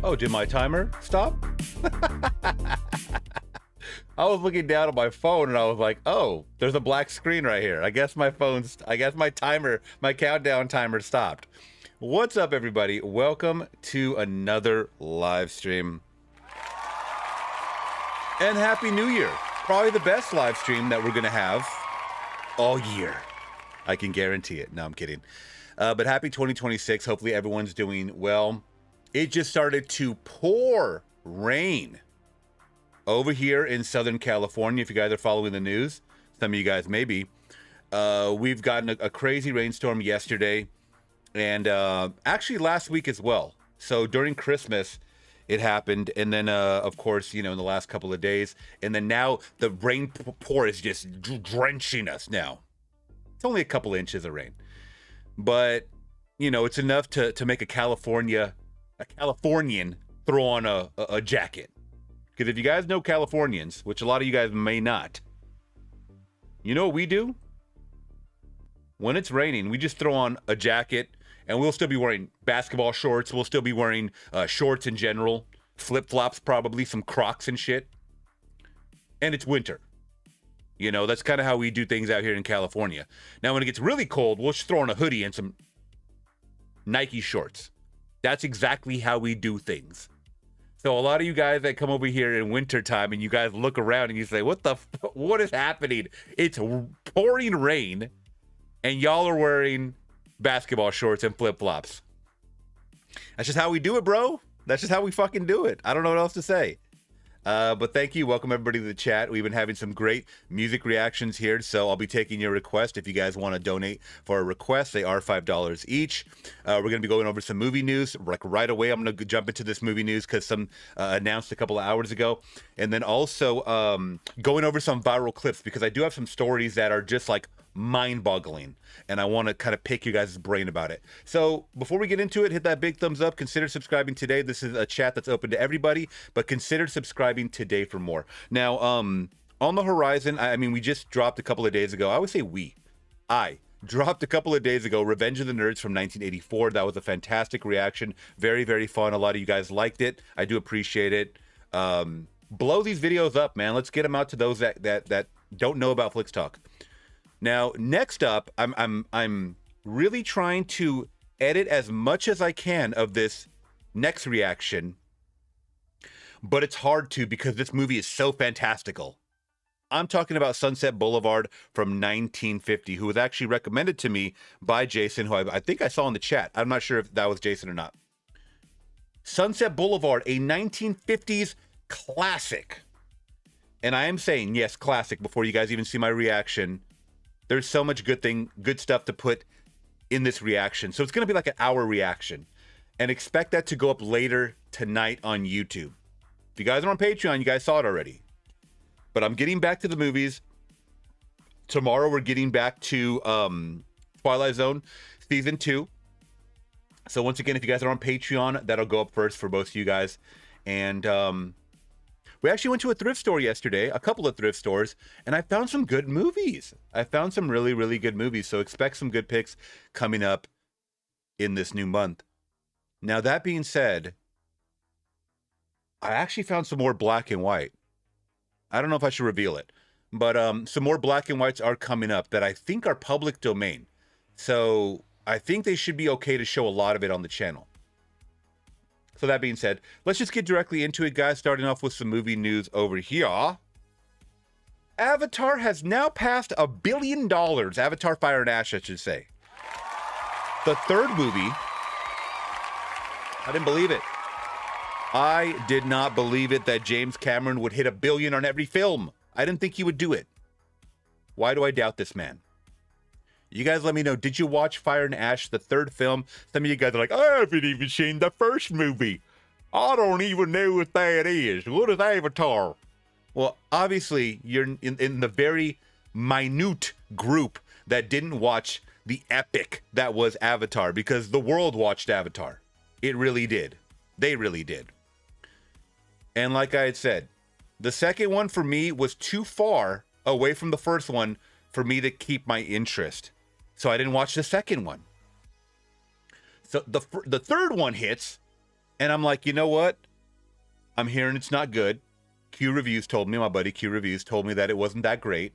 Oh, did my timer stop? I was looking down at my phone and I was like, oh, there's a black screen right here. I guess my countdown timer stopped. What's up, everybody? Welcome to another live stream. And Happy New Year. Probably the best live stream that we're going to have all year. I can guarantee it. No, I'm kidding. But happy 2026. Hopefully everyone's doing well. It just started to pour rain over here in Southern California. If you guys are following the news, some of you guys maybe. We've gotten a crazy rainstorm yesterday and actually last week as well. So during Christmas, it happened. And then, of course, you know, in the last couple of days. And then now the rain pour is just drenching us now. It's only a couple inches of rain. But, you know, it's enough to make a Californian throw on a jacket. Because if you guys know Californians, which a lot of you guys may not, you know what we do? When it's raining, we just throw on a jacket, and we'll still be wearing basketball shorts. We'll still be wearing shorts in general, flip-flops probably, some Crocs and shit. And it's winter. You know, that's kind of how we do things out here in California. Now, when it gets really cold, we'll just throw on a hoodie and some Nike shorts. That's exactly how we do things. So a lot of you guys that come over here in wintertime and you guys look around and you say, what is happening? It's pouring rain and y'all are wearing basketball shorts and flip-flops. That's just how we do it, bro. That's just how we fucking do it. I don't know what else to say. But thank you. Welcome everybody to the chat. We've been having some great music reactions here, so I'll be taking your request. If you guys want to donate for a request, they are $5 each. We're going to be going over some movie news. Like right away, I'm going to jump into this movie news because some announced a couple of hours ago. And then also going over some viral clips because I do have some stories that are just like mind-boggling, and I want to kind of pick you guys' brain about it. So before we get into it, hit that big thumbs up. Consider subscribing today. This is a chat that's open to everybody, but consider subscribing today for more. Now, on the horizon, I mean, we just dropped a couple of days ago. I would say I dropped a couple of days ago Revenge of the Nerds from 1984. That was a fantastic reaction. Very, very fun. A lot of you guys liked it. I do appreciate it. Blow these videos up, man. Let's get them out to those that don't know about Flix Talk. Now, next up, I'm really trying to edit as much as I can of this next reaction, but it's hard to because this movie is so fantastical. I'm talking about Sunset Boulevard from 1950, who was actually recommended to me by Jason, who I think I saw in the chat. I'm not sure if that was Jason or not. Sunset Boulevard, a 1950s classic. And I am saying, yes, classic, before you guys even see my reaction. There's so much good stuff to put in this reaction. So it's going to be like an hour reaction. And expect that to go up later tonight on YouTube. If you guys are on Patreon, you guys saw it already. But I'm getting back to the movies. Tomorrow we're getting back to Twilight Zone Season 2. So once again, if you guys are on Patreon, that'll go up first for both of you guys. And we actually went to a thrift store yesterday, a couple of thrift stores, and I found some good movies. I found some really, really good movies. So expect some good picks coming up in this new month. Now, that being said, I actually found some more black and white. I don't know if I should reveal it, but some more black and whites are coming up that I think are public domain. So I think they should be okay to show a lot of it on the channel. So that being said, let's just get directly into it, guys, starting off with some movie news over here. Avatar has now passed $1 billion. Avatar Fire and Ash, I should say. The third movie. I didn't believe it. I did not believe it that James Cameron would hit $1 billion on every film. I didn't think he would do it. Why do I doubt this man? You guys let me know. Did you watch Fire and Ash, the third film? Some of you guys are like, I haven't even seen the first movie. I don't even know what that is. What is Avatar? Well, obviously, you're in the very minute group that didn't watch the epic that was Avatar, because the world watched Avatar. It really did. They really did. And like I had said, the second one for me was too far away from the first one for me to keep my interest. So I didn't watch the second one. So the third one hits, and I'm like, you know what? I'm hearing it's not good. Q Reviews told me, my buddy Q Reviews told me that it wasn't that great.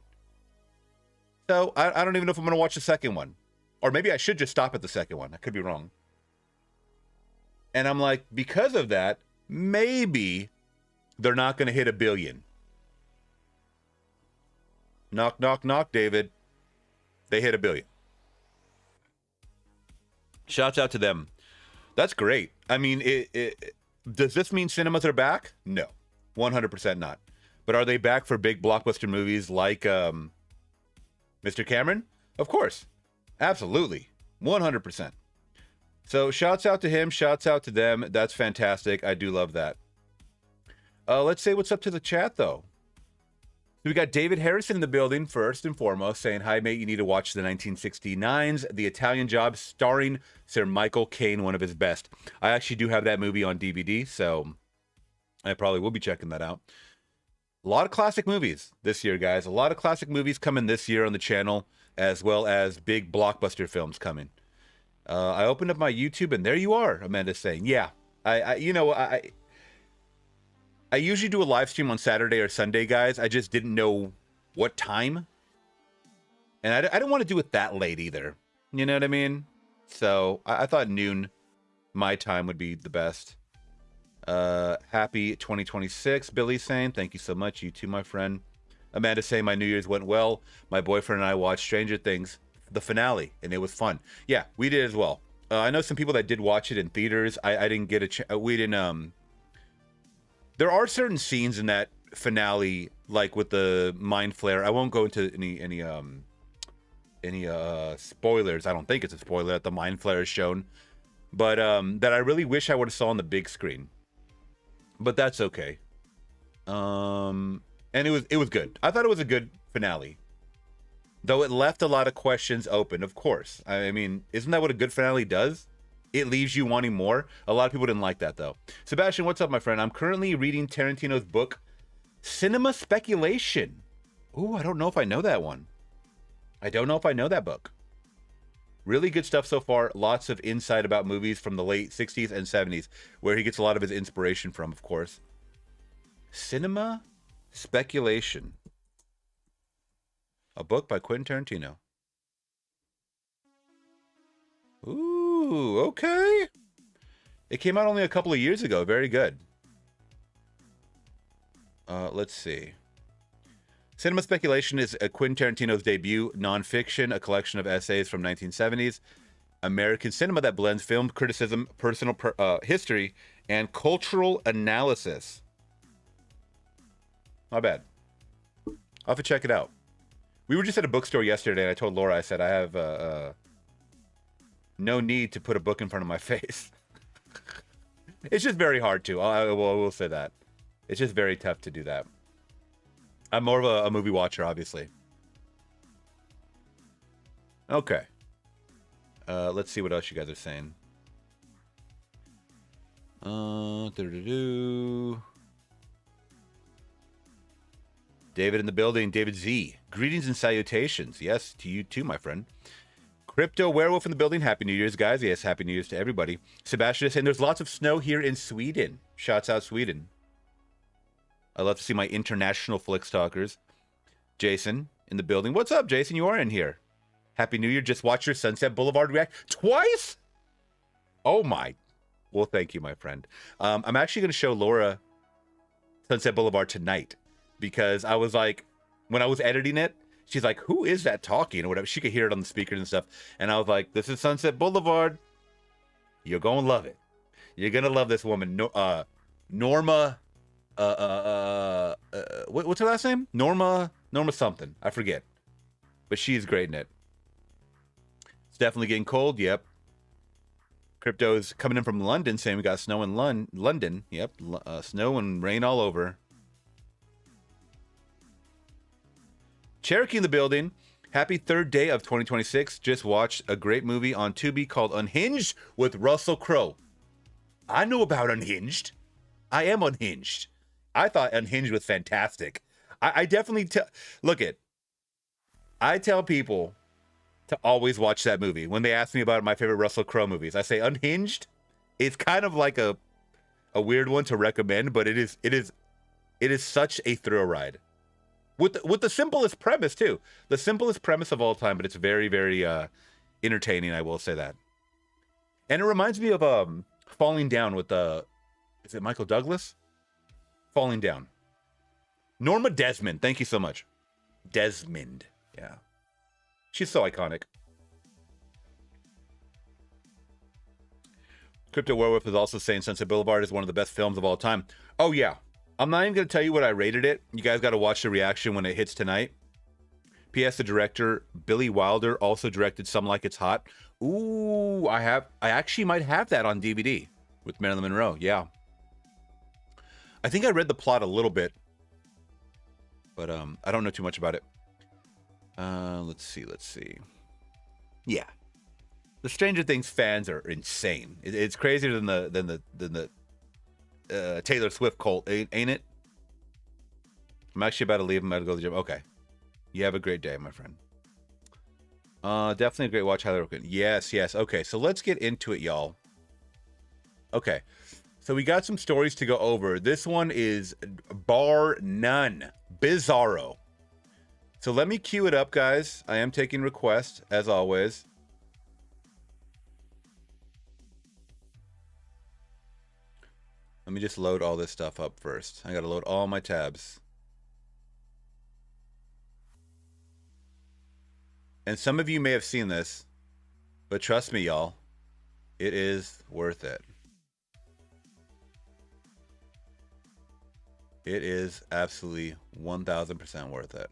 So I don't even know if I'm going to watch the second one. Or maybe I should just stop at the second one. I could be wrong. And I'm like, because of that, maybe they're not going to hit $1 billion. Knock, knock, knock, David. They hit $1 billion. Shouts out to them. That's great. I mean, does this mean cinemas are back? No, 100% not. But are they back for big blockbuster movies like Mr. Cameron? Of course. Absolutely. 100%. So shouts out to him. Shouts out to them. That's fantastic. I do love that. Let's say what's up to the chat, though. We got David Harrison in the building, first and foremost, saying, hi, mate, you need to watch the 1969's The Italian Job, starring Sir Michael Caine, one of his best. I actually do have that movie on DVD, so I probably will be checking that out. A lot of classic movies this year, guys. A lot of classic movies coming this year on the channel, as well as big blockbuster films coming. I opened up my YouTube, and there you are, Amanda's saying. Yeah, I usually do a live stream on Saturday or Sunday, guys. I just didn't know what time. And I didn't want to do it that late either. You know what I mean? So I thought noon, my time, would be the best. Happy 2026, Billy's saying. Thank you so much. You too, my friend. Amanda saying my New Year's went well. My boyfriend and I watched Stranger Things, the finale, and it was fun. Yeah, we did as well. I know some people that did watch it in theaters. I didn't get a chance. We didn't... There are certain scenes in that finale, like with the mind flare. I won't go into any spoilers. I don't think it's a spoiler that the mind flare is shown, but that I really wish I would have saw on the big screen. But that's okay. And it was good. I thought it was a good finale, though it left a lot of questions open. Of course, I mean, isn't that what a good finale does? It leaves you wanting more. A lot of people didn't like that, though. Sebastian, what's up, my friend? I'm currently reading Tarantino's book, Cinema Speculation. Ooh, I don't know if I know that one. I don't know if I know that book. Really good stuff so far. Lots of insight about movies from the late 60s and 70s, where he gets a lot of his inspiration from, of course. Cinema Speculation. A book by Quentin Tarantino. Ooh, okay. It came out only a couple of years ago. Very good. Let's see. Cinema Speculation is a Quentin Tarantino's debut nonfiction, a collection of essays from 1970s American cinema that blends film criticism, personal history, and cultural analysis. Not bad. I'll have to check it out. We were just at a bookstore yesterday, and I told Laura, I said, I have no need to put a book in front of my face. It's just very hard to. I will say that. It's just very tough to do that. I'm more of a movie watcher, obviously. Okay. Let's see what else you guys are saying. David in the building. David Z. Greetings and salutations. Yes, to you too, my friend. Crypto Werewolf in the building. Happy New Year's, guys. Yes, Happy New Year's to everybody. Sebastian is saying there's lots of snow here in Sweden. Shouts out Sweden. I love to see my international Flix talkers. Jason in the building. What's up, Jason? You are in here. Happy New Year. Just watch your Sunset Boulevard react twice? Oh, my. Well, thank you, my friend. I'm actually going to show Laura Sunset Boulevard tonight because I was like, when I was editing it, she's like, who is that talking or whatever? She could hear it on the speakers and stuff. And I was like, this is Sunset Boulevard. You're going to love it. You're going to love this woman. Norma. What's her last name? Norma something. I forget. But she's great in it. It's definitely getting cold. Yep. Crypto's coming in from London saying we got snow in London. Yep. Snow and rain all over. Cherokee in the building. Happy third day of 2026. Just watched a great movie on Tubi called Unhinged with Russell Crowe. I know about Unhinged. I am unhinged. I thought Unhinged was fantastic. I definitely look at. I tell people to always watch that movie. When they ask me about my favorite Russell Crowe movies, I say Unhinged. It's kind of like a weird one to recommend, but it is such a thrill ride. With the simplest premise too. The simplest premise of all time, but it's very, very entertaining, I will say that. And it reminds me of Falling Down with is it Michael Douglas? Falling Down. Norma Desmond. Thank you so much. Desmond. Yeah. She's so iconic. Crypto Werewolf is also saying Sunset Boulevard is one of the best films of all time. Oh, yeah. I'm not even going to tell you what I rated it. You guys got to watch the reaction when it hits tonight. P.S. The director, Billy Wilder, also directed Some Like It's Hot. Ooh, I actually might have that on DVD with Marilyn Monroe. Yeah. I think I read the plot a little bit, but I don't know too much about it. Let's see. Yeah, the Stranger Things fans are insane. It's crazier than the Taylor Swift cult, ain't it? I'm actually about to leave. I'm about to go to the gym. Okay, you have a great day, my friend. Definitely a great watch. Highly recommend. Yes. Okay, so let's get into it, y'all. Okay. So we got some stories to go over. This one is bar none bizarro. So let me cue it up, guys. I am taking requests, as always. Let me just load all this stuff up first. I got to load all my tabs. And some of you may have seen this, but trust me, y'all, it is worth it. It is absolutely 1,000% worth it.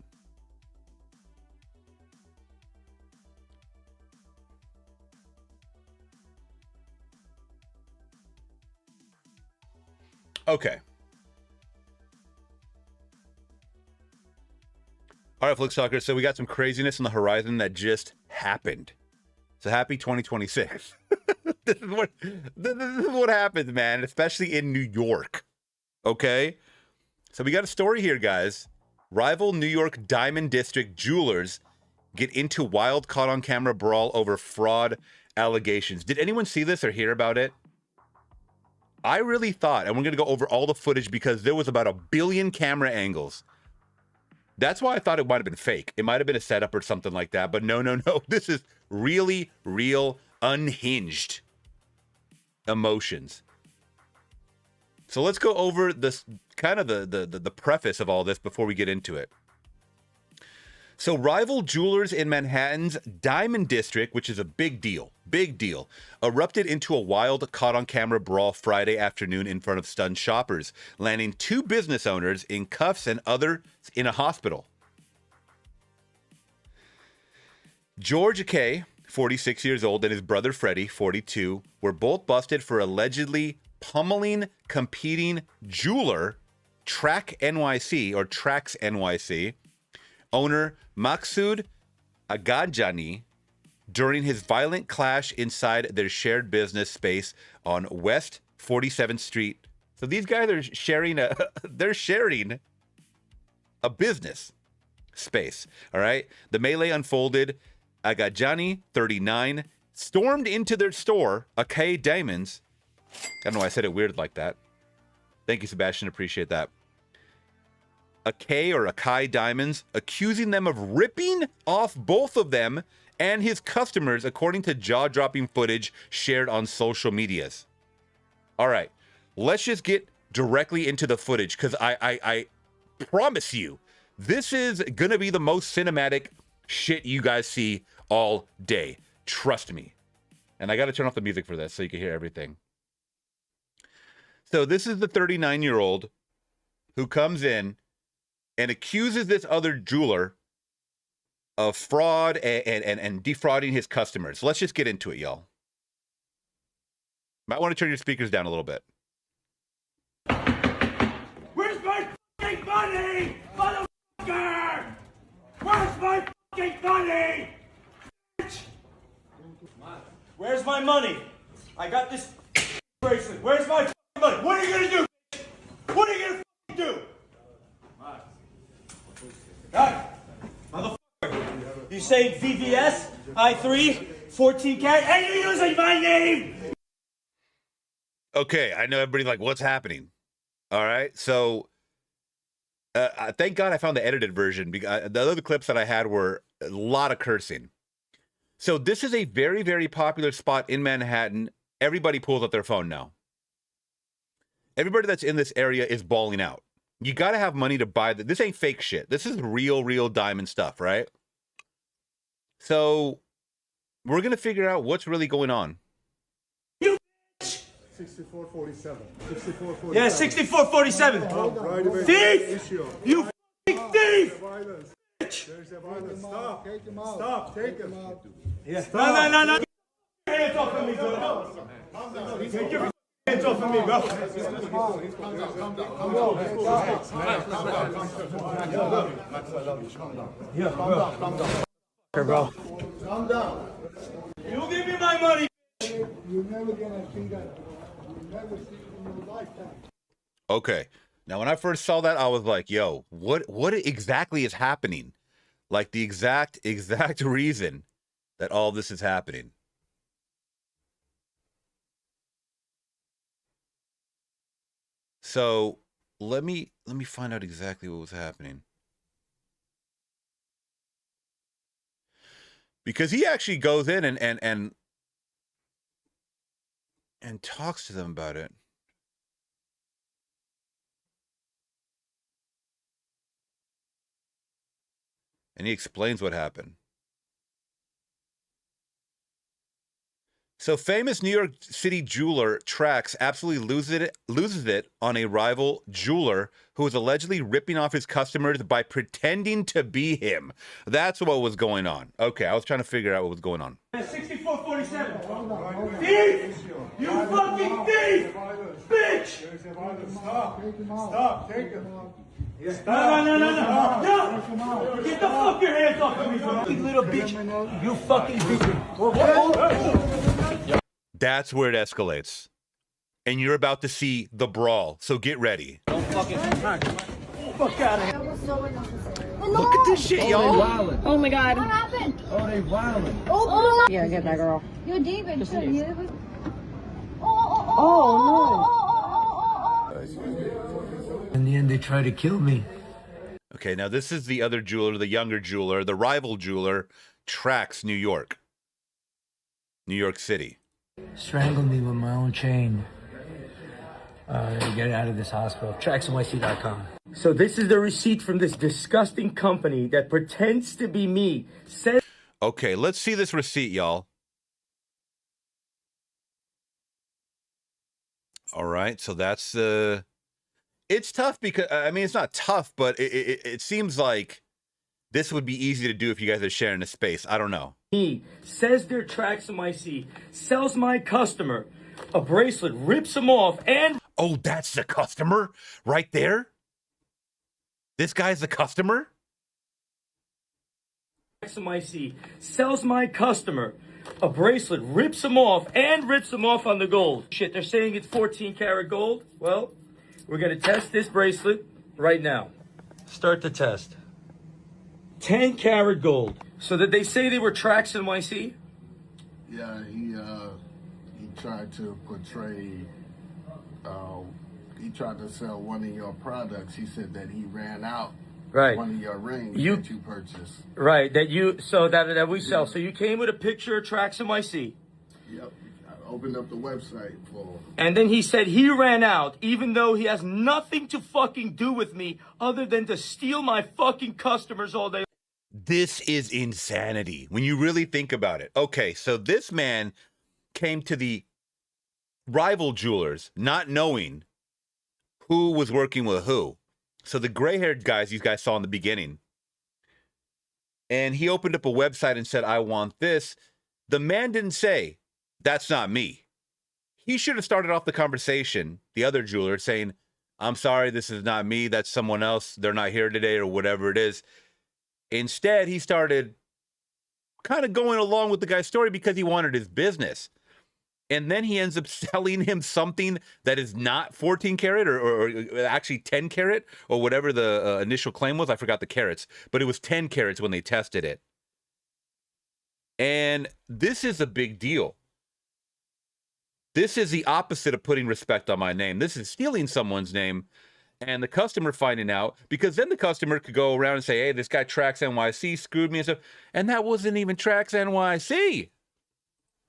Okay. All right, Flix Talkers. So we got some craziness on the horizon that just happened. So happy 2026. This is what happens, man, especially in New York. Okay? So we got a story here, guys. Rival New York Diamond District jewelers get into wild caught-on-camera brawl over fraud allegations. Did anyone see this or hear about it? I really thought, and we're going to go over all the footage because there was about 1 billion camera angles. That's why I thought it might have been fake. It might have been a setup or something like that. But no. This is really real, unhinged emotions. So let's go over this kind of the preface of all this before we get into it. So rival jewelers in Manhattan's Diamond District, which is a big deal, erupted into a wild caught-on-camera brawl Friday afternoon in front of stunned shoppers, landing 2 business owners in cuffs and others in a hospital. George K., 46 years old, and his brother Freddie, 42, were both busted for allegedly pummeling competing jeweler Trax NYC owner Maksud Agajani during his violent clash inside their shared business space on West 47th Street. So these guys are sharing a business space. All right. The melee unfolded. Agajani, 39, stormed into their store, K Diamonds. I don't know why I said it weird like that. Thank you, Sebastian. Appreciate that. Kai Diamonds, accusing them of ripping off both of them and his customers, according to jaw-dropping footage shared on social medias. All right, let's just get directly into the footage, because I promise you, this is going to be the most cinematic shit you guys see all day. Trust me. And I got to turn off the music for this so you can hear everything. So this is the 39-year-old who comes in and accuses this other jeweler of fraud and defrauding his customers. Let's just get into it, y'all. Might want to turn your speakers down a little bit. Where's my fucking money, motherfucker? Where's my fucking money? Where's my money? I got this bracelet. Where's my fucking money? What are you gonna do? What are you gonna fucking do? Hey, motherfucker. You say VVS, I3, 14 karat, and you're using my name! Okay, I know everybody's like, what's happening? All right, so thank God I found the edited version, because the other clips that I had were a lot of cursing. So this is a very, very popular spot in Manhattan. Everybody pulls up their phone now. Everybody that's in this area is balling out. You got to have money to buy this. This ain't fake shit. This is real diamond stuff, right? So we're going to figure out what's really going on. You 6447. 6447. Yeah, 6447. Right, Thief! You fucking thief! Violence. Bitch! There's a violence. Stop. Take him out. Stop. Take him out. Yeah. No. Get your hands off of me, bro. Get your hands off of me, bro. Yeah, bro. Calm down. You give me my money. You're never gonna see that. You'll never see it in your lifetime. Okay. Now, when I first saw that, I was like, yo, what exactly is happening? Like the exact reason that all this is happening. So let me find out exactly what was happening. Because he actually goes in and talks to them about it. And he explains what happened. So famous New York City jeweler Trax absolutely loses it on a rival jeweler who was allegedly ripping off his customers by pretending to be him. That's what was going on. Okay, I was trying to figure out what was going on. 6447. Thief! You fucking thief! Bitch! There's a violence. Stop. Take him out. Stop. Take him out. No! Get the fuck your hands off of me, bro. You little bitch. You fucking bitch. That's where it escalates. And you're about to see the brawl. So get ready. Don't fucking fuck out of here. That was so unnecessary. Look at this shit, y'all. Oh my god. What happened? Oh, they violent. Oh, Yeah, get that girl. yo, David, shut you. In the end, they tried to kill me. Okay, now this is the other jeweler, the younger jeweler, the rival jeweler, Trax, New York City. Strangled me with my own chain. get out of this hospital. TracksNYC.com. So this is the receipt from this disgusting company that pretends to be me. Says Okay, let's see this receipt, y'all. All right, so that's it's tough because I mean it's not tough, but it seems like this would be easy to do if you guys are sharing a space. I don't know. me, says they're Tracks NYC, sells my customer a bracelet, rips him off, and Oh, that's the customer right there. This guy's the customer. Tracks NYC sells my customer a bracelet, rips him off, and rips him off on the gold. Shit, they're saying it's 14 karat gold. Well, we're gonna test this bracelet right now. Start the test. 10 karat gold. So did they say they were Tracks NYC? Yeah, he tried to portray. He tried to sell one of your products. He said that he ran out. Right. One of your rings You- that you purchased. Right, that we sell. So you came with a picture of Tracks NYC. Yep. I opened up the website for. And then he said he ran out, even though he has nothing to fucking do with me other than to steal my fucking customers all day. This is insanity when you really think about it. Okay, so this man came to the rival jewelers not knowing who was working with who. So the gray-haired guys, these guys saw in the beginning. And he opened up a website and said, I want this. The man didn't say, that's not me. He should have started off the conversation, the other jeweler, saying, I'm sorry, this is not me. That's someone else. They're not here today or whatever it is. Instead, he started kind of going along with the guy's story because he wanted his business. And then he ends up selling him something that is not 14 karat or actually 10 karat or whatever the initial claim was. I forgot the carats, but it was 10 carats when they tested it. And this is a big deal. This is the opposite of putting respect on my name. This is stealing someone's name and the customer finding out, because then the customer could go around and say, hey, this guy Tracks NYC screwed me and stuff. And that wasn't even Tracks NYC.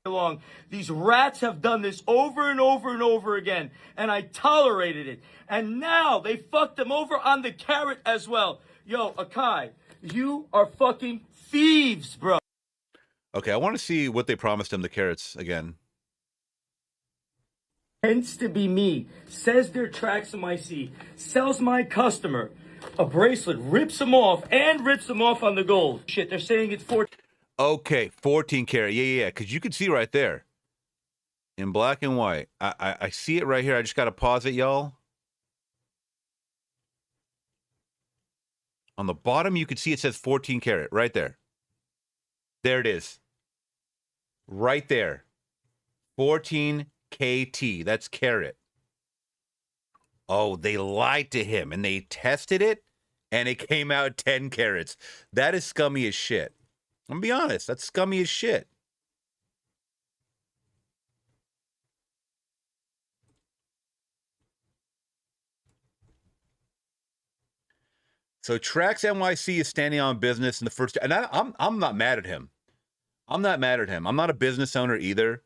Long. These rats have done this over and over and over again, and I tolerated it. And now they fucked them over on the carrot as well. Yo, Akai, you are fucking thieves, bro. Okay, I want to see what they promised him, the carats, again. Tends to be me, says they're Tracks NYC, sells my customer a bracelet, rips him off, and rips him off on the gold. Shit, they're saying it's 14. Okay, 14 karat. Yeah, because you can see right there in black and white. I see it right here. I just got to pause it, y'all. On the bottom, you can see it says 14 karat right there. There it is. Right there. 14 KT. That's carat. Oh, they lied to him and they tested it and it came out 10 carats. That is scummy as shit. I'm gonna be honest, that's scummy as shit. So Tracks NYC is standing on business in the first, and I'm not mad at him. I'm not mad at him. I'm not a business owner either,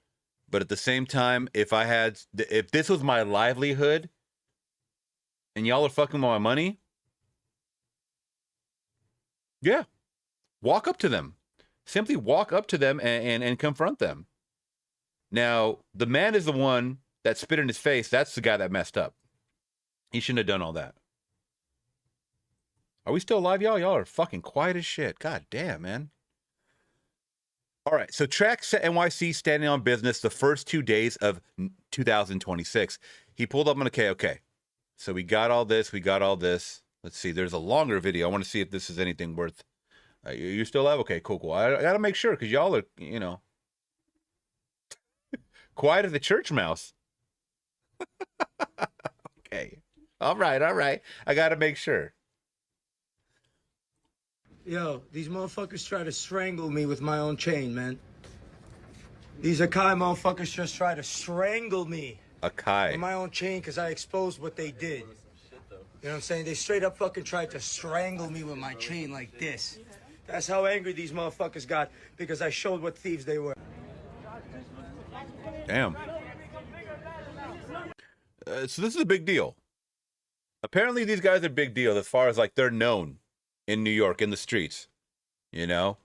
but at the same time, if this was my livelihood, and y'all are fucking with my money, yeah, walk up to them. Simply walk up to them and confront them. Now, the man is the one that spit in his face. That's the guy that messed up. He shouldn't have done all that. Are we still live, y'all? Y'all are fucking quiet as shit. God damn, man. All right, so Tracks NYC standing on business the first 2 days of 2026. He pulled up on okay. So we got all this. Let's see. There's a longer video. I want to see if this is anything worth. You still live? Okay, cool. I got to make sure because y'all are, quiet as the church mouse. Okay. All right. I got to make sure. Yo, these motherfuckers try to strangle me with my own chain, man. These Akai motherfuckers just try to strangle me. Akai. With my own chain because I exposed what they did. You know what I'm saying? They straight up fucking tried to strangle me with my chain like this. That's how angry these motherfuckers got because I showed what thieves they were. Damn. So this is a big deal. Apparently these guys are a big deal as far as like they're known in New York in the streets, you know?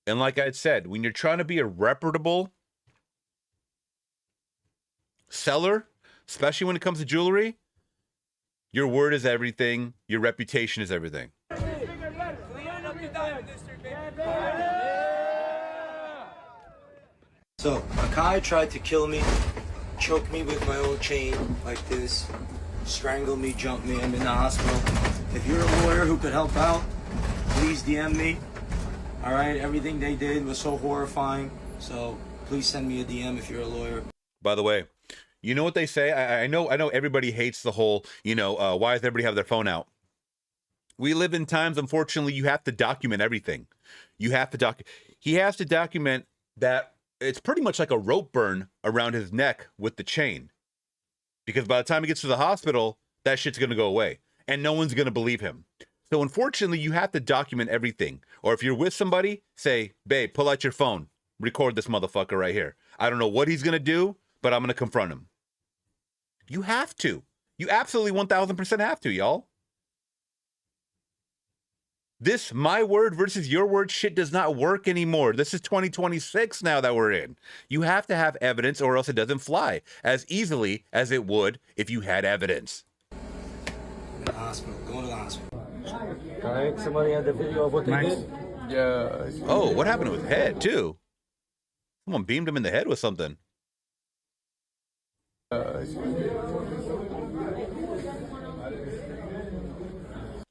And like I said, when you're trying to be a reputable seller, especially when it comes to jewelry, your word is everything. Your reputation is everything. So, Akai tried to kill me, choke me with my own chain like this, strangle me, jump me. I'm in the hospital. If you're a lawyer who could help out, please DM me. All right, everything they did was so horrifying. So please send me a DM if you're a lawyer. By the way, you know what they say? I know everybody hates the whole, why does everybody have their phone out? We live in times, unfortunately, you have to document everything. You have to he has to document that it's pretty much like a rope burn around his neck with the chain. Because by the time he gets to the hospital, that shit's going to go away. And no one's going to believe him. So unfortunately, you have to document everything. Or if you're with somebody, say, babe, pull out your phone. Record this motherfucker right here. I don't know what he's going to do, but I'm going to confront him. You have to. You absolutely 1000% have to, y'all. This my word versus your word shit does not work anymore. This is 2026 now that we're in. You have to have evidence or else it doesn't fly as easily as it would if you had evidence. In the hospital. Go to the hospital. All right, somebody had the video of what they did? Yeah. Oh, what happened to his head, too? Someone beamed him in the head with something.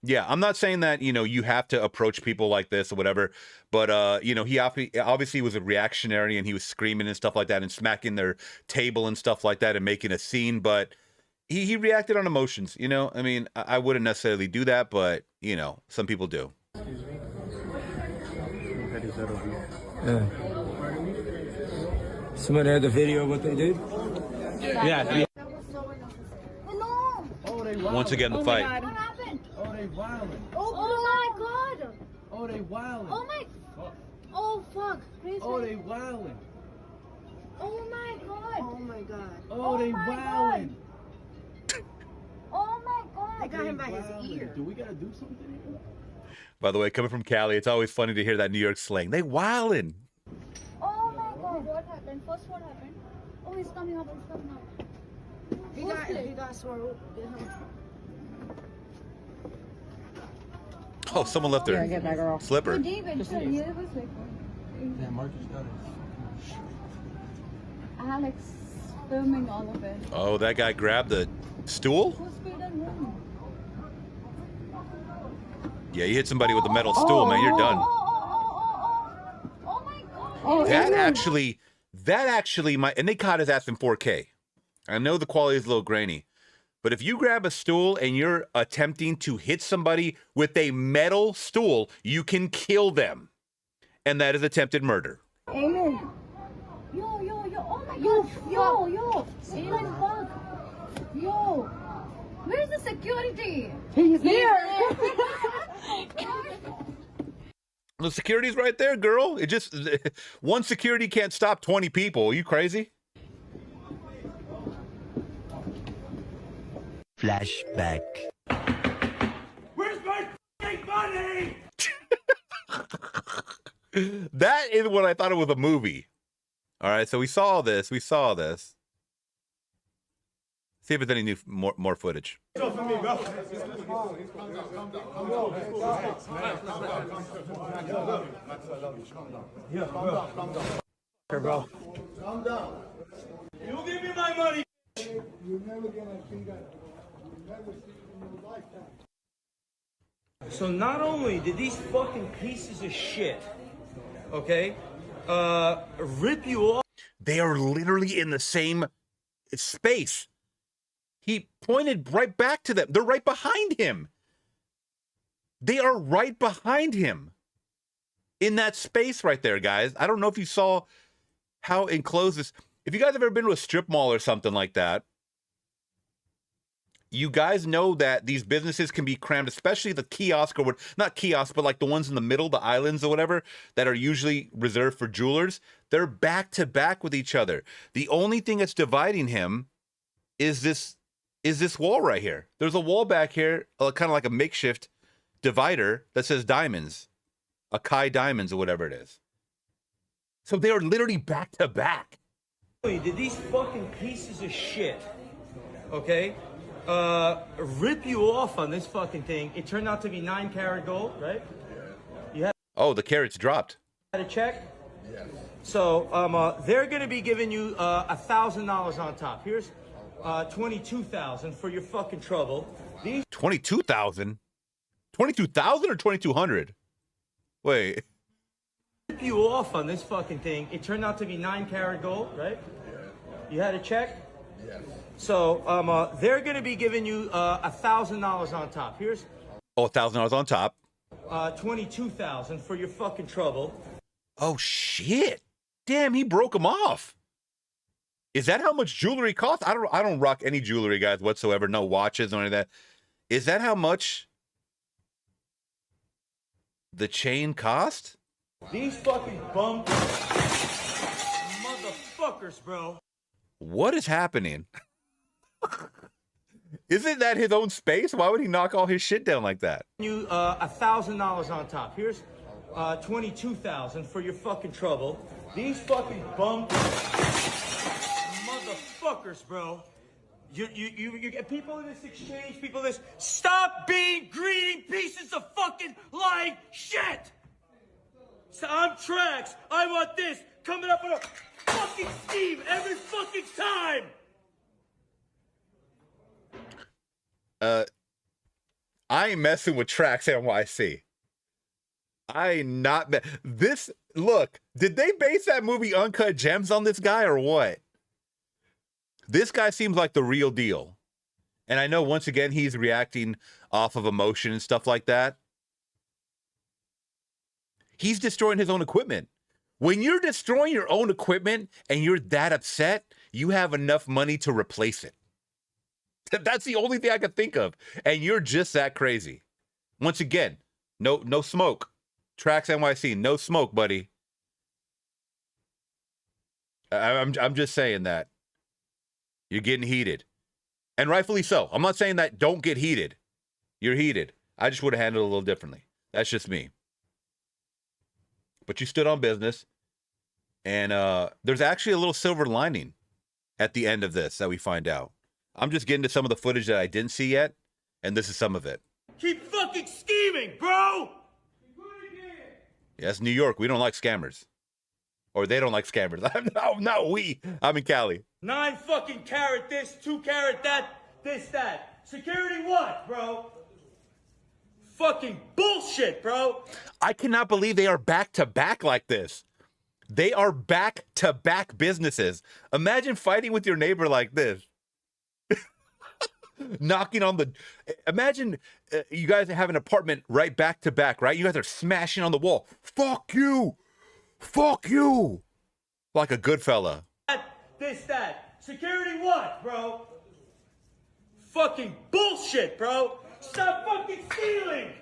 Yeah, I'm not saying that, you have to approach people like this or whatever, but, he obviously was a reactionary and he was screaming and stuff like that and smacking their table and stuff like that and making a scene, but he reacted on emotions, I mean, I wouldn't necessarily do that, but, some people do. Yeah. Somebody had the video of what they did? Yeah. No. Once again, the fight. What happened? Oh, they wildin'. Oh my god. Oh, they wildin'. Oh my. Oh fuck. Please. Oh, they wildin'. Oh my god. Oh my god. Oh, they wildin'. Oh my god. They got him by his ear. Do we gotta do something here? By the way, coming from Cali, it's always funny to hear that New York slang. They wildin'. Oh my god. What happened? First, what happened? Oh, he's coming up. He's coming up. He got sore. Oh, someone left their slipper. David, sir, here was like. Yeah, Marcus got it. Alex filming all of it. Oh, that guy grabbed the stool? Who's speed and room? Yeah, you hit somebody with a metal stool, man. You're done. Oh my god. That actually, and they caught his ass in 4K. I know the quality is a little grainy, but if you grab a stool and you're attempting to hit somebody with a metal stool, you can kill them. And that is attempted murder. Amen. Yo. Oh my god. Yo. Amen, fuck. Yo. Where's the security? He's here. The security's right there, girl. It just, one security can't stop 20 people. Are you crazy? Flashback. Where's my f***ing money? That is what I thought it was a movie. All right, so we saw this. See if there's any new more footage. Here, bro. Calm down. You give me my money. You're never gonna see that. You'll never see it in your lifetime. So not only did these fucking pieces of shit, okay, rip you off. They are literally in the same space. He pointed right back to them. They're right behind him. They are right behind him in that space right there, guys. I don't know if you saw how enclosed this. If you guys have ever been to a strip mall or something like that, you guys know that these businesses can be crammed, especially the kiosk or what, not kiosk, but like the ones in the middle, the islands or whatever, that are usually reserved for jewelers. They're back to back with each other. The only thing that's dividing him is this is this wall right here. There's a wall back here, kind of like a makeshift divider that says diamonds, Akai Diamonds or whatever it is. So they are literally back to back. Did these fucking pieces of shit, okay, rip you off on this fucking thing? It turned out to be 9-karat gold, right? You had Oh, the carats dropped. a check? Yes. So they're going to be giving you $1,000 on top. Here's $22,000 for your fucking trouble. These 22,000? 22,000 or 2,200? Wait. rip you off on this fucking thing. It turned out to be 9-karat gold, right? You had a check? Yes. So they're going to be giving you $1,000 on top. Here's $1,000 on top. $22,000 for your fucking trouble. Oh shit! Damn, he broke him off. Is that how much jewelry costs? I don't rock any jewelry, guys, whatsoever. No watches or any of that. Is that how much the chain cost? These fucking bum motherfuckers, bro. What is happening? Isn't that his own space? Why would he knock all his shit down like that? You $1,000 on top. Here's $22,000 for your fucking trouble. These fucking bum motherfuckers, bro. You get people in this exchange, people in this. Stop being greedy pieces of fucking lying shit. So I'm Trax. I want this coming up with a fucking scheme every fucking time. I ain't messing with Trax NYC. I ain't not this. Look, did they base that movie Uncut Gems on this guy or what? This guy seems like the real deal. And I know once again he's reacting off of emotion and stuff like that. He's destroying his own equipment. When you're destroying your own equipment and you're that upset, you have enough money to replace it. That's the only thing I could think of. And you're just that crazy. Once again, no smoke. Trax NYC, no smoke, buddy. I'm just saying that. You're getting heated. And rightfully so. I'm not saying that don't get heated. You're heated. I just would have handled it a little differently. That's just me. But you stood on business. And there's actually a little silver lining at the end of this that we find out. I'm just getting to some of the footage that I didn't see yet. And this is some of it. Keep fucking scheming, bro! Yeah, it's New York. We don't like scammers. Or they don't like scammers. No, we. I'm in Cali. 9 fucking carat this, 2 carat that, this, that. Security what, bro? Fucking bullshit, bro. I cannot believe they are back to back like this. They are back to back businesses. Imagine fighting with your neighbor like this. Knocking on the. Imagine you guys have an apartment right back to back, right? You guys are smashing on the wall. Fuck you. Fuck you. Like a good fella. This, that. Security what, bro? Fucking bullshit, bro. Stop fucking stealing.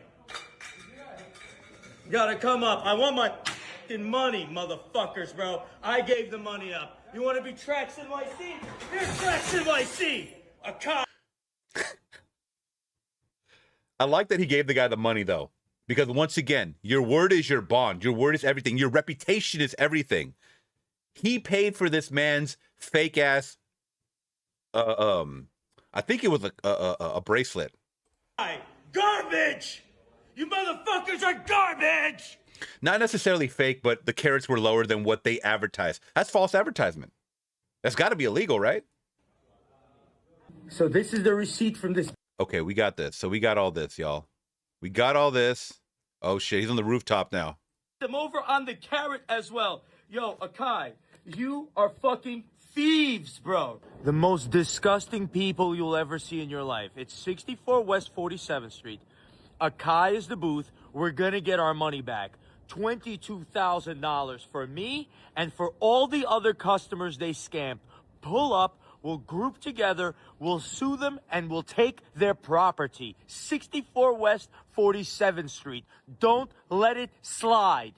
You gotta come up. I want my fucking money, motherfuckers, bro. I gave the money up. You wanna be Trax NYC? Here's Trax NYC. A cop. I like that he gave the guy the money, though. Because once again, your word is your bond. Your word is everything. Your reputation is everything. He paid for this man's fake ass. I think it was a bracelet. Garbage! You motherfuckers are garbage! Not necessarily fake, but the carats were lower than what they advertised. That's false advertisement. That's got to be illegal, right? So this is the receipt from this. Okay, we got this. So we got all this, y'all. We got all this. Oh shit, he's on the rooftop now. I'm over on the carrot as well. Yo, Akai, you are fucking thieves, bro. The most disgusting people you'll ever see in your life. It's 64 West 47th Street. Akai is the booth. We're gonna get our money back. $22,000 for me and for all the other customers they scammed. Pull up. We'll group together, we'll sue them, and we'll take their property. 64 West 47th Street. Don't let it slide.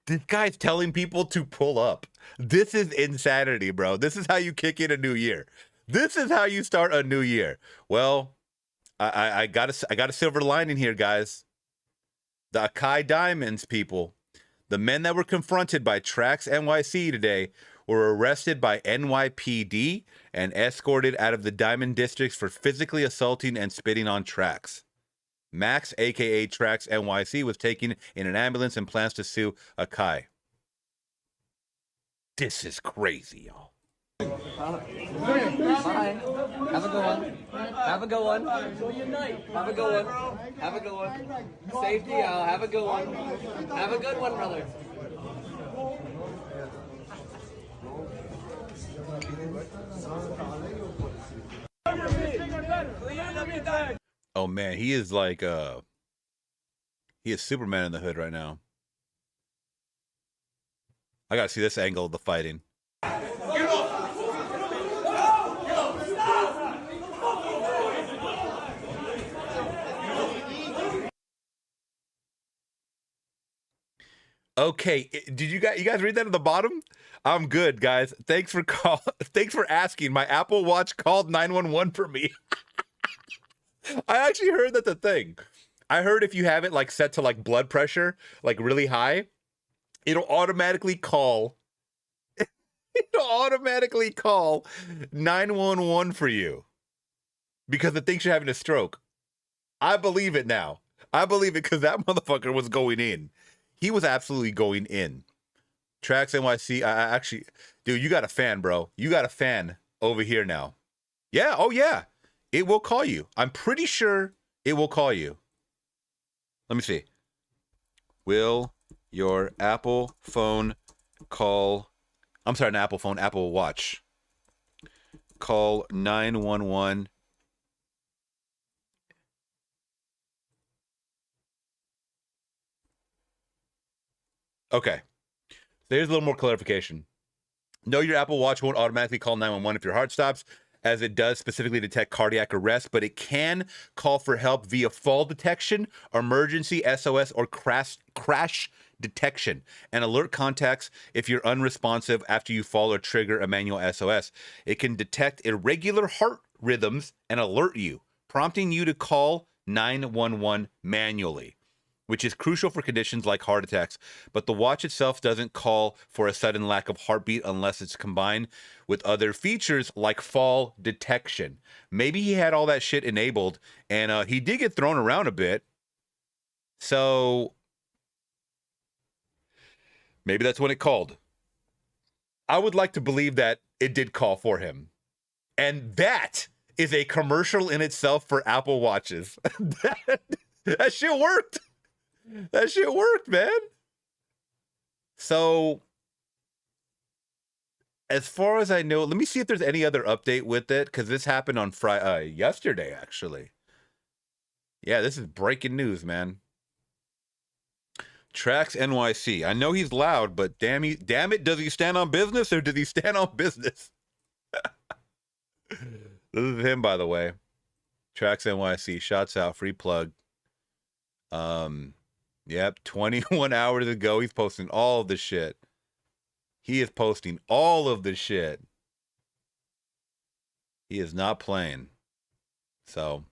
This guy's telling people to pull up. This is insanity, bro. This is how you kick in a new year. This is how you start a new year. Well, I got a silver lining here, guys. The Akai Diamonds people, the men that were confronted by Trax NYC today, were arrested by NYPD and escorted out of the Diamond Districts for physically assaulting and spitting on Trax. Max, aka Trax NYC, was taken in an ambulance and plans to sue Akai. This is crazy, y'all. Bye. Have a good one. Have a good one. Have a good one. Have a good one. Safety out. Have a good one. Have a good one, brother. Oh man, he is like he is Superman in the hood right now. I gotta see this angle of the fighting. Okay, did you guys read that at the bottom? I'm good, guys. Thanks for asking. My Apple Watch called 911 for me. I actually heard that's a thing. I heard if you have it like set to like blood pressure, like really high, it'll automatically call 911 for you because it thinks you're having a stroke. I believe it now. I believe it because that motherfucker was going in. He was absolutely going in. Trax NYC, I actually, dude, you got a fan, bro. You got a fan over here now. Yeah, oh yeah. It will call you. I'm pretty sure it will call you. Let me see. Will your Apple phone call... I'm sorry, an Apple phone, Apple Watch. Call 911. Okay. There's a little more clarification. No, your Apple Watch won't automatically call 911 if your heart stops, as it does specifically detect cardiac arrest, but it can call for help via fall detection, emergency SOS, or crash detection, and alert contacts if you're unresponsive after you fall or trigger a manual SOS. It can detect irregular heart rhythms and alert you, prompting you to call 911 manually, which is crucial for conditions like heart attacks. But the watch itself doesn't call for a sudden lack of heartbeat unless it's combined with other features like fall detection. Maybe he had all that shit enabled, and he did get thrown around a bit. So maybe that's when it called. I would like to believe that it did call for him. And that is a commercial in itself for Apple Watches. That shit worked. That shit worked, man. So, as far as I know, let me see if there's any other update with it, because this happened on yesterday, actually. Yeah, this is breaking news, man. Trax NYC. I know he's loud, but damn it, does he stand on business or does he stand on business? This is him, by the way. Trax NYC. Shots out. Free plug. Yep, 21 hours ago, he's posting all of the shit. He is posting all of the shit. He is not playing. So,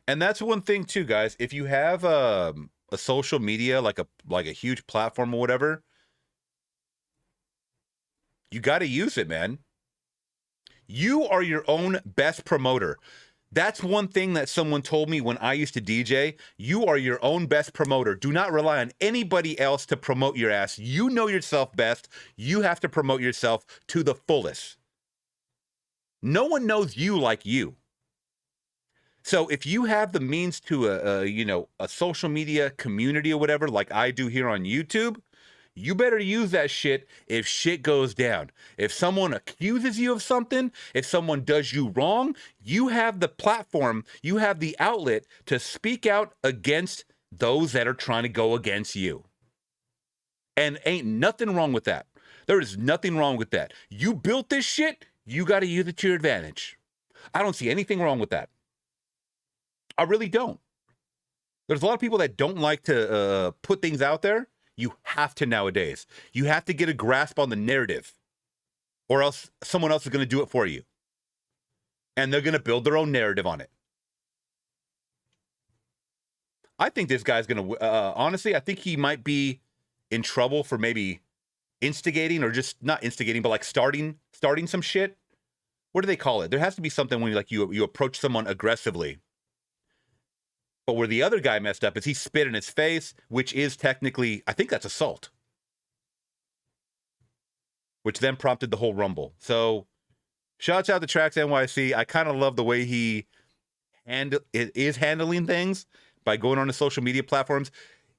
and that's one thing too, guys. If you have a social media, like a huge platform or whatever, you got to use it, man. You are your own best promoter. That's one thing that someone told me when I used to DJ. You are your own best promoter. Do not rely on anybody else to promote your ass. You know yourself best. You have to promote yourself to the fullest. No one knows you like you. So if you have the means to a social media community or whatever, like I do here on YouTube, you better use that shit if shit goes down. If someone accuses you of something, if someone does you wrong, you have the platform, you have the outlet to speak out against those that are trying to go against you. And ain't nothing wrong with that. There is nothing wrong with that. You built this shit, you got to use it to your advantage. I don't see anything wrong with that. I really don't. There's a lot of people that don't like to put things out there. You have to nowadays. You have to get a grasp on the narrative. or else someone else is going to do it for you. And they're going to build their own narrative on it. I think this guy's going to, honestly, I think he might be in trouble for maybe instigating, or just not instigating, but like starting some shit. What do they call it? There has to be something when you approach someone aggressively. But where the other guy messed up is he spit in his face, which is technically, I think that's assault. Which then prompted the whole rumble. So, shouts out to Tracks NYC. I kind of love the way he is handling things by going on the social media platforms.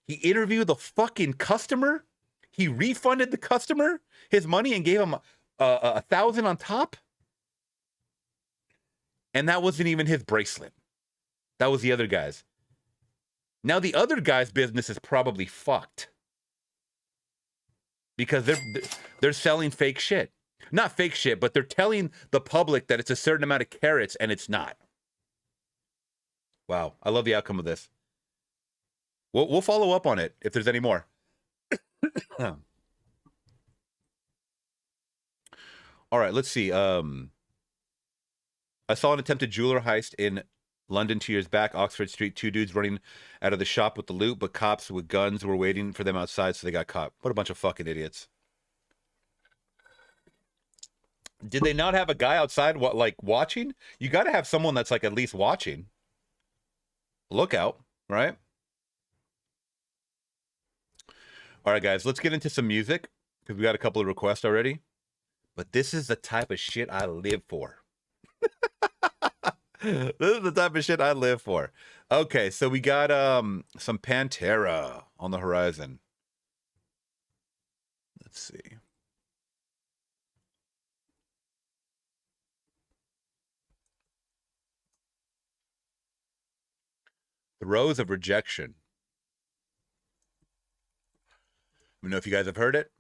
He interviewed the fucking customer. He refunded the customer his money and gave him $1,000 on top. And that wasn't even his bracelet. That was the other guy's. Now the other guy's business is probably fucked. Because they're selling fake shit. Not fake shit, but they're telling the public that it's a certain amount of carats and it's not. Wow, I love the outcome of this. We'll follow up on it if there's any more. All right, let's see. I saw an attempted jeweler heist in London 2 years back, Oxford Street. 2 dudes running out of the shop with the loot, but cops with guns were waiting for them outside, so they got caught. What a bunch of fucking idiots. Did they not have a guy outside, watching? You got to have someone that's, at least watching. Lookout, right? All right, guys, let's get into some music, because we got a couple of requests already. But this is the type of shit I live for. This is the type of shit I live for. Okay, so we got some Pantera on the horizon. Let's see. The Rose of Rejection. Let me know if you guys have heard it.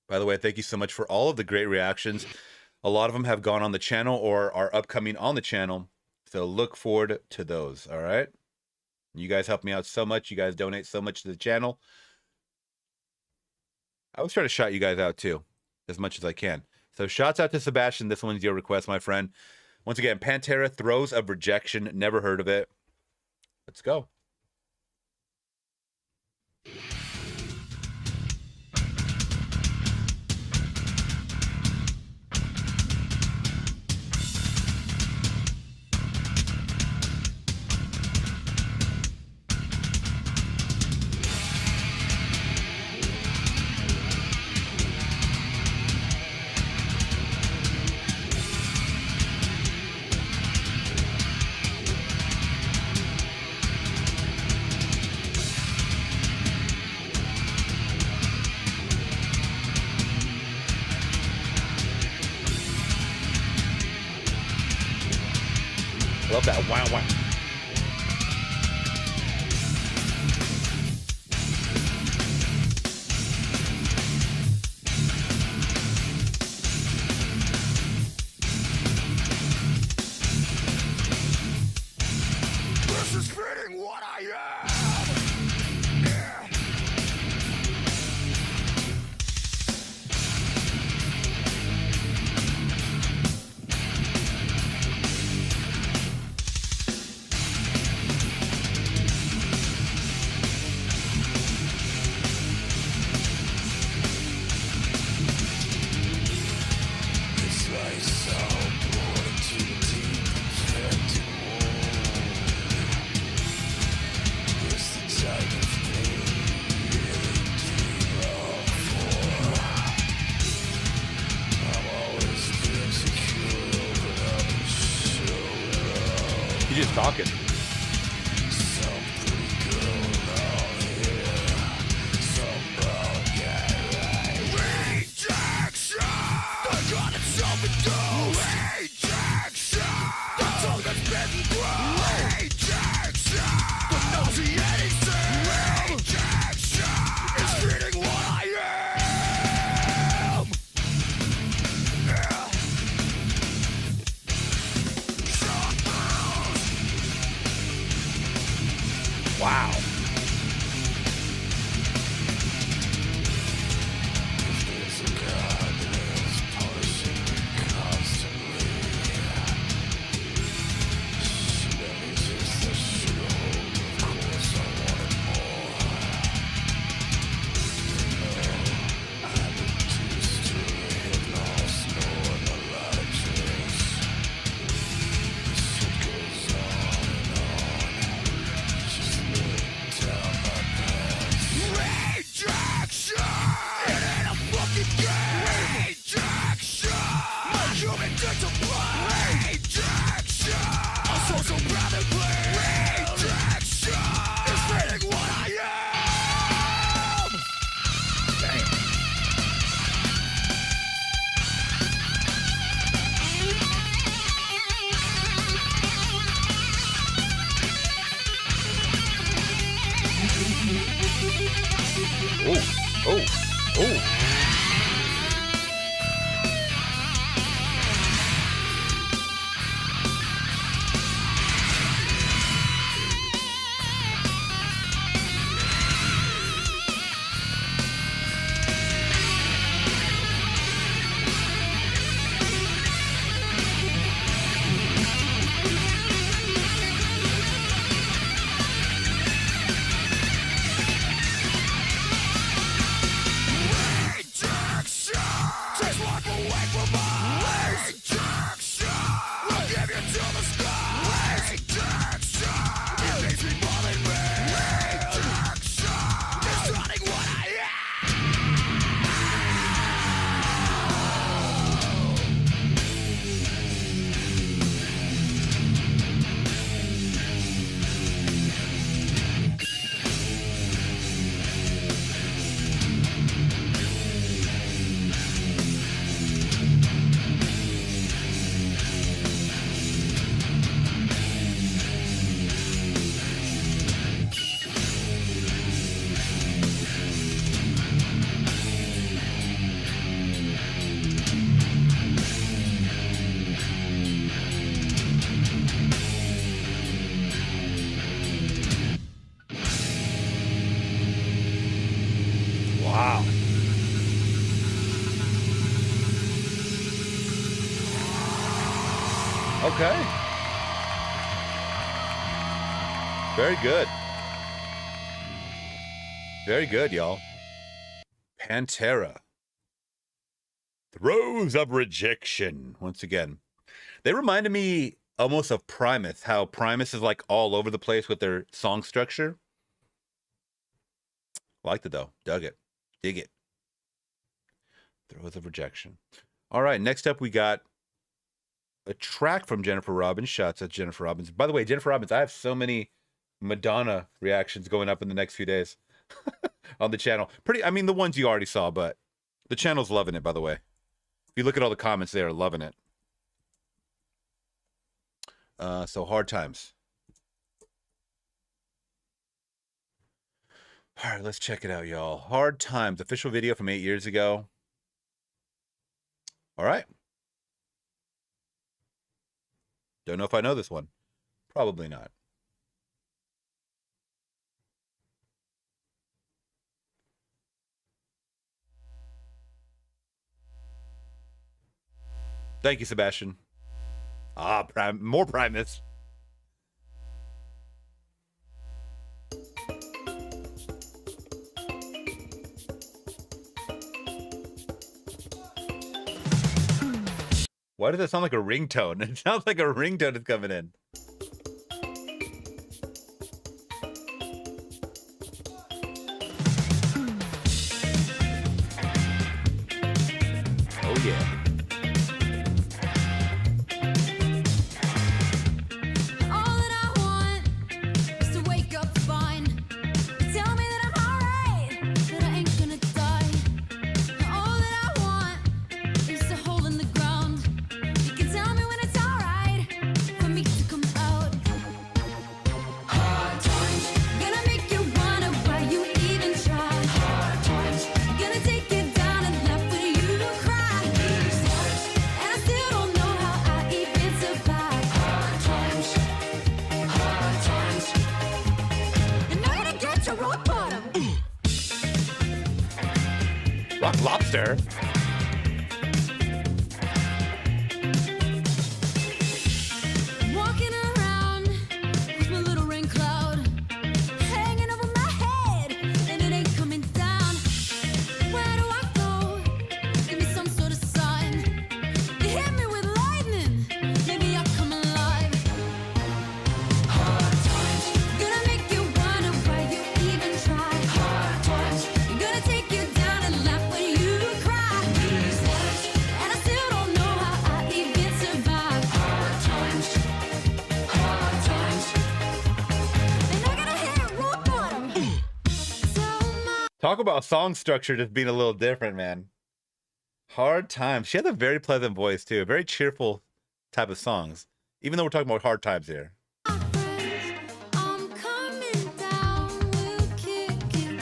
By the way, thank you so much for all of the great reactions. A lot of them have gone on the channel or are upcoming on the channel. So look forward to those, all right? You guys help me out so much. You guys donate so much to the channel. I was trying to shout you guys out too, as much as I can. So shouts out to Sebastian. This one's your request, my friend. Once again, Pantera, Throes of Rejection. Never heard of it. Let's go. Love that wow wow. This is fitting what I am. Yeah. Oh. Wow. Okay. Very good. Very good, y'all. Pantera. Throes of Rejection. Once again. They reminded me almost of Primus, how Primus is like all over the place with their song structure. Liked it though. Dug it. Dig it. Throes of Rejection. All right, next up we got a track from Jennifer Robbins. Shots at Jennifer Robbins. By the way, Jennifer Robbins, I have so many Madonna reactions going up in the next few days on the channel. I mean, the ones you already saw, but the channel's loving it, by the way. If you look at all the comments, they are loving it. So Hard Times. All right, let's check it out, y'all. Hard Times, official video from 8 years ago. All right. Don't know if I know this one. Probably not. Thank you, Sebastian. Ah, more Primus. Why does that sound like a ringtone? It sounds like a ringtone is coming in. Oh, yeah. Rock Lobster. Walking around with my little rain cloud hanging over my head, and it ain't coming down. Where do I go? Give me some sort of sign. You hit me with lightning, maybe I'll come alive. Hard times, gonna make you wonder why you even try. Hard times, gonna take you down and laugh when you cry. Talk about song structure just being a little different, man. Hard Times. She has a very pleasant voice, too. A very cheerful type of songs. Even though we're talking about hard times here. I'm coming down, we'll kick it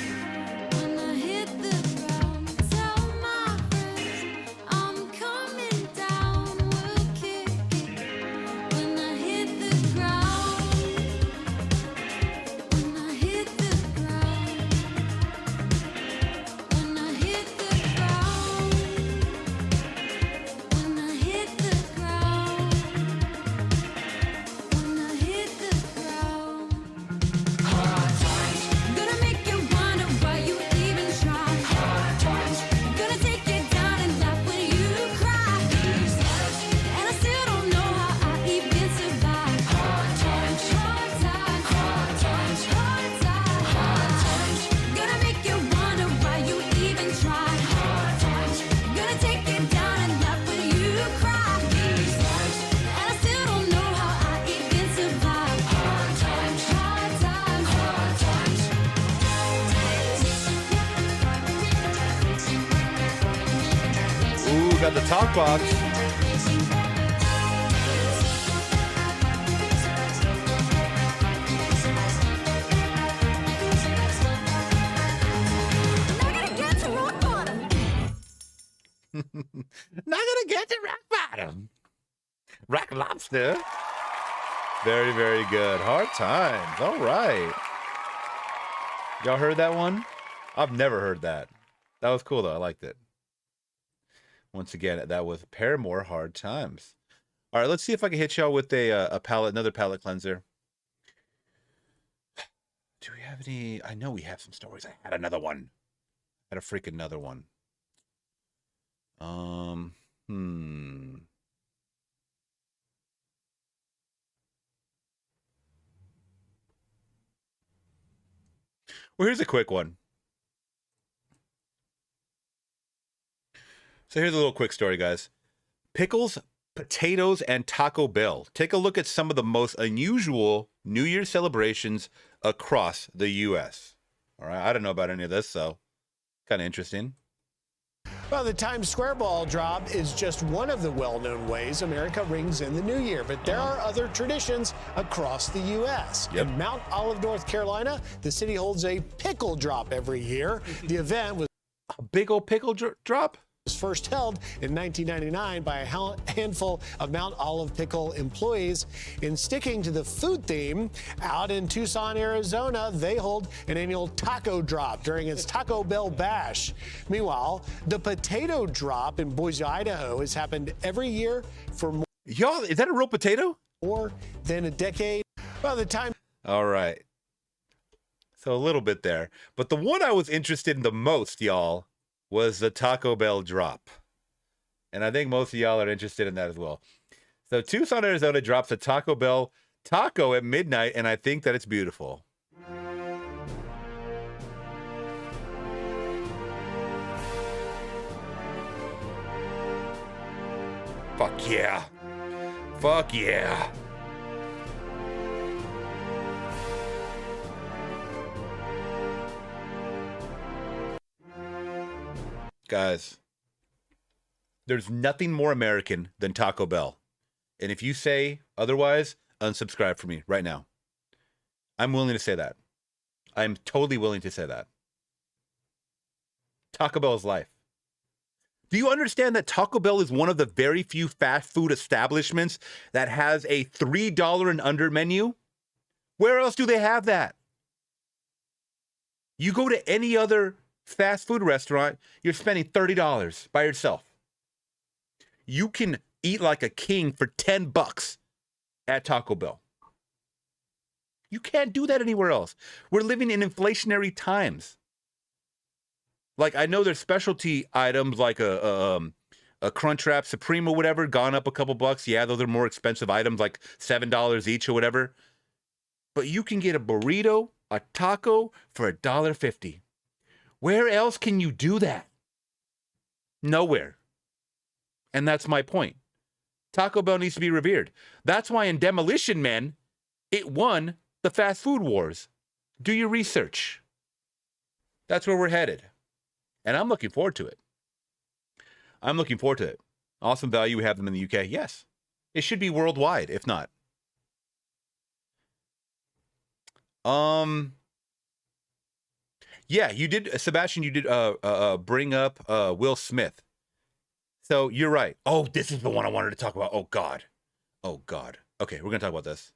when I hit the ground. Tell my friends I'm coming down, we'll kick it when I hit the ground. When I hit the ground. When I hit the ground. When I hit the ground. When I hit the ground. Hard times. Gonna make you wonder why you even try. Hard times. Gonna take you down and laugh when you cry. These times. And I still don't know how I even survive. Hard times. Hard times. Hard times. Hard times. Hard times. Gonna make you wonder why you even try. Hard times. Gonna take you down and laugh when you cry. These times. And I still don't know how I even survive. Hard times. Hard times. Hard times. Ooh, got the talk box. Not gonna get to rock bottom. Not gonna get to rock bottom. Rock lobster. Very, very good. Hard times. All right. Y'all heard that one? I've never heard that. That was cool though. I liked it. Once again, that was Paramore Hard Times. All right, let's see if I can hit y'all with a palette, another palette cleanser. Do we have any? I know we have some stories. I had another one. I had a freaking another one. Well, here's a quick one. So here's a little quick story, guys. Pickles, potatoes, and Taco Bell. Take a look at some of the most unusual New Year's celebrations across the U.S. All right, I don't know about any of this, so kind of interesting. Well, the Times Square ball drop is just one of the well-known ways America rings in the new year, but there are other traditions across the U.S. Yep. In Mount Olive, North Carolina, the city holds a pickle drop every year. The event was A big old pickle drop? was first held in 1999 by a handful of Mount Olive Pickle employees. In sticking to the food theme, out in Tucson, Arizona, they hold an annual taco drop during its Taco Bell Bash. Meanwhile, the potato drop in Boise, Idaho has happened every year for Y'all, is that a real potato? more than a decade. Well, the time. All right. So a little bit there. But the one I was interested in the most, y'all, was the Taco Bell drop. And I think most of y'all are interested in that as well. So Tucson, Arizona drops a Taco Bell taco at midnight, and I think that it's beautiful. Fuck yeah. Fuck yeah. Guys, there's nothing more American than Taco Bell. And if you say otherwise, unsubscribe from me right now. I'm willing to say that. I'm totally willing to say that. Taco Bell is life. Do you understand that Taco Bell is one of the very few fast food establishments that has a $3 and under menu? Where else do they have that? You go to any other fast food restaurant, you're spending $30 by yourself. You can eat like a king for $10 at Taco Bell. You can't do that anywhere else. We're living in inflationary times. Like, I know there's specialty items like a Crunchwrap Supreme or whatever, gone up a couple bucks. Yeah, those are more expensive items, like $7 each or whatever. But you can get a burrito, a taco for $1.50. Where else can you do that? Nowhere. And that's my point. Taco Bell needs to be revered. That's why in Demolition Men, it won the fast food wars. Do your research. That's where we're headed. And I'm looking forward to it. I'm looking forward to it. Awesome value. We have them in the UK. Yes. It should be worldwide, if not. Yeah, you did, Sebastian, you did bring up Will Smith. So you're right. Oh, this is the one I wanted to talk about. Oh, God. Oh, God. Okay, we're going to talk about this.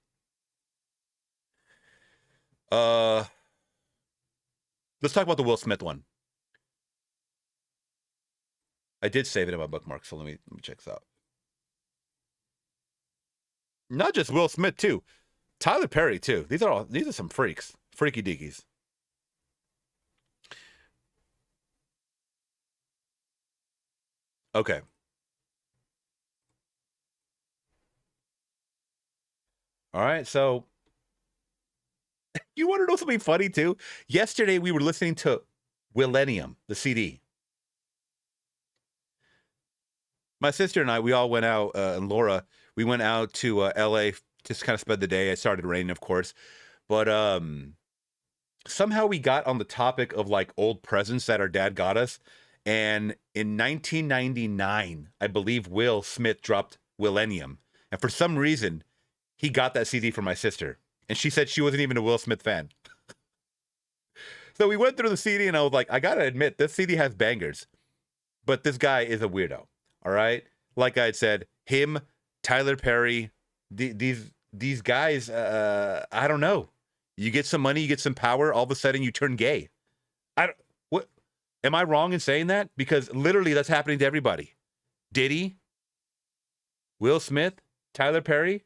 Let's talk about the Will Smith one. I did save it in my bookmark, so let me check this out. Not just Will Smith, too. Tyler Perry, too. These are some freaks. Freaky deakies. Okay. All right, so you want to know something funny, too? Yesterday, we were listening to Millennium, the CD. My sister and I, we all went out, and Laura, we went out to L.A. just kind of spend the day. It started raining, of course. But somehow we got on the topic of, like, old presents that our dad got us. And in 1999, I believe Will Smith dropped Millennium. And for some reason, he got that CD for my sister. And she said she wasn't even a Will Smith fan. So we went through the CD, and I was like, I got to admit, this CD has bangers. But this guy is a weirdo. All right, like I had said, him, Tyler Perry, these guys. I don't know. You get some money, you get some power. All of a sudden, you turn gay. What? Am I wrong in saying that? Because literally, that's happening to everybody. Diddy, Will Smith, Tyler Perry.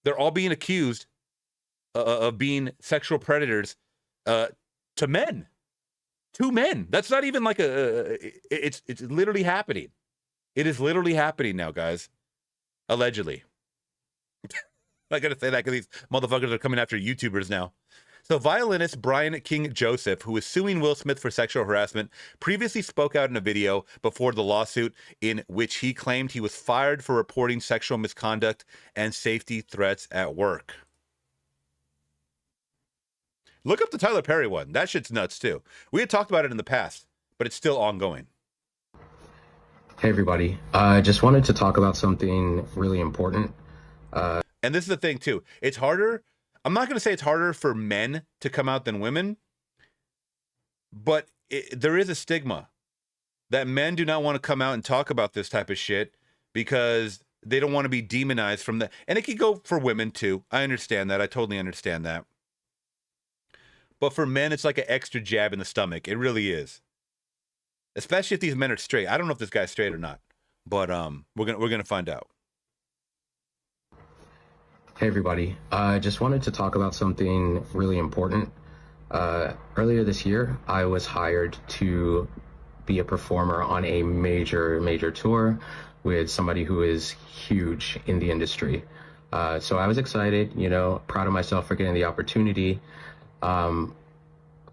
They're all being accused of being sexual predators to men. To men. That's not even like it's literally happening. It is literally happening now, guys. Allegedly. I gotta say that because these motherfuckers are coming after YouTubers now. So violinist Brian King Joseph, who is suing Will Smith for sexual harassment, previously spoke out in a video before the lawsuit in which he claimed he was fired for reporting sexual misconduct and safety threats at work. Look up the Tyler Perry one. That shit's nuts, too. We had talked about it in the past, but it's still ongoing. Hey, everybody. I just wanted to talk about something really important. And this is the thing, too. It's harder. I'm not going to say it's harder for men to come out than women, but there is a stigma that men do not want to come out and talk about this type of shit because they don't want to be demonized from the... And it could go for women, too. I understand that. I totally understand that. But for men, it's like an extra jab in the stomach. It really is. Especially if these men are straight. I don't know if this guy's straight or not, but we're gonna find out. Hey, everybody. I just wanted to talk about something really important. Earlier this year, I was hired to be a performer on a major tour with somebody who is huge in the industry. So I was excited, proud of myself for getting the opportunity.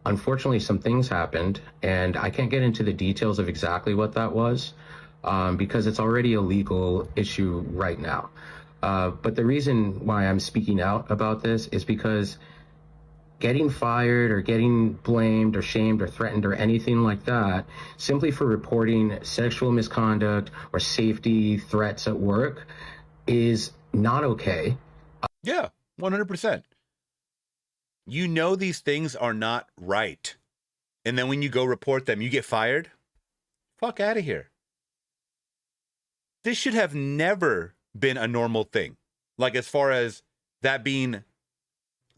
Unfortunately, some things happened, and I can't get into the details of exactly what that was because it's already a legal issue right now. But the reason why I'm speaking out about this is because getting fired or getting blamed or shamed or threatened or anything like that simply for reporting sexual misconduct or safety threats at work is not okay. Yeah, 100%. You know these things are not right. And then when you go report them, you get fired? Fuck out of here. This should have never been a normal thing. Like as far as that being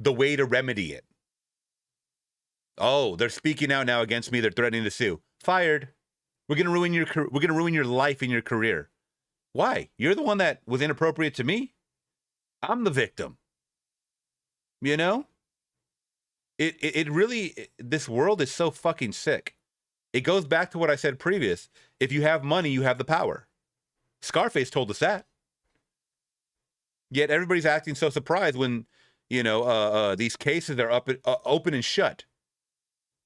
the way to remedy it. Oh, they're speaking out now against me. They're threatening to sue. Fired. We're going to ruin your life and your career. Why? You're the one that was inappropriate to me? I'm the victim. You know? It really, this world is so fucking sick. It goes back to what I said previous. If you have money, you have the power. Scarface told us that. Yet everybody's acting so surprised when, these cases are open and shut.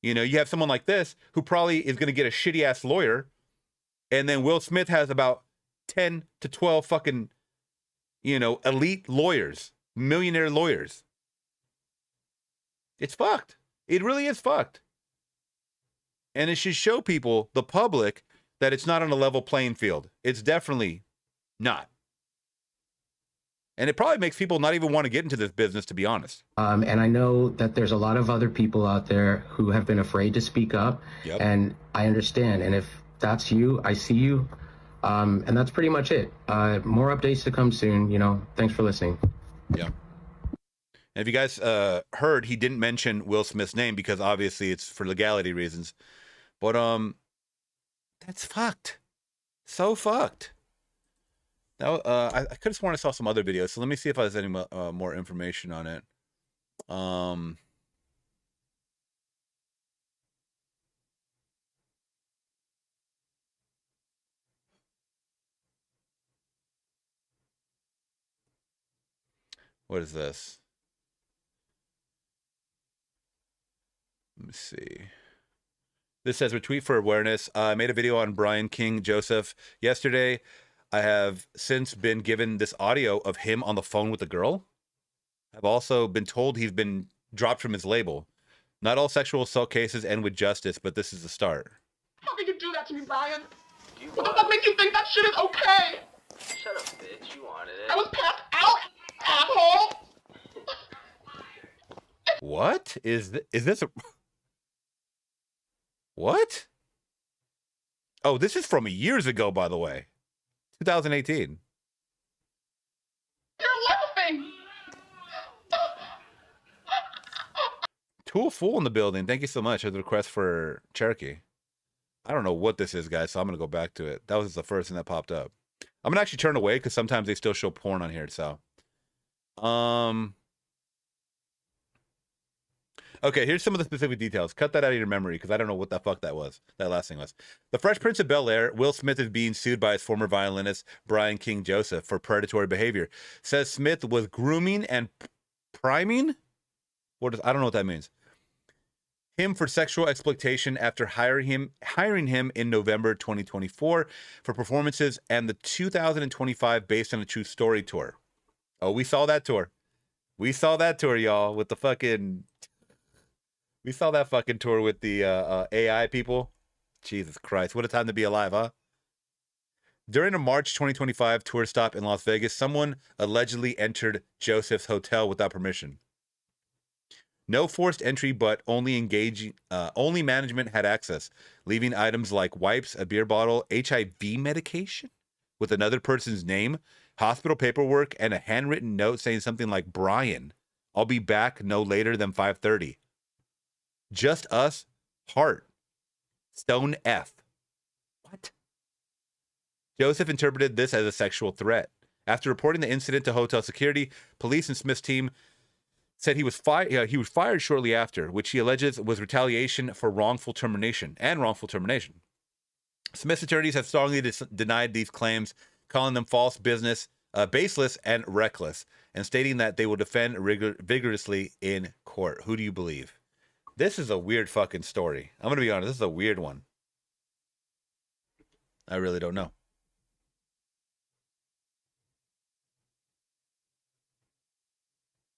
You have someone like this who probably is going to get a shitty ass lawyer. And then Will Smith has about 10 to 12 fucking, elite lawyers, millionaire lawyers. It's fucked. It really is fucked. And it should show people, the public, that it's not on a level playing field. It's definitely not. And it probably makes people not even want to get into this business, to be honest. And I know that there's a lot of other people out there who have been afraid to speak up. Yep. And I understand. And if that's you, I see you. And that's pretty much it. More updates to come soon. You know, thanks for listening. Yeah. And if you guys heard, he didn't mention Will Smith's name because obviously it's for legality reasons. But that's fucked. So fucked. Now, I could have sworn I saw some other videos, so let me see if there's any more information on it. What is this? Let me see. This says retweet for awareness. I made a video on Brian King Joseph yesterday. I have since been given this audio of him on the phone with a girl. I've also been told he's been dropped from his label. Not all sexual assault cases end with justice, but this is the start. How can you do that to me, Brian? What the fuck makes you think that shit is okay? Shut up, bitch. You wanted it. I was passed out, asshole! What is this? What? Oh, this is from years ago, by the way. 2018. You're laughing! Tool Fool in the building. Thank you so much for the request for Cherokee. I don't know what this is, guys, so I'm going to go back to it. That was the first thing that popped up. I'm going to actually turn away because sometimes they still show porn on here, so. Okay, here's some of the specific details. Cut that out of your memory because I don't know what the fuck that was. That last thing was. The Fresh Prince of Bel-Air, Will Smith is being sued by his former violinist, Brian King Joseph, for predatory behavior. Says Smith was grooming and priming? I don't know what that means. Him for sexual exploitation after hiring him in November 2024 for performances and the 2025 Based on a True Story tour. Oh, we saw that tour. We saw that tour, y'all, with the fucking... We saw that fucking tour with the AI people. Jesus Christ, what a time to be alive, huh? During a March 2025 tour stop in Las Vegas, someone allegedly entered Joseph's hotel without permission. No forced entry, but only management had access, leaving items like wipes, a beer bottle, HIV medication with another person's name, hospital paperwork, and a handwritten note saying something like, Brian, I'll be back no later than 5:30. Just us, heart, stone F. What? Joseph interpreted this as a sexual threat. After reporting the incident to hotel security, police and Smith's team said he was fired shortly after, which he alleges was retaliation for wrongful termination. Smith's attorneys have strongly denied these claims, calling them false business, baseless, and reckless, and stating that they will defend vigorously in court. Who do you believe? This is a weird fucking story. I'm going to be honest. This is a weird one. I really don't know.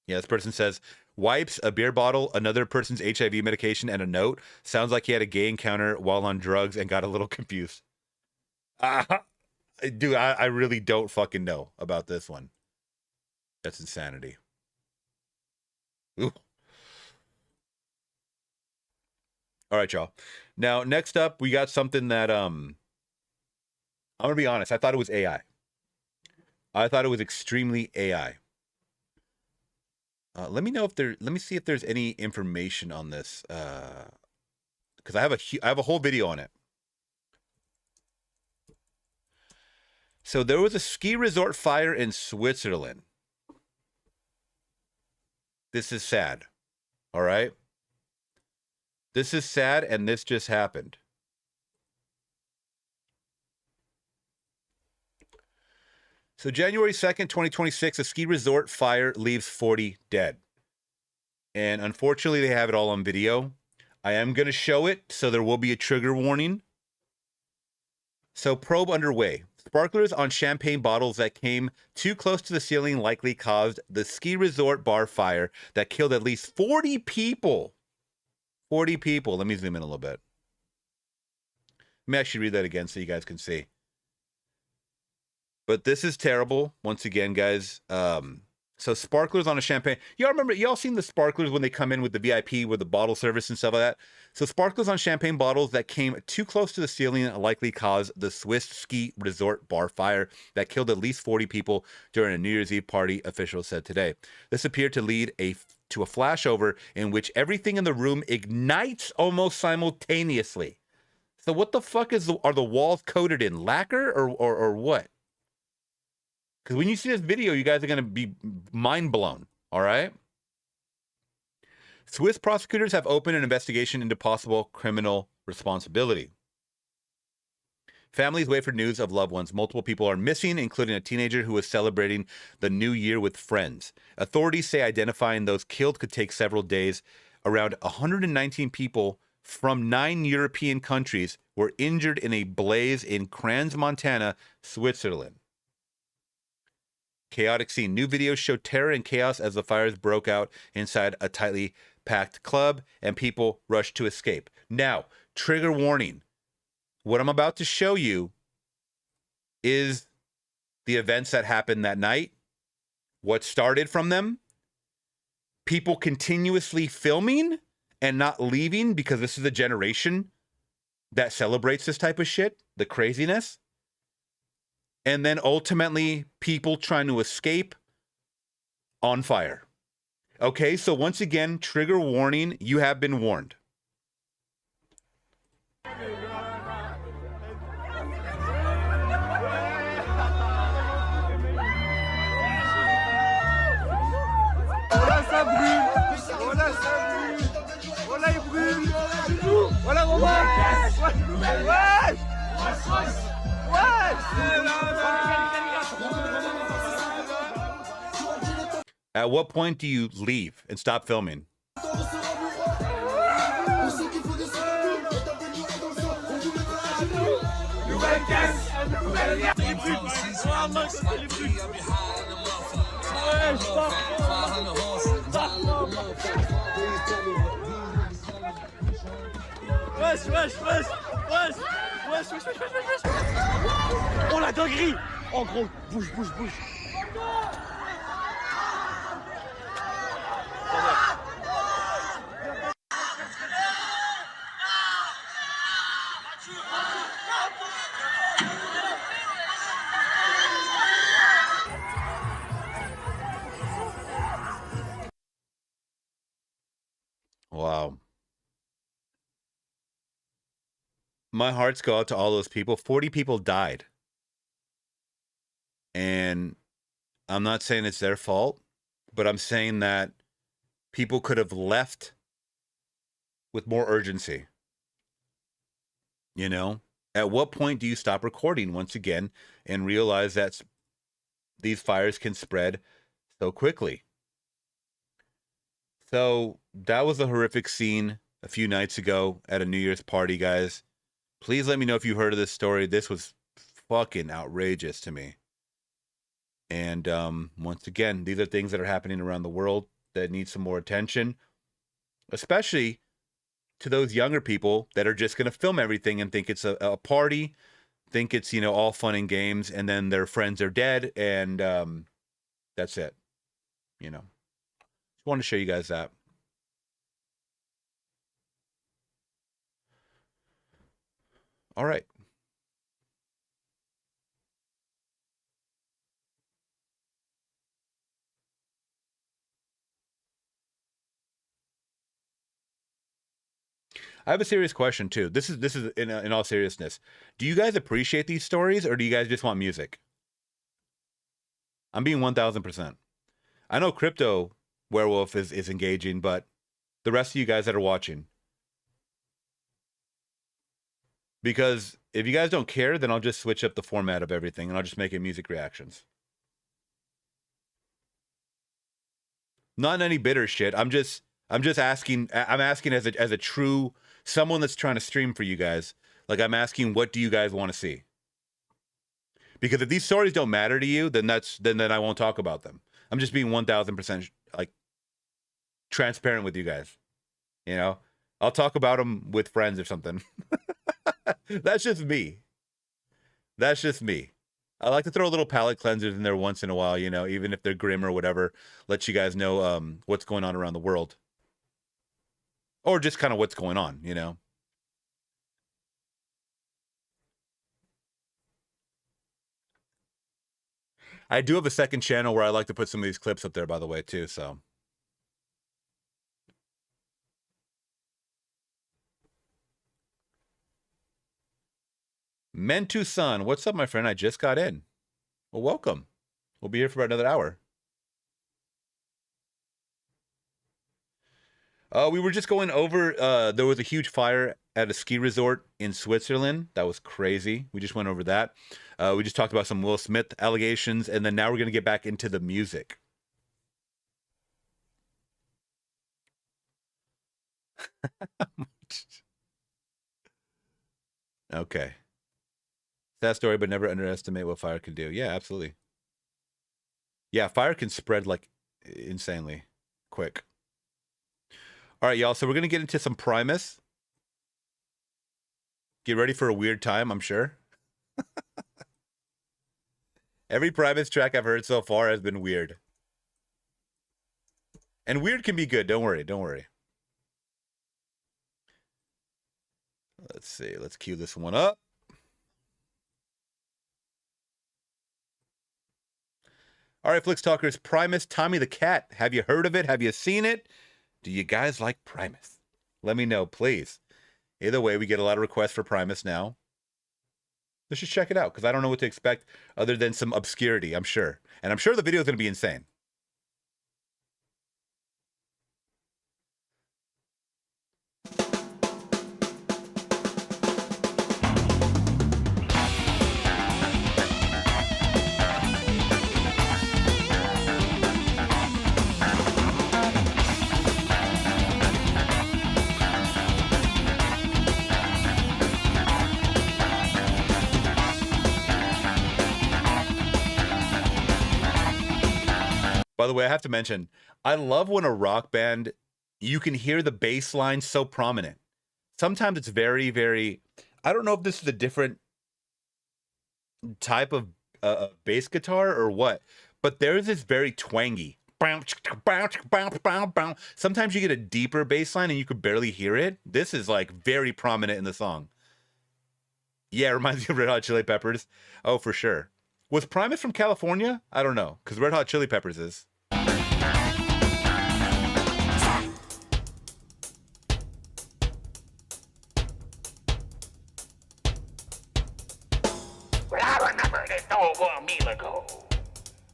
Yeah, this person says, wipes, a beer bottle, another person's HIV medication, and a note. Sounds like he had a gay encounter while on drugs and got a little confused. Dude, I really don't fucking know about this one. That's insanity. Ooh. All right, y'all. Now, next up, we got something that, I'm going to be honest. I thought it was AI. I thought it was extremely AI. Let me see if there's any information on this. Because I have a whole video on it. So there was a ski resort fire in Switzerland. This is sad. All right. This is sad, and this just happened. So January 2nd, 2026, a ski resort fire leaves 40 dead. And unfortunately, they have it all on video. I am going to show it, so there will be a trigger warning. So probe underway. Sparklers on champagne bottles that came too close to the ceiling likely caused the ski resort bar fire that killed at least 40 people. 40 people. Let me zoom in a little bit. Let me actually read that again so you guys can see. But this is terrible. Once again, guys. So sparklers on a champagne. Y'all remember, y'all seen the sparklers when they come in with the VIP, with the bottle service and stuff like that? So sparklers on champagne bottles that came too close to the ceiling likely caused the Swiss ski resort bar fire that killed at least 40 people during a New Year's Eve party, officials said today. This appeared to lead to a flashover in which everything in the room ignites almost simultaneously. So what the fuck are the walls coated in lacquer or what? Because when you see this video, you guys are going to be mind blown, all right? Swiss prosecutors have opened an investigation into possible criminal responsibility. Families wait for news of loved ones. Multiple people are missing, including a teenager who was celebrating the new year with friends. Authorities say identifying those killed could take several days. Around 119 people from 9 European countries were injured in a blaze in Crans, Montana, Switzerland. Chaotic scene. New videos show terror and chaos as the fires broke out inside a tightly packed club and people rushed to escape. Now, trigger warning. What I'm about to show you is the events that happened that night, what started from them, people continuously filming and not leaving because this is a generation that celebrates this type of shit, the craziness. And then ultimately, people trying to escape on fire. Okay, so once again, trigger warning, you have been warned. At what point do you leave and stop filming? Oh la dinguerie! Oh gros, bouge. Wow. My hearts go out to all those people. 40 people died. And I'm not saying it's their fault, but I'm saying that people could have left with more urgency. You know, at what point do you stop recording once again and realize that these fires can spread so quickly? So that was a horrific scene a few nights ago at a New Year's party, guys. Please let me know if you heard of this story. This was fucking outrageous to me. And once again, these are things that are happening around the world that need some more attention, especially to those younger people that are just going to film everything and think it's a party, think it's, you know, all fun and games, and then their friends are dead, and that's it. You know, just wanted to show you guys that. All right. I have a serious question too. This is in all seriousness. Do you guys appreciate these stories, or do you guys just want music? I'm being 1000%. I know Crypto Werewolf is engaging, but the rest of you guys that are watching, because if you guys don't care, then I'll just switch up the format of everything and I'll just make it music reactions. Not any bitter shit. I'm just asking. I'm asking as a true someone that's trying to stream for you guys. Like, I'm asking, what do you guys want to see? Because if these stories don't matter to you, then then I won't talk about them. I'm just being 1000% like transparent with you guys. You know, I'll talk about them with friends or something. That's just me. That's just me. I like to throw little palate cleansers in there once in a while, you know, even if they're grim or whatever. Let you guys know what's going on around the world. Or just kind of what's going on, you know. I do have a second channel where I like to put some of these clips up there, by the way, too, so. Mentu-san, what's up, my friend? I just got in. Well, welcome. We'll be here for about another hour. We were just going over, there was a huge fire at a ski resort in Switzerland. That was crazy. We just went over that. We just talked about some Will Smith allegations, and then now we're going to get back into the music. Okay. Sad story, but never underestimate what fire can do. Yeah, absolutely. Yeah, fire can spread like insanely quick. All right, y'all. So we're going to get into some Primus. Get ready for a weird time, I'm sure. Every Primus track I've heard so far has been weird. And weird can be good. Don't worry. Don't worry. Let's see. Let's cue this one up. All right, Flix Talkers, Primus, Tommy the Cat. Have you heard of it? Have you seen it? Do you guys like Primus? Let me know, please. Either way, we get a lot of requests for Primus now. Let's just check it out, because I don't know what to expect other than some obscurity, I'm sure. And I'm sure the video is going to be insane. By the way, I have to mention, I love when a rock band, you can hear the bass line so prominent. Sometimes it's very, very, I don't know if this is a different type of bass guitar or what, but there's this very twangy. Sometimes you get a deeper bass line and you could barely hear it. This is like very prominent in the song. Yeah, it reminds me of Red Hot Chili Peppers. Oh, for sure. Was Primus from California? I don't know, because Red Hot Chili Peppers is. Well, I remember this over a meal ago.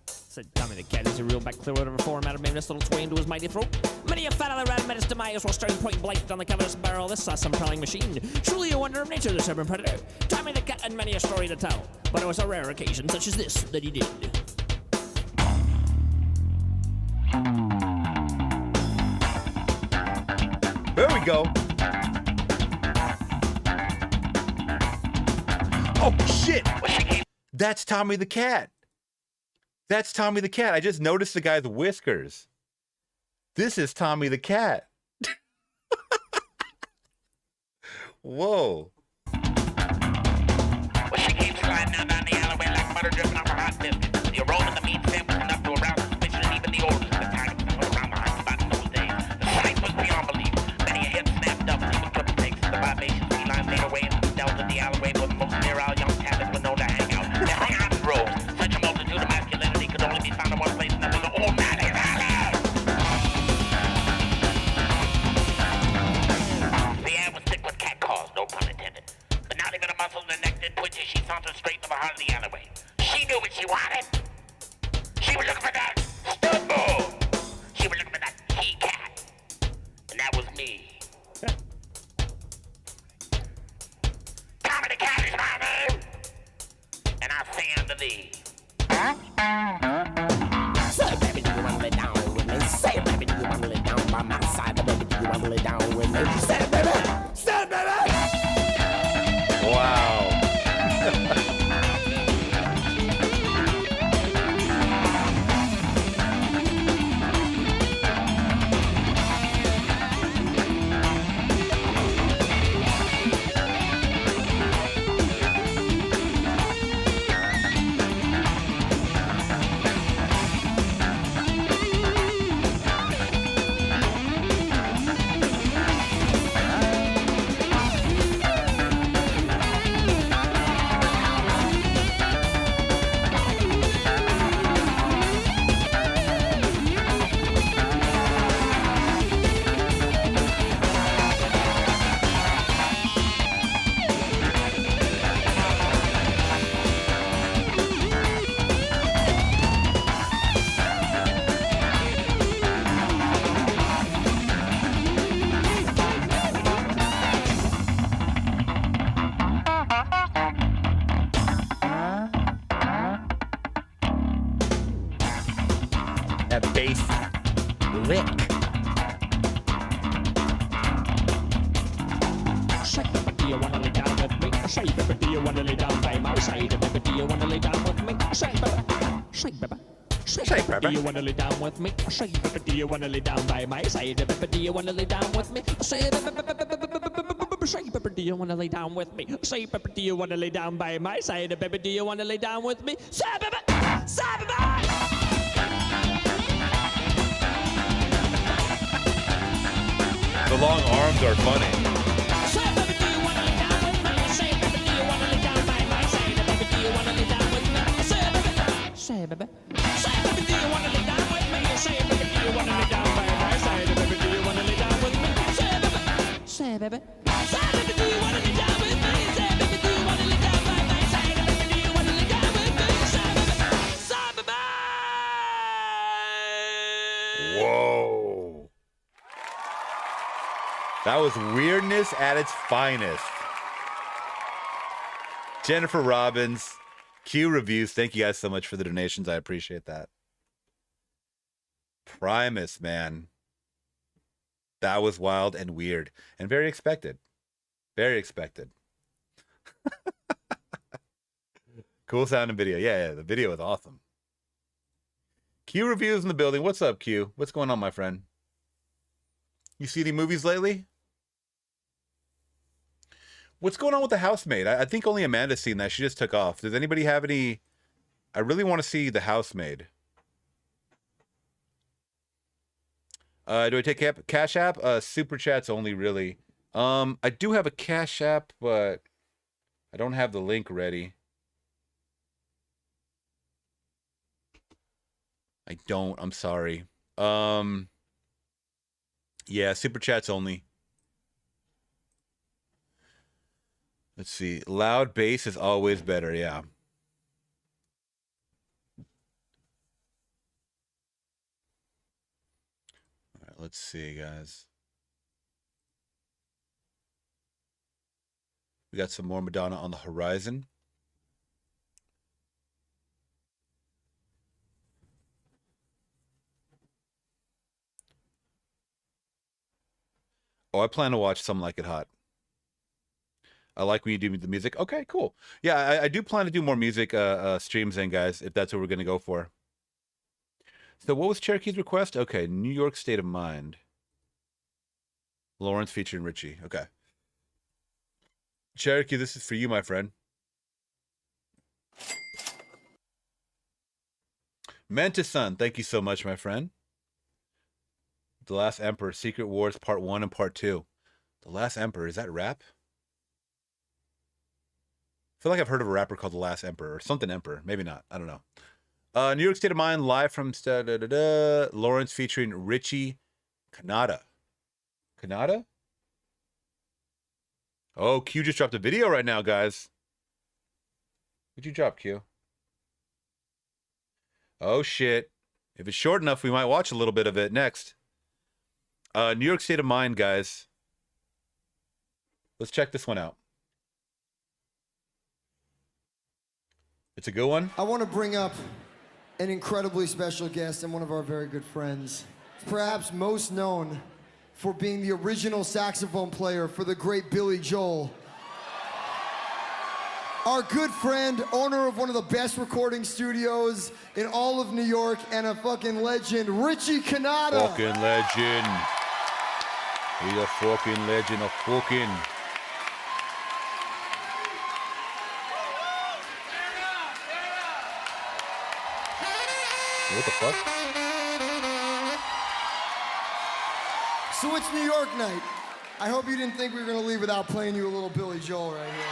Said Tommy the Cat is a real back clear out of a format of this little sway into his mighty throat. Many a fat other rat met his demise while staring point blank on the cover of this barrel. This awesome prowling machine. Truly a wonder of nature, this urban predator. Tommy the Cat had many a story to tell, but it was a rare occasion such as this that he did. There we go. Oh, shit. That's Tommy the Cat. That's Tommy the Cat. I just noticed the guy's whiskers. This is Tommy the Cat. Whoa. Well, she came sliding down the alleyway like butter dripping off a hot biscuit. The aroma of the meat sandwich enough to arouse suspicion and even the orders of the time around the hot spot in those days. The sight was beyond belief. Many a head snapped up and even triple takes. The vivacious feline made her way into the delta of the alleyway where most sterile young tablets were known to hang out. They hung out in rows. Such a multitude of masculinity could only be found in one place, and that was the old man in alley. The air was thick with cat calls, no pun intended. But not even a muscle in the neck did twitch as she sauntered straight to the heart of the alleyway. She knew what she wanted. She was looking for that stud bull. She was looking for that key cat. And that was me. Tommy the Cat is my name. And I say unto thee. Say, baby, do you want to lay down with me? Say, baby, do you want to lay down by my side? Baby, do you want to lay down with me? Say it, baby! Say it, baby! Wow. that bass lick. Do you wanna lay down with me? Say, baby, do you wanna lay down by my side? Baby, do you wanna lay down with me? Say, baby. Say, baby. Say, baby, do you wanna lay down with me? Say, baby, do you wanna lay down by my side? Baby, do you wanna lay down with me? Say, say, baby, do you wanna lay down with me? Say, baby, do you wanna lay down by my side? Baby, do you wanna lay down with me? Say, baby, say, baby. The long arms are funny. Say, baby. Say, baby, do you wanna lay down with me? Say, baby, do you wanna lay down by my side? Baby, do you wanna lay down with me? Say, baby. Say, baby. Say, baby, do you wanna lay down with me? Say, baby, do you wanna lay down by my side? Baby, do you wanna lay down with me? Say, baby. Say, baby. Whoa. That was weirdness at its finest. Jennifer Robbins, Q Reviews. Thank you guys so much for the donations. I appreciate that. Primus, man. That was wild and weird and very expected. Very expected. Cool sound and video. Yeah, the video is awesome. Q Reviews in the building. What's up, Q? What's going on, my friend? You see any movies lately? What's going on with The Housemaid? I think only Amanda's seen that. She just took off. Does anybody have any? I really want to see The Housemaid. Do I take Cash App? Super Chats only, really. I do have a Cash App, but I don't have the link ready. I don't. I'm sorry. Yeah, Super Chats only. Let's see. Loud bass is always better, yeah. All right, let's see, guys. We got some more Madonna on the horizon. Oh, I plan to watch Some Like It Hot. I like when you do the music. Okay, cool. Yeah, I do plan to do more music streams then, guys, if that's what we're going to go for. So what was Cherokee's request? Okay, New York State of Mind. Lawrence featuring Richie. Okay. Cherokee, this is for you, my friend. Mantis Sun, thank you so much, my friend. The Last Emperor, Secret Wars Part 1 and Part 2. The Last Emperor, is that rap? I feel like I've heard of a rapper called The Last Emperor or something Emperor. Maybe not. I don't know. New York State of Mind, live from Lawrence featuring Richie Kanata. Kanata? Oh, Q just dropped a video right now, guys. What'd you drop, Q? Oh, shit. If it's short enough, we might watch a little bit of it next. New York State of Mind, guys. Let's check this one out. It's a good one. I want to bring up an incredibly special guest and one of our very good friends. Perhaps most known for being the original saxophone player for the great Billy Joel. Our good friend, owner of one of the best recording studios in all of New York, and a fucking legend, Richie Kanata. Fucking legend. He's a fucking legend, a fucking... What the fuck? So it's New York night. I hope you didn't think we were gonna leave without playing you a little Billy Joel right here.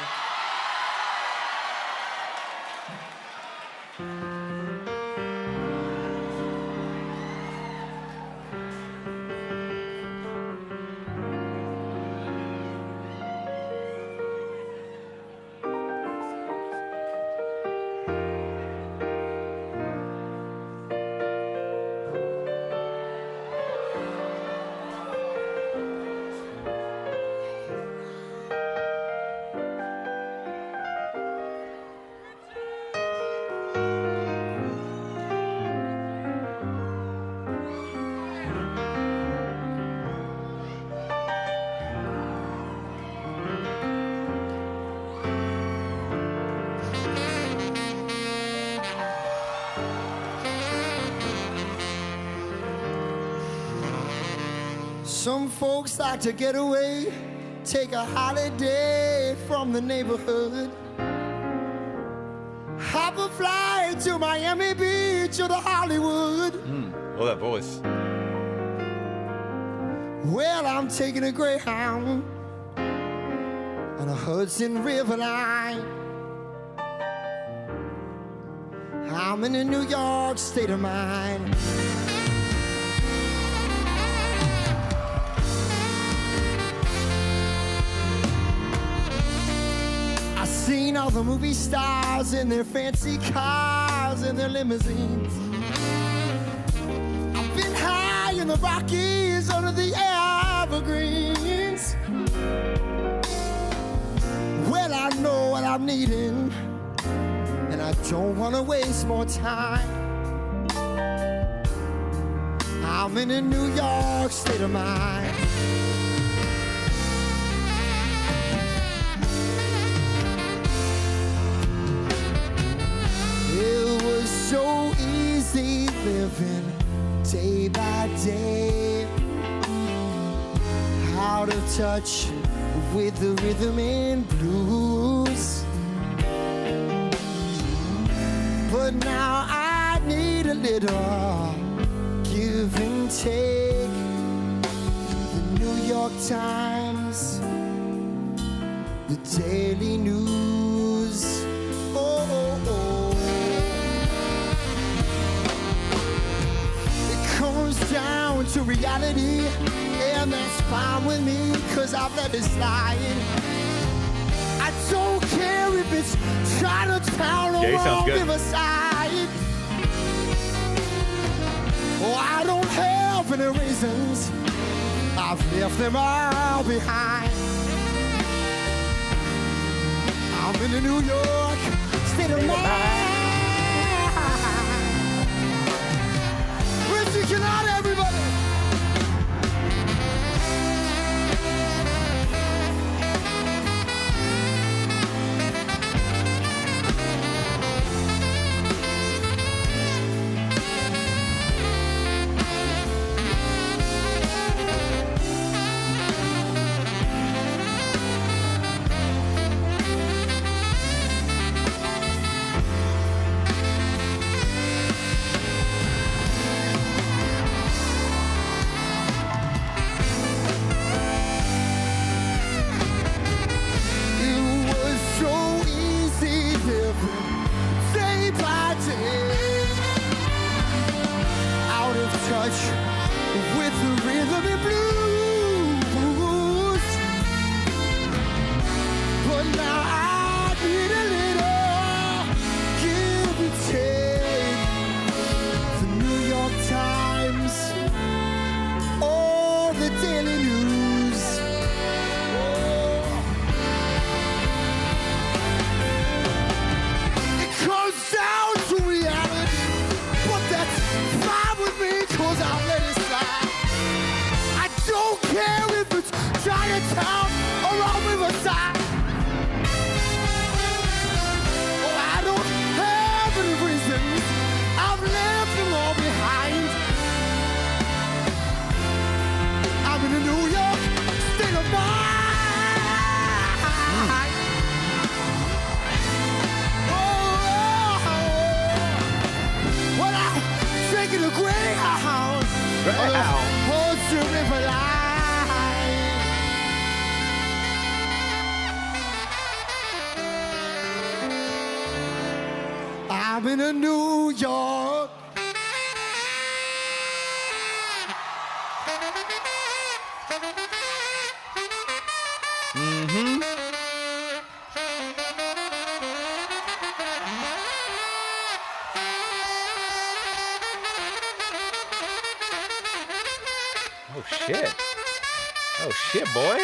Some folks like to get away, take a holiday from the neighborhood. Hop a flight to Miami Beach or to Hollywood. Oh, that voice. Well, I'm taking a Greyhound on a Hudson River line. I'm in a New York state of mind. I've seen all the movie stars in their fancy cars and their limousines. I've been high in the Rockies under the evergreens. Well, I know what I'm needing, and I don't want to waste more time. I'm in a New York state of mind. It was so easy living day by day, out of touch with the rhythm and blues. But now I need a little give and take. The New York Times, the Daily News. Oh, oh, oh. It comes down to reality, and that's fine with me, 'cause I've let it slide. I don't care if it's Chinatown or Riverside. Oh, I don't have any reasons. I've left them all behind. I'm in the New York state of mind. We're seeking out everybody. With the rhythm and blues, but now I need a little give and take. The New York Times or the Daily News. It comes down to reality, but that's fine with me, 'cause I'll let it slide. I don't care if it's Chinatown or on Riverside. Oh, I don't have any reasons. I've left them all behind. I'm in a New York state of mind. Oh, well, I'm taking a Greyhound. Hold to river line. I'm in a New York. Oh shit. Oh shit, boy.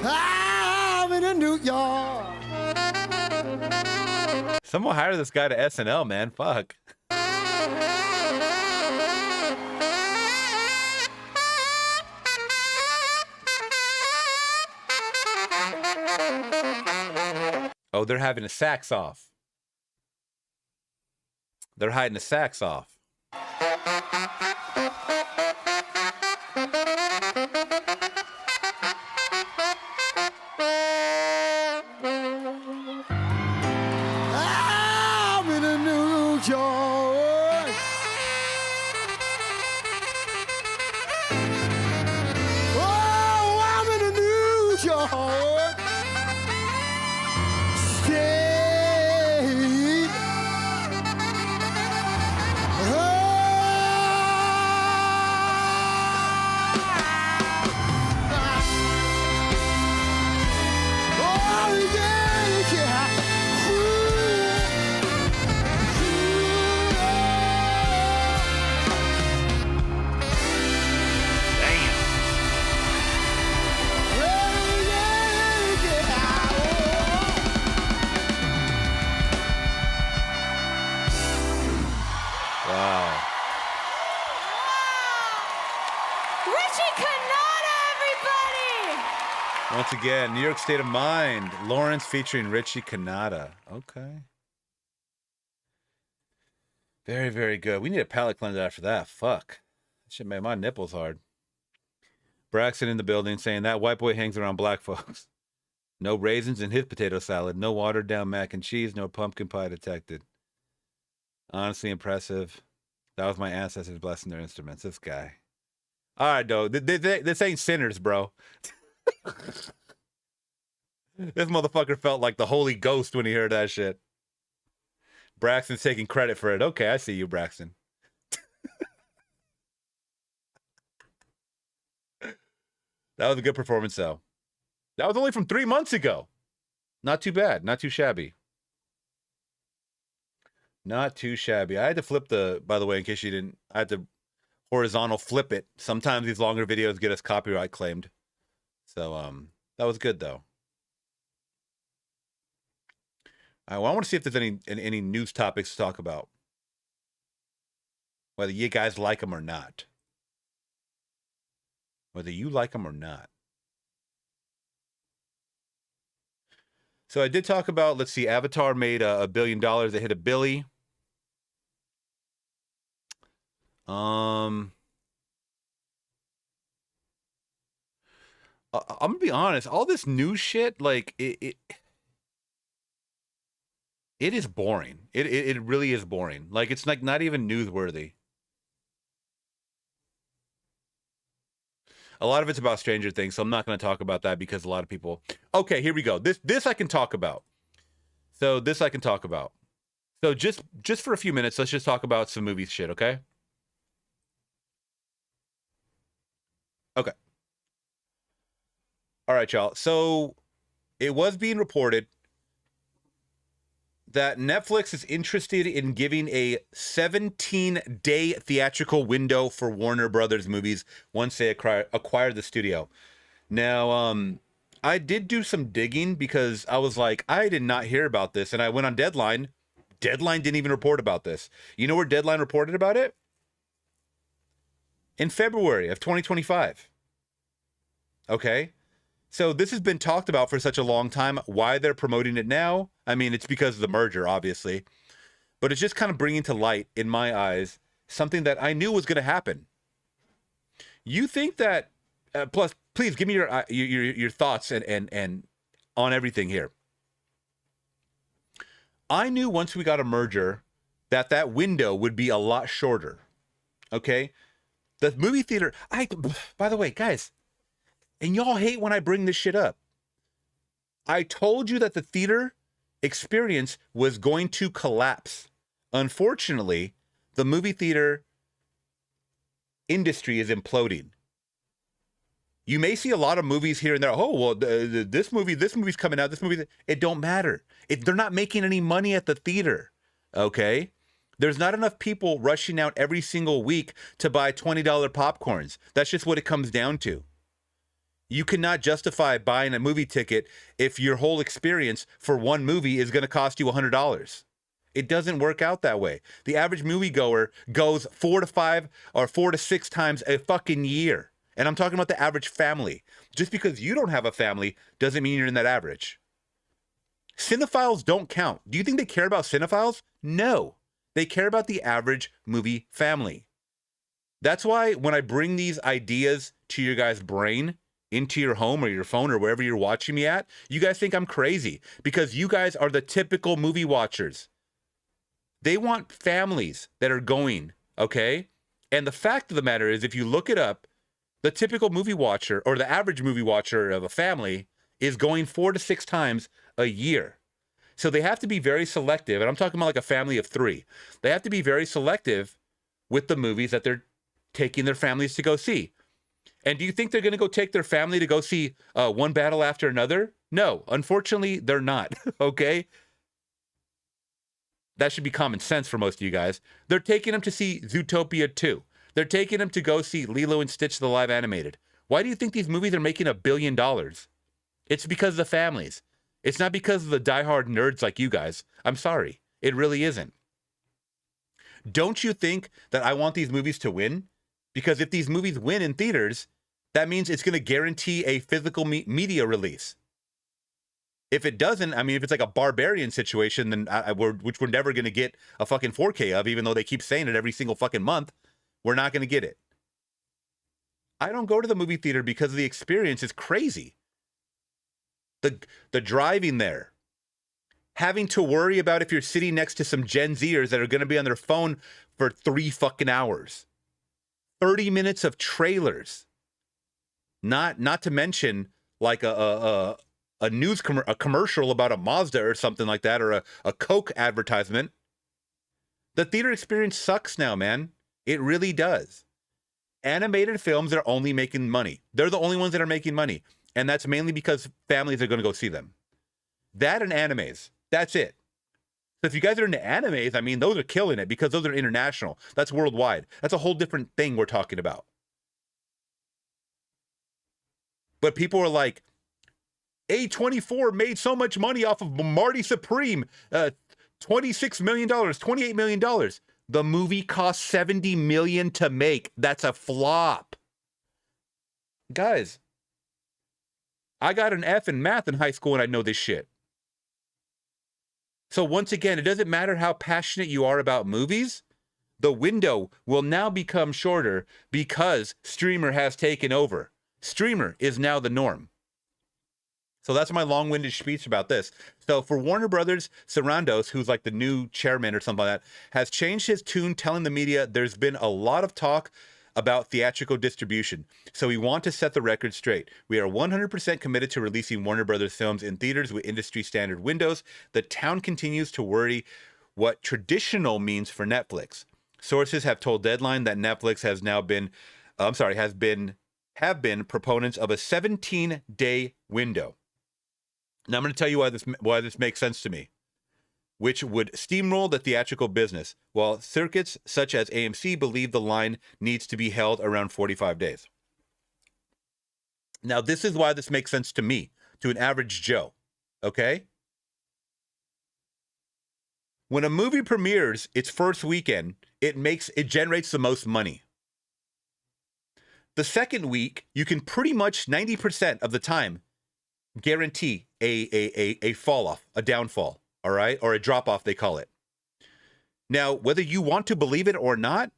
I'm in a New York. Someone hire this guy to SNL, man. Fuck. Oh, they're having a sax off. They're hiding the sax off. I'm in a New York. Oh, I'm in a New York state. Oh, yeah, yeah. Wow. Richie Canada, everybody! Once again, New York State of Mind. Lawrence featuring Richie Canada. Okay. Very, very good. We need a palate cleanser after that. Fuck. That shit made my nipples hard. Braxton in the building saying that white boy hangs around black folks. No raisins in his potato salad. No watered down mac and cheese. No pumpkin pie detected. Honestly impressive. That was my ancestors blessing their instruments. This guy. All right, though. This ain't sinners, bro. This motherfucker felt like the Holy Ghost when he heard that shit. Braxton's taking credit for it. Okay, I see you, Braxton. That was a good performance, though. That was only from 3 months ago. Not too bad. Not too shabby. Not too shabby. I had to flip by the way, in case you didn't, I had to horizontal flip it. Sometimes these longer videos get us copyright claimed. So, that was good, though. All right, well, I want to see if there's any news topics to talk about. Whether you guys like them or not. Whether you like them or not. So I did talk about, let's see, Avatar made $1 billion. They hit a billy. I'm gonna be honest. All this new shit, like it is boring. It really is boring. Like it's like not even newsworthy. A lot of it's about Stranger Things, so I'm not going to talk about that because a lot of people. Okay, here we go. This I can talk about. So this I can talk about. So just for a few minutes, let's just talk about some movie shit, okay? Okay. All right, y'all. So it was being reported that Netflix is interested in giving a 17-day theatrical window for Warner Brothers movies once they acquire the studio. Now, I did do some digging because I was like, I did not hear about this. And I went on Deadline. Deadline didn't even report about this. You know where Deadline reported about it? In February of 2025. Okay. So this has been talked about for such a long time. Why they're promoting it now? I mean, it's because of the merger, obviously. But it's just kind of bringing to light, in my eyes, something that I knew was going to happen. You think that... plus, please give me your thoughts and on everything here. I knew once we got a merger that window would be a lot shorter. Okay? The movie theater... By the way, guys... And y'all hate when I bring this shit up. I told you that the theater experience was going to collapse. Unfortunately, the movie theater industry is imploding. You may see a lot of movies here and there. Oh, well, this movie's coming out. This movie, it don't matter. They're not making any money at the theater. Okay? There's not enough people rushing out every single week to buy $20 popcorns. That's just what it comes down to. You cannot justify buying a movie ticket if your whole experience for one movie is going to cost you $100. It doesn't work out that way. The average moviegoer goes 4 to 5 or 4 to 6 times a fucking year. And I'm talking about the average family. Just because you don't have a family doesn't mean you're in that average. Cinephiles don't count. Do you think they care about cinephiles? No. They care about the average movie family. That's why when I bring these ideas to your guys' brain, into your home or your phone or wherever you're watching me at, you guys think I'm crazy because you guys are the typical movie watchers. They want families that are going, okay? And the fact of the matter is, if you look it up, the typical movie watcher or the average movie watcher of a family is going 4 to 6 times a year. So they have to be very selective. And I'm talking about like a family of 3. They have to be very selective with the movies that they're taking their families to go see. And do you think they're going to go take their family to go see one battle after another? No, unfortunately, they're not. Okay? That should be common sense for most of you guys. They're taking them to see Zootopia 2. They're taking them to go see Lilo and Stitch the live animated. Why do you think these movies are making $1 billion? It's because of the families. It's not because of the diehard nerds like you guys. I'm sorry. It really isn't. Don't you think that I want these movies to win? Because if these movies win in theaters, that means it's going to guarantee a physical media release. If it doesn't, I mean, if it's like a Barbarian situation, then which we're never going to get a fucking 4K of, even though they keep saying it every single fucking month, we're not going to get it. I don't go to the movie theater because the experience is crazy. The driving there, having to worry about if you're sitting next to some Gen Zers that are going to be on their phone for 3 fucking hours, 30 minutes of trailers, not to mention like a commercial about a Mazda or something like that, or a Coke advertisement. The theater experience sucks now, man. It really does. Animated films are only making money. They're the only ones that are making money. And that's mainly because families are going to go see them. That and animes. That's it. So if you guys are into animes, I mean, those are killing it because those are international. That's worldwide. That's a whole different thing we're talking about. But people are like, A24 made so much money off of Marty Supreme. $26 million, $28 million. The movie cost $70 million to make. That's a flop. Guys, I got an F in math in high school and I know this shit. So once again, it doesn't matter how passionate you are about movies. The window will now become shorter because streamer has taken over. Streamer is now the norm. So that's my long-winded speech about this. So for Warner Brothers, Sarandos, who's like the new chairman or something like that, has changed his tune, telling the media there's been a lot of talk about theatrical distribution. So we want to set the record straight. We are 100% committed to releasing Warner Brothers films in theaters with industry standard windows. The town continues to worry what traditional means for Netflix. Sources have told Deadline that Netflix has now been, have been proponents of a 17-day window. Now I'm going to tell you why this makes sense to me, which would steamroll the theatrical business, while circuits such as AMC believe the line needs to be held around 45 days. Now, this is why this makes sense to me, to an average Joe, okay? When a movie premieres its first weekend, it generates the most money. The second week, you can pretty much 90% of the time guarantee a fall off, a downfall, all right? Or a drop off, they call it. Now, whether you want to believe it or not,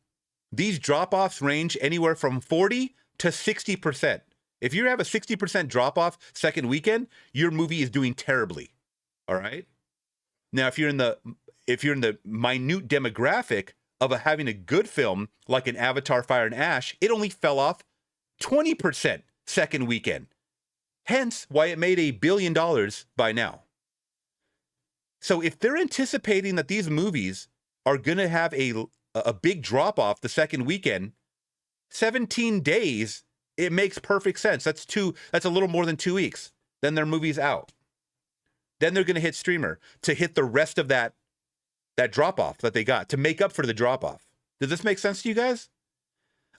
these drop offs range anywhere from 40 to 60%. If you have a 60% drop off second weekend, your movie is doing terribly, all right? Now, if you're in the minute demographic of having a good film like an Avatar, Fire and Ash, it only fell off 20% second weekend. Hence why it made $1 billion by now. So if they're anticipating that these movies are going to have a big drop off the second weekend, 17 days, it makes perfect sense. That's a little more than 2 weeks. Then their movie's out. Then they're going to hit streamer to hit the rest of that drop off that they got to make up for the drop off. Does this make sense to you guys?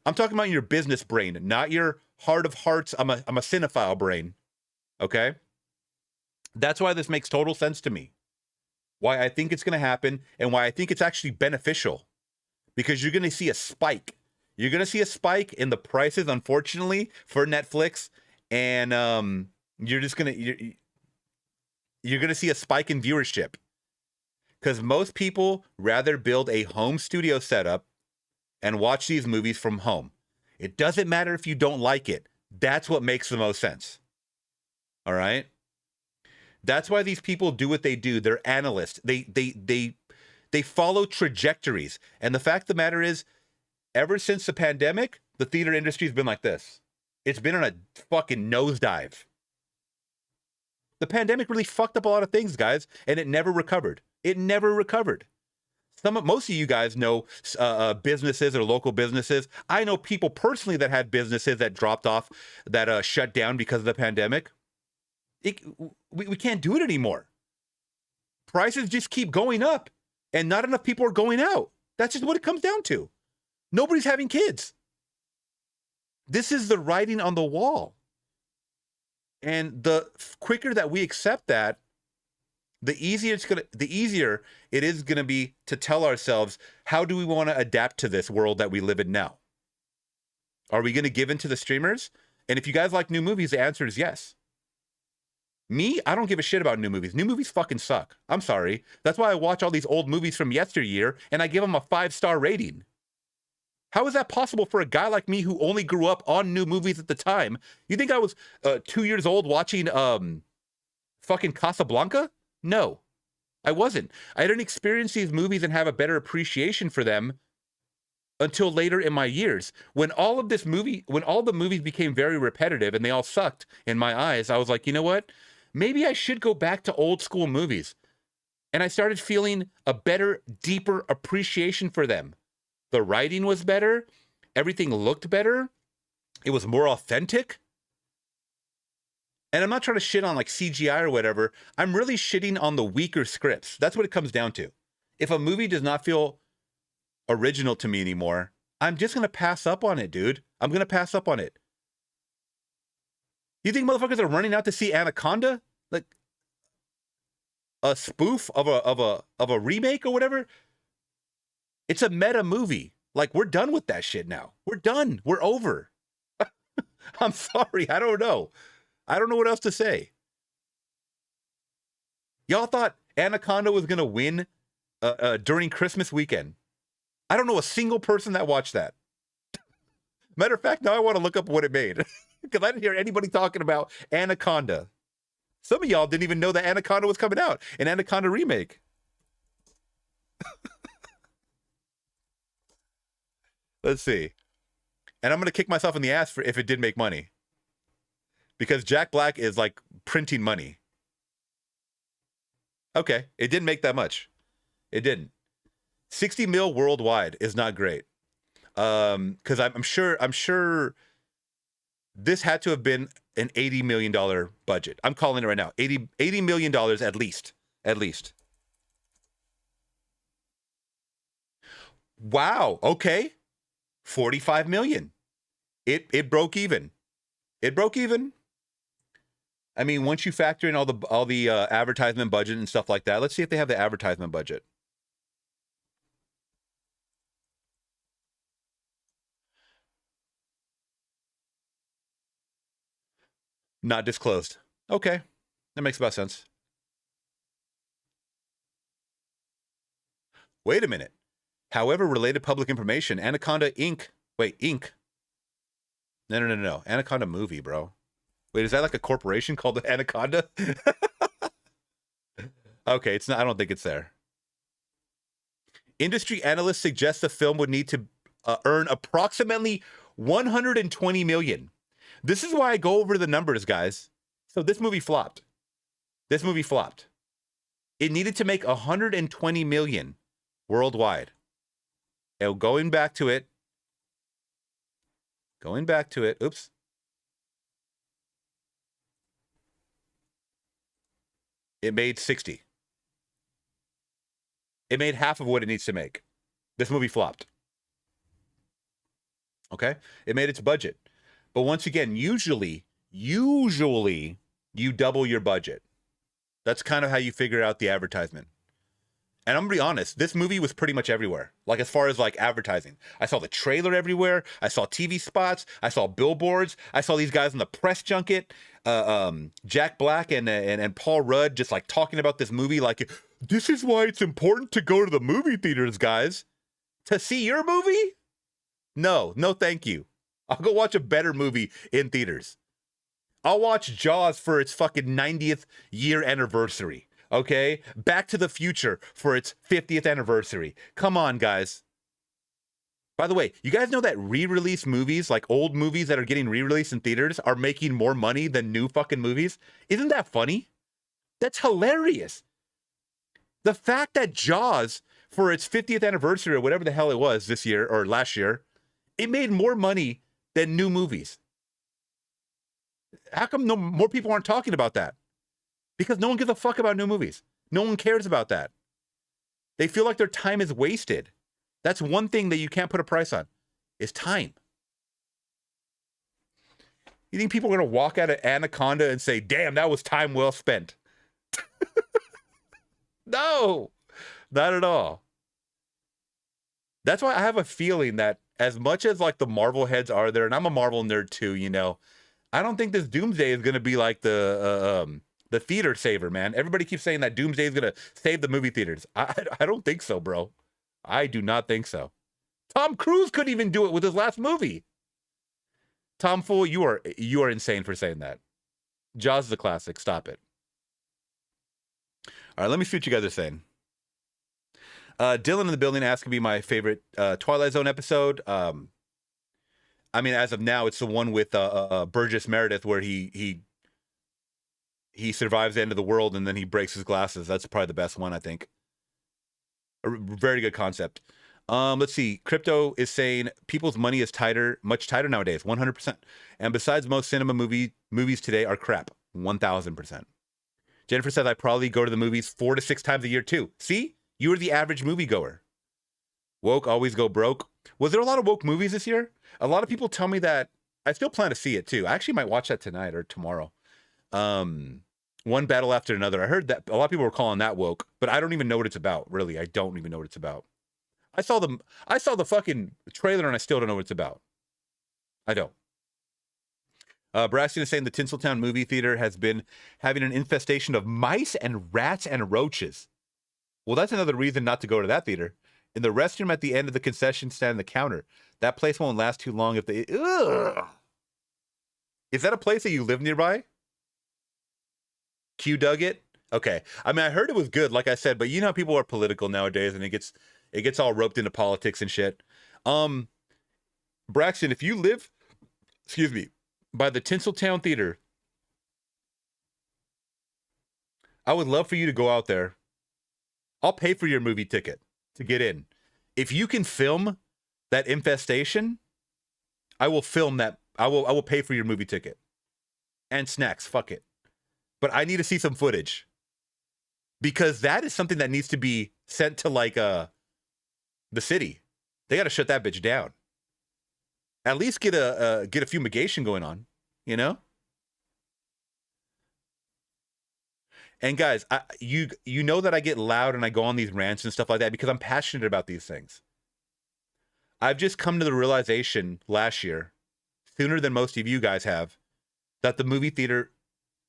I'm talking about your business brain, not your heart of hearts. I'm a cinephile brain. Okay? That's why this makes total sense to me. Why I think it's going to happen and why I think it's actually beneficial. Because you're going to see a spike. You're going to see a spike in the prices, unfortunately, for Netflix and you're gonna see a spike in viewership because most people rather build a home studio setup and watch these movies from home. It doesn't matter if you don't like it. That's what makes the most sense. All right? That's why these people do what they do. They're analysts. They follow trajectories. And the fact of the matter is, ever since the pandemic, the theater industry's been like this. It's been on a fucking nosedive. The pandemic really fucked up a lot of things, guys, and it never recovered. It never recovered. Most of you guys know businesses or local businesses. I know people personally that had businesses that dropped off, that shut down because of the pandemic. We can't do it anymore. Prices just keep going up, and not enough people are going out. That's just what it comes down to. Nobody's having kids. This is the writing on the wall. And the quicker that we accept that, the easier it is going to be to tell ourselves, how do we want to adapt to this world that we live in now? Are we going to give in to the streamers? And if you guys like new movies, the answer is yes. Me, I don't give a shit about new movies. New movies fucking suck. I'm sorry. That's why I watch all these old movies from yesteryear and I give them a 5-star rating. How is that possible for a guy like me who only grew up on new movies at the time? You think I was 2 years old watching fucking Casablanca? No, I wasn't. I didn't experience these movies and have a better appreciation for them until later in my years. When all the movies became very repetitive and they all sucked in my eyes, I was like, you know what? Maybe I should go back to old school movies. And I started feeling a better, deeper appreciation for them. The writing was better. Everything looked better. It was more authentic. And I'm not trying to shit on like CGI or whatever. I'm really shitting on the weaker scripts. That's what it comes down to. If a movie does not feel original to me anymore, I'm just going to pass up on it, dude. I'm going to pass up on it. You think motherfuckers are running out to see Anaconda? Like a spoof of a remake or whatever? It's a meta movie. Like, we're done with that shit now. We're done. We're over. I'm sorry. I don't know. I don't know what else to say. Y'all thought Anaconda was going to win during Christmas weekend. I don't know a single person that watched that. Matter of fact, now I want to look up what it made. Because I didn't hear anybody talking about Anaconda. Some of y'all didn't even know that Anaconda was coming out. An Anaconda remake. Let's see. And I'm going to kick myself in the ass for if it did make money. Because Jack Black is like printing money. Okay, it didn't make that much. It didn't. 60 mil worldwide is not great. Because I'm sure this had to have been an $80 million budget. I'm calling it right now. $80 million at least. At least. Wow. Okay. 45 million. It broke even. It broke even. I mean, once you factor in all the advertisement budget and stuff like that, let's see if they have the advertisement budget. Not disclosed. Okay. That makes about sense. Wait a minute. However, related public information, Anaconda Inc. Wait, Inc. No. Anaconda movie, bro. Wait, is that like a corporation called Anaconda? Okay, it's not. I don't think it's there. Industry analysts suggest the film would need to earn approximately 120 million. This is why I go over the numbers, guys. So this movie flopped. This movie flopped. It needed to make 120 million worldwide. And going back to it. Oops. It made 60. It made half of what it needs to make. This movie flopped. Okay? It made its budget. But once again, usually you double your budget. That's kind of how you figure out the advertisement. And I'm gonna be honest, this movie was pretty much everywhere. Like as far as like advertising, I saw the trailer everywhere. I saw TV spots. I saw billboards. I saw these guys on the press junket. Jack Black and Paul Rudd just like talking about this movie. Like, this is why it's important to go to the movie theaters, guys. To see your movie? No, thank you. I'll go watch a better movie in theaters. I'll watch Jaws for its fucking 90th year anniversary. Okay? Back to the Future for its 50th anniversary. Come on, guys. By the way, you guys know that re-release movies, like old movies that are getting re-released in theaters, are making more money than new fucking movies? Isn't that funny? That's hilarious. The fact that Jaws, for its 50th anniversary or whatever the hell it was this year or last year, it made more money than new movies. How come no more people aren't talking about that? Because no one gives a fuck about new movies. No one cares about that. They feel like their time is wasted. That's one thing that you can't put a price on, is time. You think people are going to walk out of Anaconda and say, damn, that was time well spent? No, not at all. That's why I have a feeling that as much as like the Marvel heads are there, and I'm a Marvel nerd too, you know, I don't think this Doomsday is going to be like the theater saver, man. Everybody keeps saying that Doomsday is going to save the movie theaters. I don't think so, bro. I do not think so. Tom Cruise couldn't even do it with his last movie. Tom Fool, you are insane for saying that. Jaws is a classic. Stop it. All right, let me see what you guys are saying. Dylan in the building asking me my favorite Twilight Zone episode. I mean, as of now, it's the one with Burgess Meredith where he survives the end of the world and then he breaks his glasses. That's probably the best one, I think. A very good concept. Let's see. Crypto is saying people's money is much tighter nowadays, 100%. And besides, most cinema movies today are crap, 1,000%. Jennifer says I probably go to the movies 4 to 6 times a year too. See, you are the average moviegoer. Woke always go broke. Was there a lot of woke movies this year? A lot of people tell me that. I still plan to see it too. I actually might watch that tonight or tomorrow. One battle after another. I heard that a lot of people were calling that woke, but I don't even know what it's about. Really, I don't even know what it's about. I saw the fucking trailer and I still don't know what it's about. I don't. Braxton is saying the Tinseltown movie theater has been having an infestation of mice and rats and roaches. Well, that's another reason not to go to that theater. In the restroom at the end of the concession stand and the counter. That place won't last too long if they... Ugh. Is that a place that you live nearby? Q dug it? Okay. I mean, I heard it was good, like I said, but you know how people are political nowadays and it gets all roped into politics and shit. Braxton, if you live, by the Tinseltown Theater, I would love for you to go out there. I'll pay for your movie ticket to get in. If you can film that infestation, I will film that. I will pay for your movie ticket and snacks. Fuck it. But I need to see some footage because that is something that needs to be sent to like the city. They got to shut that bitch down. At least get a fumigation going on, you know? And guys, you know that I get loud and I go on these rants and stuff like that because I'm passionate about these things. I've just come to the realization last year, sooner than most of you guys have, that the movie theater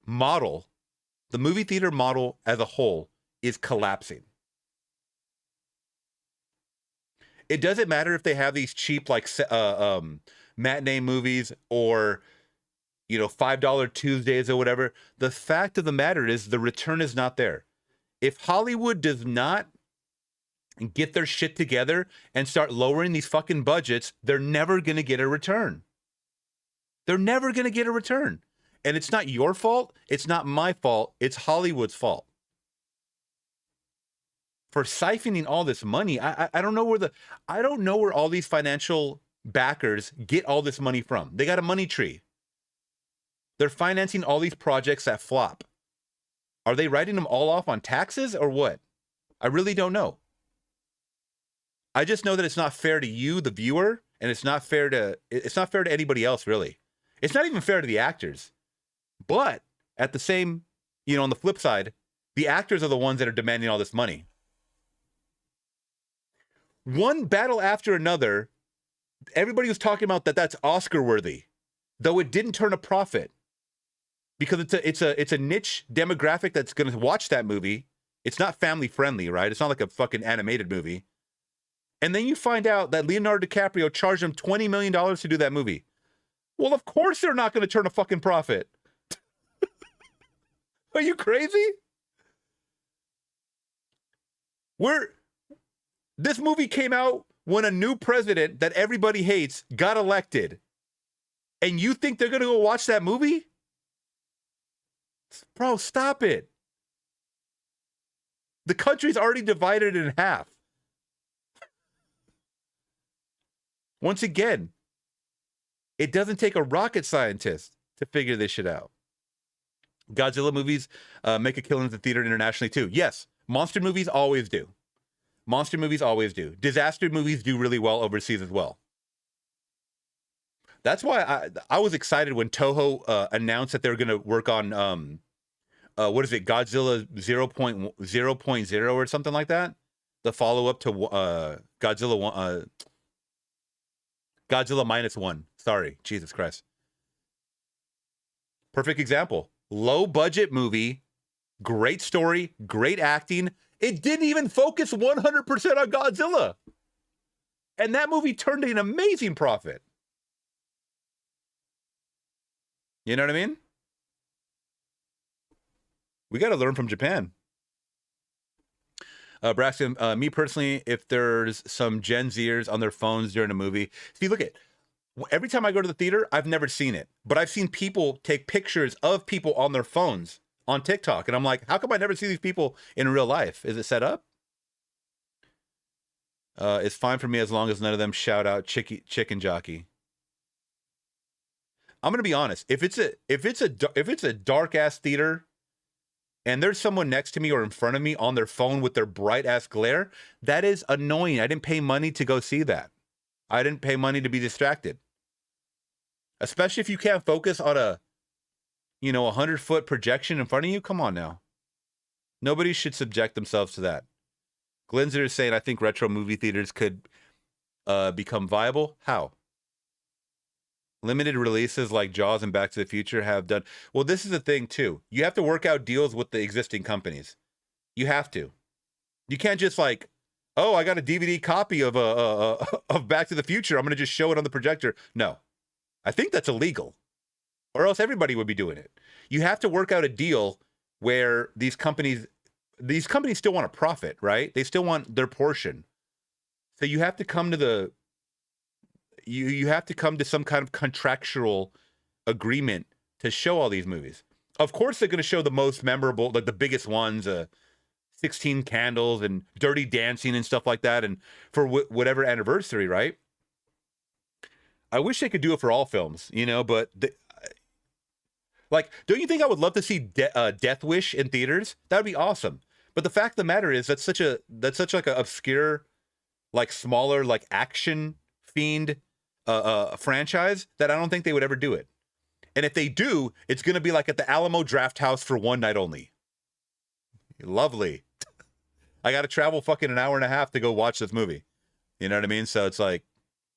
model as a whole is collapsing. It doesn't matter if they have these cheap like matinee movies or $5 Tuesdays or whatever. The fact of the matter is the return is not there. If Hollywood does not get their shit together and start lowering these fucking budgets, they're never going to get a return. They're never going to get a return. And it's not your fault. It's not my fault. It's Hollywood's fault. For siphoning all this money, I don't know where all these financial backers get all this money from. They got a money tree. They're financing all these projects that flop. Are they writing them all off on taxes or what? I really don't know. I just know that it's not fair to you, the viewer, and it's not fair to anybody else, really. It's not even fair to the actors. But at the same, on the flip side, the actors are the ones that are demanding all this money. one battle after another, everybody was talking about that's Oscar worthy, though it didn't turn a profit because it's a niche demographic that's going to watch that movie. It's not family friendly, right? It's not like a fucking animated movie. And then you find out that Leonardo DiCaprio charged him $20 million to do that movie. Well, of course they're not going to turn a fucking profit. Are you crazy? This movie came out when a new president that everybody hates got elected. And you think they're going to go watch that movie? Bro, stop it. The country's already divided in half. Once again, it doesn't take a rocket scientist to figure this shit out. Godzilla movies make a killing at the theater internationally too. Yes, monster movies always do. Monster movies always do. Disaster movies do really well overseas as well. That's why I was excited when Toho announced that they were going to work on, what is it, Godzilla 0.0 or something like that? The follow-up to Godzilla -1. Sorry, Jesus Christ. Perfect example. Low budget movie, great story, great acting. It didn't even focus 100% on Godzilla. And that movie turned an amazing profit. You know what I mean? We got to learn from Japan. Braxton, me personally, if there's some Gen Zers on their phones during a movie, see, look at, every time I go to the theater, I've never seen it, but I've seen people take pictures of people on their phones on TikTok, and I'm like, how come I never see these people in real life? Is it set up? It's fine for me as long as none of them shout out chicken jockey. I'm gonna be honest. If it's a dark ass theater, and there's someone next to me or in front of me on their phone with their bright ass glare, that is annoying. I didn't pay money to go see that. I didn't pay money to be distracted. Especially if you can't focus on a 100-foot projection in front of you. Come on now. Nobody should subject themselves to that. Glenzer is saying, I think retro movie theaters could become viable. How? Limited releases like Jaws and Back to the Future have done. Well, this is the thing too. You have to work out deals with the existing companies. You have to. You can't just like, oh, I got a DVD copy of Back to the Future. I'm going to just show it on the projector. No, I think that's illegal, or else everybody would be doing it. You have to work out a deal where these companies still want a profit, right? They still want their portion. So you have to come to you have to come to some kind of contractual agreement to show all these movies. Of course, they're going to show the most memorable, like the biggest ones, 16 Candles and Dirty Dancing and stuff like that, and for whatever anniversary, right? I wish they could do it for all films, but don't you think I would love to see Death Wish in theaters? That would be awesome. But the fact of the matter is that's such like an obscure, like smaller, like action fiend franchise that I don't think they would ever do it. And if they do, it's going to be like at the Alamo Draft House for one night only. Lovely. I got to travel fucking an hour and a half to go watch this movie. You know what I mean? So it's like,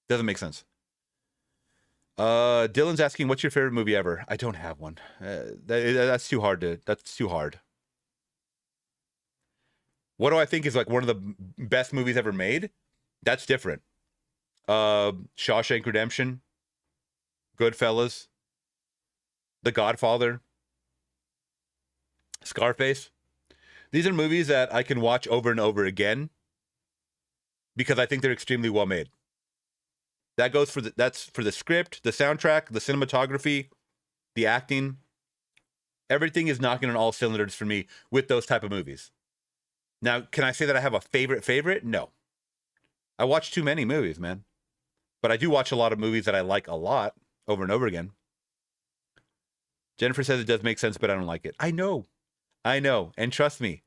doesn't make sense. Dylan's asking, what's your favorite movie ever? I don't have one. That's too hard. That's too hard. What do I think is like one of the best movies ever made? That's different. Shawshank Redemption, Goodfellas, The Godfather, Scarface. These are movies that I can watch over and over because I think they're extremely well made. That's for the script, the soundtrack, the cinematography, the acting. Everything is knocking on all cylinders for me with those type of movies. Now, can I say that I have a favorite? No. I watch too many movies, man. But I do watch a lot of movies that I like a lot over and over again. Jennifer says it does make sense, but I don't like it. I know. And trust me,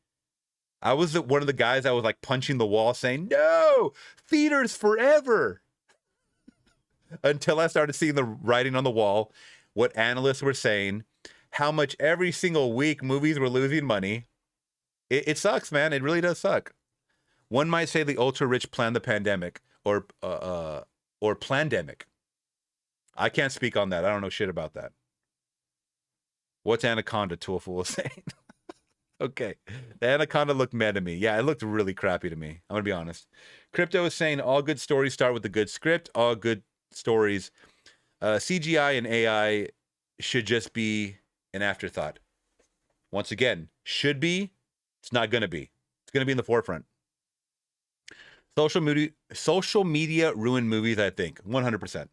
I was one of the guys that was like punching the wall saying, no, theaters forever. Until I started seeing the writing on the wall, what analysts were saying, how much every single week movies were losing money. It sucks, man. It really does suck. One might say the ultra rich planned the pandemic or plandemic. I can't speak on that. I don't know shit about that. What's Anaconda, Toolful was saying? Okay. The Anaconda looked mad to me. Yeah, it looked really crappy to me. I'm going to be honest. Crypto is saying all good stories start with a good script. All good stories. CGI and AI should just be an afterthought. Once again, should be. It's not going to be. It's going to be in the forefront. Social media ruined movies, I think. 100%.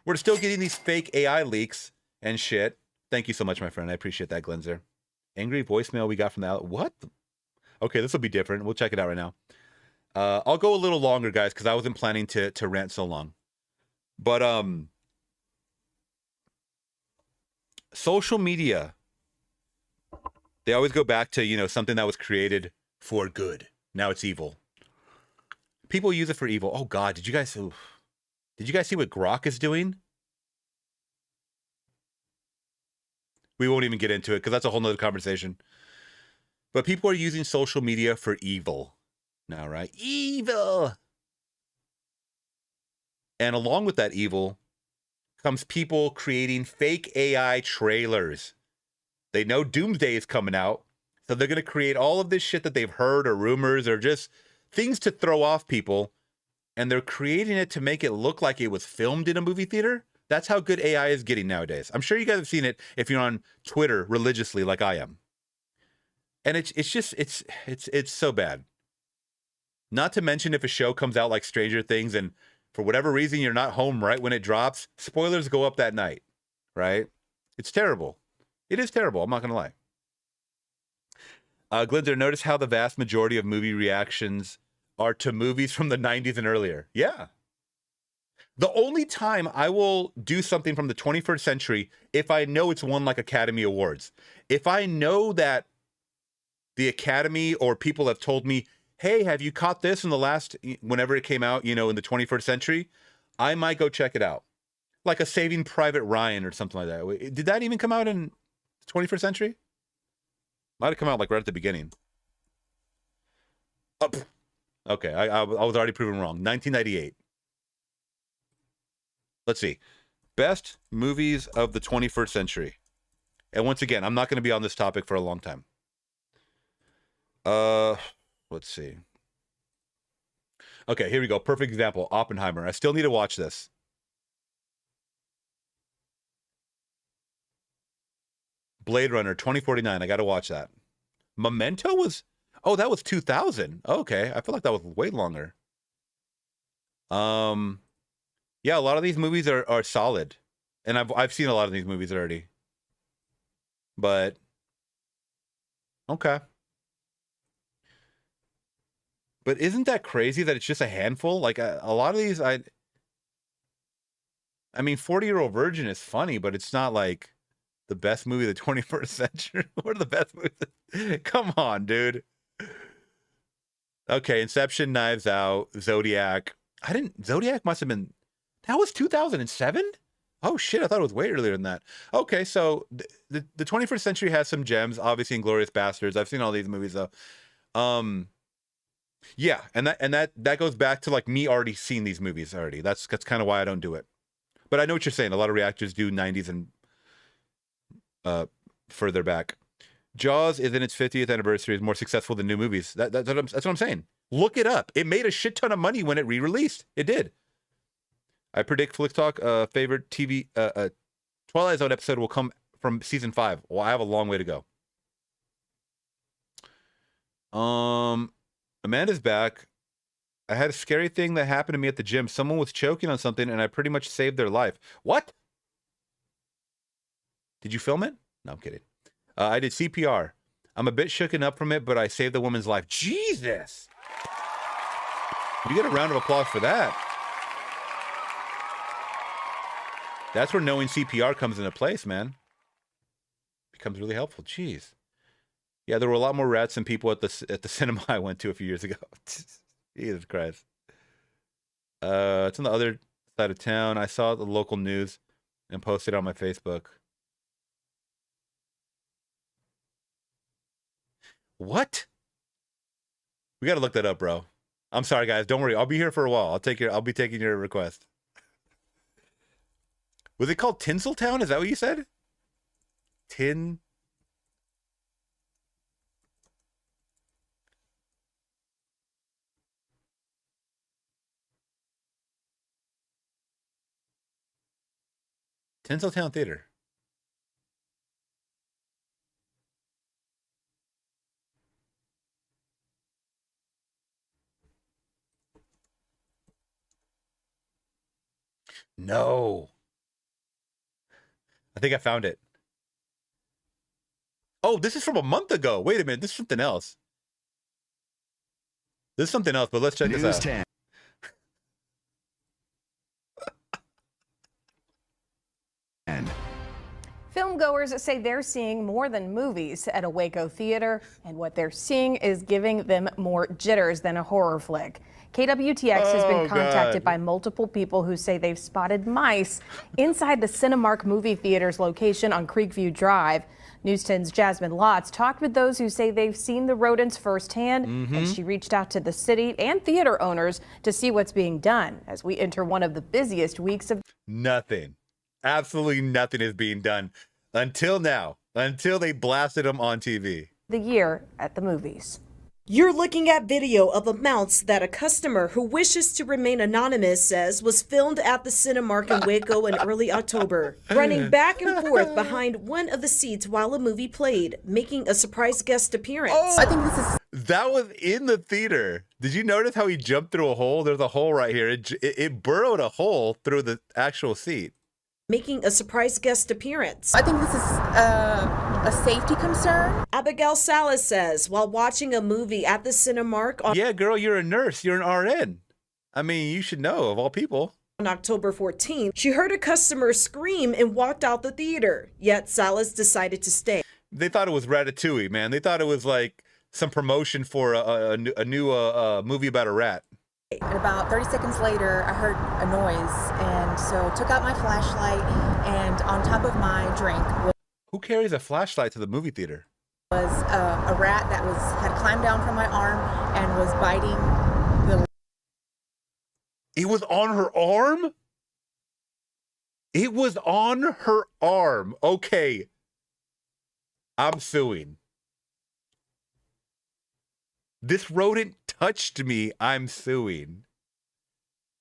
We're still getting these fake AI leaks and shit. Thank you so much, my friend. I appreciate that, Glenzer. Angry voicemail we got from the what? Okay, this will be different. We'll check it out right now. I'll go a little longer, guys, because I wasn't planning to rant so long. But social media, they always go back to, you know, something that was created for good. Now it's evil. People use it for evil. Oh God, did you guys see what Grok is doing? We won't even get into it because that's a whole nother conversation. But people are using social media for evil now, right? Evil. And along with that evil comes people creating fake AI trailers. They know Doomsday is coming out, so they're going to create all of this shit that they've heard or rumors or just things to throw off people. And they're creating it to make it look like it was filmed in a movie theater. That's how good AI is getting nowadays. I'm sure you guys have seen it if you're on Twitter religiously like I am. And it's so bad. Not to mention if a show comes out like Stranger Things and for whatever reason you're not home right when it drops, spoilers go up that night, right? It's terrible. It is terrible. I'm not going to lie. Glinzer, notice how the vast majority of movie reactions are to movies from the 90s and earlier. Yeah. The only time I will do something from the 21st century if I know it's won like Academy Awards. If I know that the Academy or people have told me, hey, have you caught this in the last, whenever it came out, you know, in the 21st century, I might go check it out. Like a Saving Private Ryan or something like that. Did that even come out in the 21st century? Might have come out like right at the beginning. Oh, okay, I was already proven wrong. 1998. Let's see. Best movies of the 21st century. And once again, I'm not going to be on this topic for a long time. Let's see. Okay, here we go. Perfect example. Oppenheimer. I still need to watch this. Blade Runner 2049. I got to watch that. Memento was... Oh, that was 2000. Okay, I feel like that was way longer. Yeah, a lot of these movies are solid. And I've seen a lot of these movies already. But okay. But isn't that crazy that it's just a handful? Like a lot of these I mean 40-Year-Old Virgin is funny, but it's not like the best movie of the 21st century. What are the best movies? Come on, dude. Okay, Inception, Knives Out, Zodiac. Zodiac must have been... That was 2007? Oh, shit, I thought it was way earlier than that. Okay, so the 21st century has some gems, obviously Inglourious Bastards. I've seen all these movies, though. Yeah, and that goes back to, like, me already seeing these movies already. That's kind of why I don't do it. But I know what you're saying. A lot of reactors do 90s and further back. Jaws is in its 50th anniversary, is more successful than new movies. That's what I'm saying. Look it up. It made a shit ton of money when it re-released. It did. I predict Flix Talk favorite TV Twilight Zone episode will come from season 5. Well, I have a long way to go. Amanda's back. I had a scary thing that happened to me at the gym. Someone was choking on something, and I pretty much saved their life. What? Did you film it? No, I'm kidding. I did CPR. I'm a bit shooken up from it, but I saved the woman's life. Jesus! You get a round of applause for that. That's where knowing CPR comes into place, man. Becomes really helpful. Jeez. Yeah, there were a lot more rats than people at the cinema I went to a few years ago. Jesus Christ. It's on the other side of town. I saw the local news and posted it on my Facebook. What? We got to look that up, bro. I'm sorry, guys. Don't worry. I'll be here for a while. I'll be taking your request. Was it called Tinseltown? Is that what you said? Tinseltown Theater. No. I think I found it. Oh, this is from a month ago. Wait a minute. This is something else. This is something else, but let's check this out. 10. Filmgoers say they're seeing more than movies at a Waco theater, and what they're seeing is giving them more jitters than a horror flick. KWTX has been contacted by multiple people who say they've spotted mice inside the Cinemark movie theater's location on Creekview Drive. News 10's Jasmine Lotz talked with those who say they've seen the rodents firsthand, and she reached out to the city and theater owners to see what's being done as we enter one of the busiest weeks of Nothing. Absolutely nothing is being done until now, until they blasted them on TV. the year at the movies. You're looking at video of a mouse that a customer who wishes to remain anonymous says was filmed at the Cinemark in Waco in early October, running back and forth behind one of the seats while a movie played, making a surprise guest appearance. Oh, I think this is... That was in the theater. Did you notice how he jumped through a hole? There's a hole right here. It burrowed a hole through the actual seat. Making a surprise guest appearance. I think this is a safety concern. Abigail Salas says while watching a movie at the Cinemark on Yeah, girl, you're a nurse. You're an RN. I mean, you should know, of all people. On October 14th, she heard a customer scream and walked out the theater. Yet Salas decided to stay. They thought it was Ratatouille, man. They thought it was like some promotion for a new movie about a rat. And about 30 seconds later, I heard a noise, and so took out my flashlight, and on top of my drink Who carries a flashlight to the movie theater? was a rat that had climbed down from my arm and was biting the... It was on her arm? It was on her arm. Okay. I'm suing. This rodent touched me. I'm suing.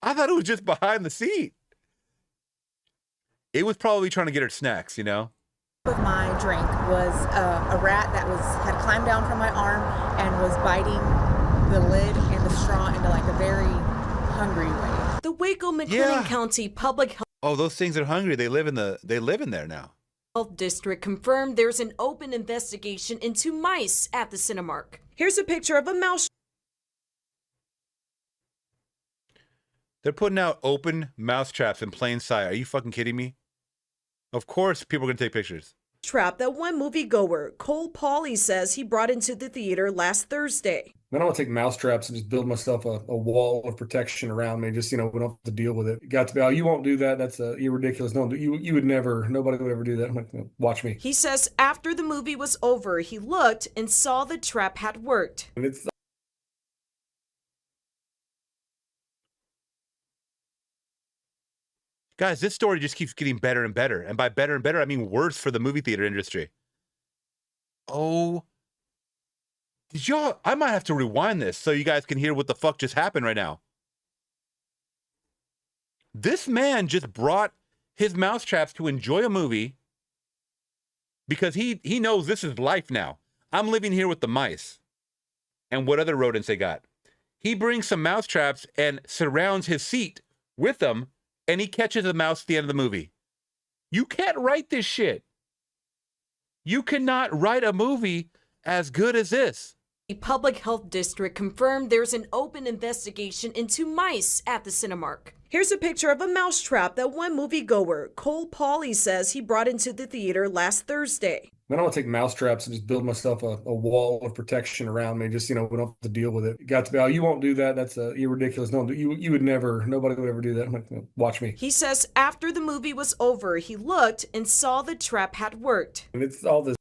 I thought it was just behind the seat. It was probably trying to get her snacks, you know? Of my drink was a rat that had climbed down from my arm and was biting the lid and the straw into like a very hungry way. The Waco McLean County Public Health Oh, those things are hungry. They live in there now. District confirmed there's an open investigation into mice at the Cinemark. Here's a picture of a mouse. They're putting out open mouse traps in plain sight. Are you fucking kidding me? Of course people are going to take pictures. Trap that one moviegoer, Cole Pauly, says he brought into the theater last Thursday. I don't want to take mouse traps and just build myself a wall of protection around me. Just, we don't have to deal with it. It got to be, oh, you won't do that. That's you're ridiculous. No, you would never, nobody would ever do that. I'm like, no, watch me. He says after the movie was over, he looked and saw the trap had worked. And it's Guys, this story just keeps getting better and better. And by better and better, I mean worse for the movie theater industry. Oh. Did y'all... I might have to rewind this so you guys can hear what the fuck just happened right now. This man just brought his mouse traps to enjoy a movie because he knows this is life now. I'm living here with the mice. And what other rodents they got. He brings some mouse traps and surrounds his seat with them, and he catches a mouse at the end of the movie. You can't write this shit. You cannot write a movie as good as this. The Public Health District confirmed there's an open investigation into mice at the Cinemark. Here's a picture of a mouse trap that one moviegoer, Cole Pauly, says he brought into the theater last Thursday. I don't want to take mouse traps and just build myself a wall of protection around me. Just, we don't have to deal with it. It got to be, oh, you won't do that. That's you're ridiculous. No, you would never, nobody would ever do that. I'm like, no, watch me. He says after the movie was over, he looked and saw the trap had worked. And it's all this.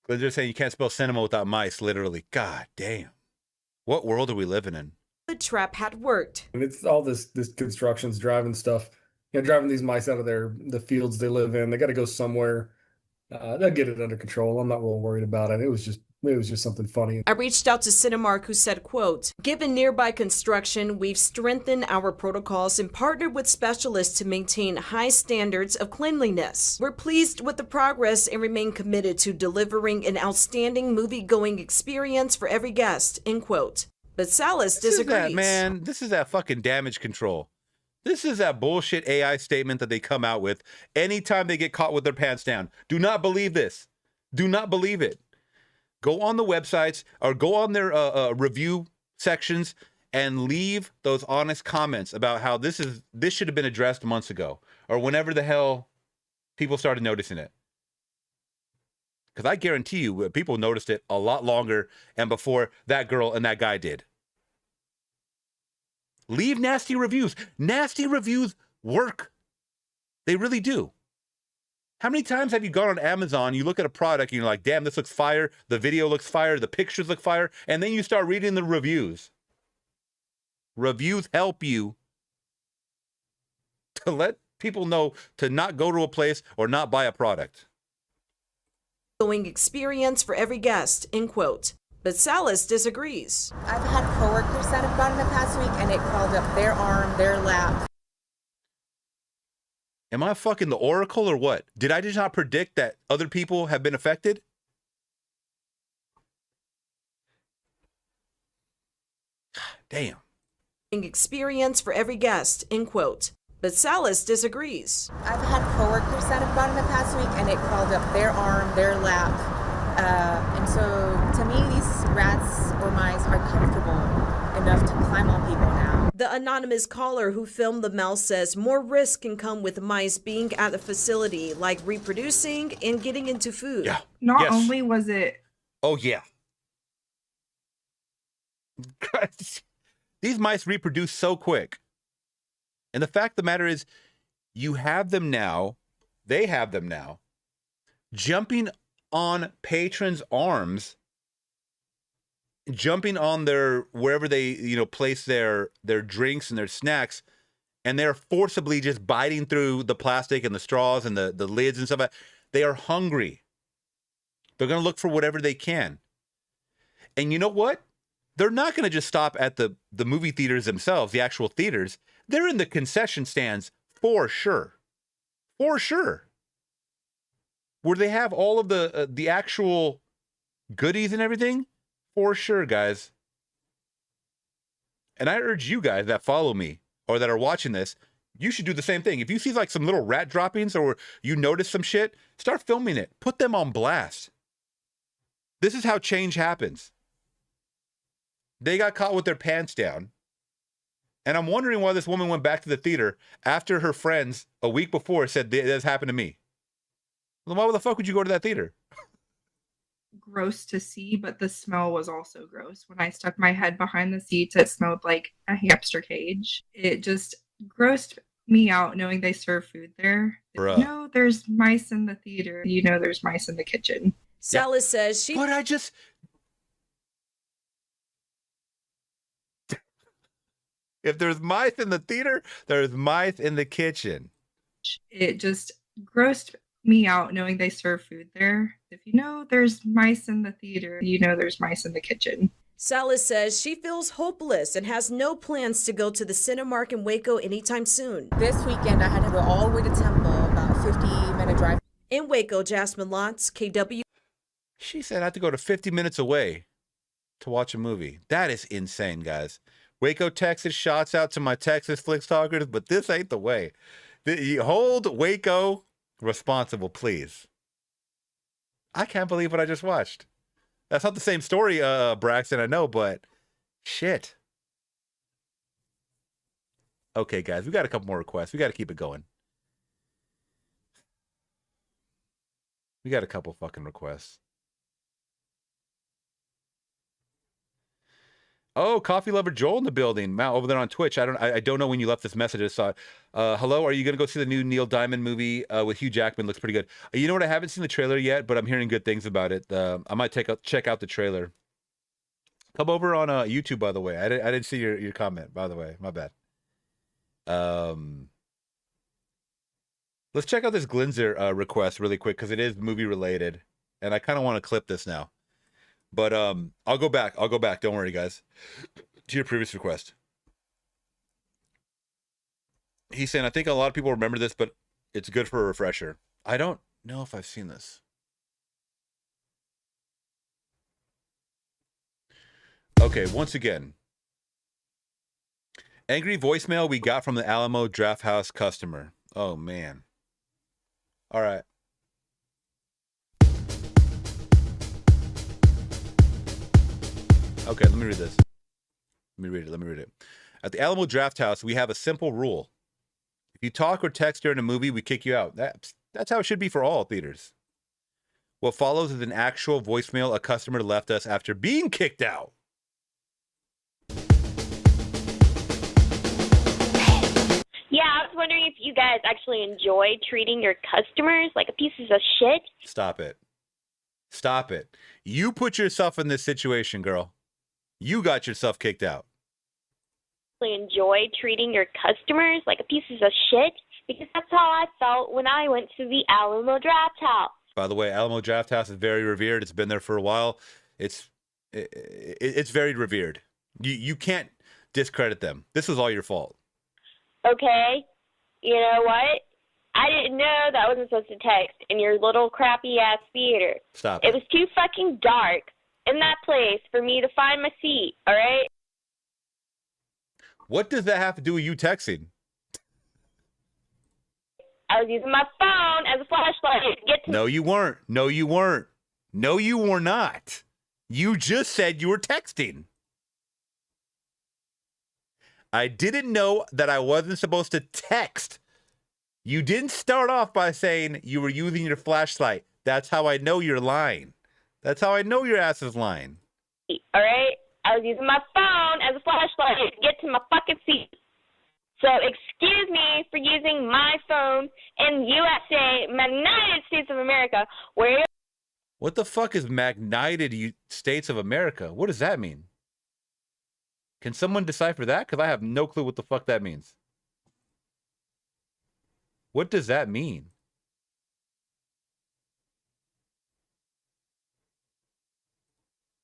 But they're saying you can't spell cinema without mice, literally. God damn. What world are we living in? The trap had worked. And it's all this construction's driving stuff. Driving these mice out of the fields they live in. They got to go somewhere. They'll get it under control. I'm not real worried about it. It was just something funny. I reached out to Cinemark, who said, quote, "Given nearby construction, we've strengthened our protocols and partnered with specialists to maintain high standards of cleanliness. We're pleased with the progress and remain committed to delivering an outstanding movie-going experience for every guest," end quote. But Salas disagrees. This is that fucking damage control. This is that bullshit AI statement that they come out with anytime they get caught with their pants down. Do not believe this. Do not believe it. Go on the websites or go on their review sections and leave those honest comments about how this should have been addressed months ago or whenever the hell people started noticing it. Because I guarantee you, people noticed it a lot longer and before that girl and that guy did. Leave nasty reviews. Nasty reviews work. They really do. How many times have you gone on Amazon, you look at a product and you're like, damn, this looks fire, the video looks fire, the pictures look fire, and then you start reading the reviews. Reviews help you to let people know to not go to a place or not buy a product. Going experience for every guest, end quote. But Salas disagrees. I've had coworkers that have gone in the past week and it crawled up their arm, their lap. Am I fucking the Oracle or what? Did I just not predict that other people have been affected? Damn. Experience for every guest, end quote. But Salas disagrees. I've had coworkers that have gone in the past week and it crawled up their arm, their lap. And so to me, these rats or mice are comfortable enough to climb on people now. The anonymous caller who filmed the mouse says more risk can come with mice being at the facility, like reproducing and getting into food. Yeah. Not only was it... Oh, yeah. These mice reproduce so quick. And the fact of the matter is, you have them now, they have them now, jumping on patrons' arms, jumping on their, wherever they, place their drinks and their snacks, and they're forcibly just biting through the plastic and the straws and the lids and stuff. They are hungry. They're going to look for whatever they can. And you know what? They're not going to just stop at the movie theaters themselves, the actual theaters. They're in the concession stands for sure. For sure. Where they have all of the actual goodies and everything, for sure, guys. And I urge you guys that follow me or that are watching this, you should do the same thing. If you see like some little rat droppings or you notice some shit, start filming it. Put them on blast. This is how change happens. They got caught with their pants down. And I'm wondering why this woman went back to the theater after her friends a week before said, this happened to me. Well, why the fuck would you go to that theater? Gross to see, but the smell was also gross. When I stuck my head behind the seats, it smelled like a hamster cage. It just grossed me out knowing they serve food there. Bruh. You know there's mice in the theater. You know there's mice in the kitchen. Salas says she... But I just... If there's mice in the theater, there's mice in the kitchen. It just grossed me out knowing they serve food there. If you know there's mice in the theater, you know there's mice in the kitchen. Salas says she feels hopeless and has no plans to go to the Cinemark in Waco anytime soon. This weekend, I had to go all the way to Temple, about a 50-minute drive. In Waco, Jasmine Lotz, KW. She said I have to go to 50 minutes away to watch a movie. That is insane, guys. Waco, Texas, shouts out to my Texas Flix talkers, but this ain't the way. Hold Waco responsible, please. I can't believe what I just watched. That's not the same story, Braxton, I know, but shit. Okay, guys, we got a couple more requests. We got to keep it going. We got a couple fucking requests. Oh, Coffee Lover Joel in the building. Matt, over there on Twitch. I don't know when you left this message. I saw it. Hello, are you going to go see the new Neil Diamond movie with Hugh Jackman? Looks pretty good. You know what? I haven't seen the trailer yet, but I'm hearing good things about it. I might check out the trailer. Come over on YouTube, by the way. I didn't see your comment, by the way. My bad. Let's check out this Glinzer request really quick because it is movie related, and I kind of want to clip this now. But I'll go back. Don't worry, guys. To your previous request. He's saying, I think a lot of people remember this, but it's good for a refresher. I don't know if I've seen this. Okay, once again. Angry voicemail we got from the Alamo Draft House customer. Oh, man. All right. Okay, let me read this. Let me read it. At the Alamo Draft House, we have a simple rule. If you talk or text during a movie, we kick you out. That's how it should be for all theaters. What follows is an actual voicemail a customer left us after being kicked out. Yeah, I was wondering if you guys actually enjoy treating your customers like pieces of shit. Stop it. Stop it. You put yourself in this situation, girl. You got yourself kicked out. Enjoy treating your customers like pieces of shit, because that's how I felt when I went to the Alamo Draft House. By the way, Alamo Draft House is very revered. It's been there for a while. It's very revered. You can't discredit them. This was all your fault. Okay, you know what? I didn't know that I wasn't supposed to text in your little crappy ass theater. Stop it. It was too fucking dark in that place for me to find my seat, all right? What does that have to do with you texting? I was using my phone as a flashlight to get to... No, you weren't. No, you weren't. No, you were not. You just said you were texting. I didn't know that I wasn't supposed to text. You didn't start off by saying you were using your flashlight. That's how I know you're lying. That's how I know your ass is lying. All right? I was using my phone as a flashlight to get to my fucking seat. So excuse me for using my phone in USA, United States of America, where... What the fuck is Magnited States of America? What does that mean? Can someone decipher that? Because I have no clue what the fuck that means. What does that mean?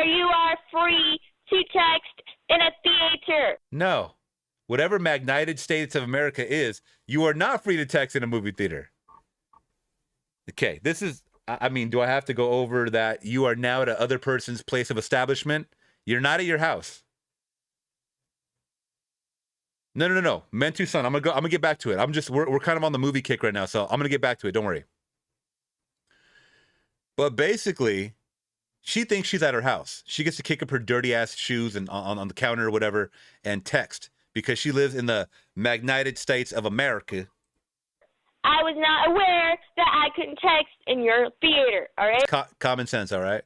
You are free to text in a theater. No. Whatever Magnited States of America is, you are not free to text in a movie theater. Okay, this is... I mean, do I have to go over that you are now at a other person's place of establishment? You're not at your house. No. Men to son. I'm gonna get back to it. We're kind of on the movie kick right now, so I'm gonna get back to it. Don't worry. But basically, she thinks she's at her house. She gets to kick up her dirty ass shoes and on the counter or whatever and text because she lives in the Magnited States of America. I was not aware that I couldn't text in your theater, all right? Common sense, all right?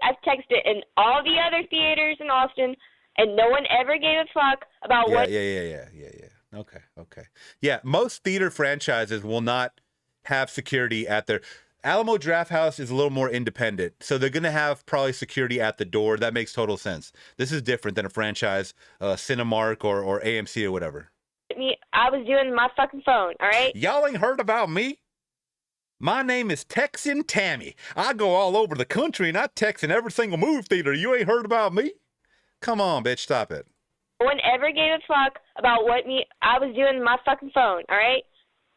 I've texted in all the other theaters in Austin, and no one ever gave a fuck about what... Yeah. Okay. Yeah, most theater franchises will not have security at their... Alamo Draft House is a little more independent, so they're going to have probably security at the door. That makes total sense. This is different than a franchise, Cinemark or AMC or whatever. I was doing my fucking phone, all right? Y'all ain't heard about me? My name is Texan Tammy. I go all over the country and I text in every single movie theater. You ain't heard about me? Come on, bitch, stop it. No one ever gave a fuck about what I was doing my fucking phone, all right?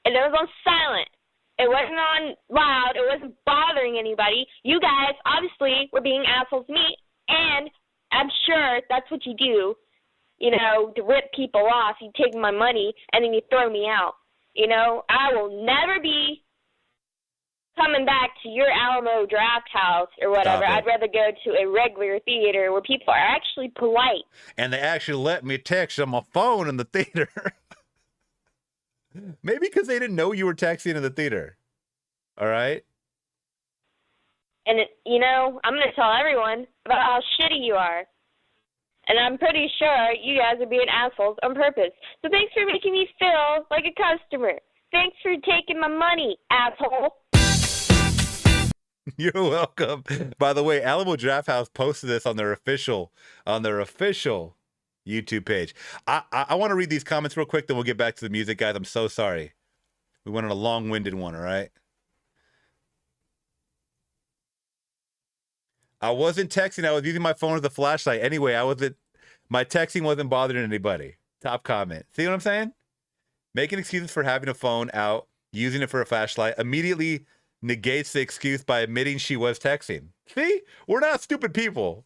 And it was on silent. It wasn't on loud. It wasn't bothering anybody. You guys obviously were being assholes to me, and I'm sure that's what you do. You know, to rip people off, you take my money, and then you throw me out. You know, I will never be coming back to your Alamo Draft House or whatever. I'd rather go to a regular theater where people are actually polite. And they actually let me text on my phone in the theater. Maybe because they didn't know you were texting in the theater. All right? And, you know, I'm going to tell everyone about how shitty you are. And I'm pretty sure you guys are being assholes on purpose. So thanks for making me feel like a customer. Thanks for taking my money, asshole. You're welcome. By the way, Alamo Draft House posted this on their official YouTube page. I want to read these comments real quick, then we'll get back to the music, guys. I'm so sorry. We went on a long-winded one, all right? I wasn't texting. I was using my phone as a flashlight. Anyway, my texting wasn't bothering anybody. Top comment. See what I'm saying? Making excuses for having a phone out, using it for a flashlight, immediately negates the excuse by admitting she was texting. See? We're not stupid people.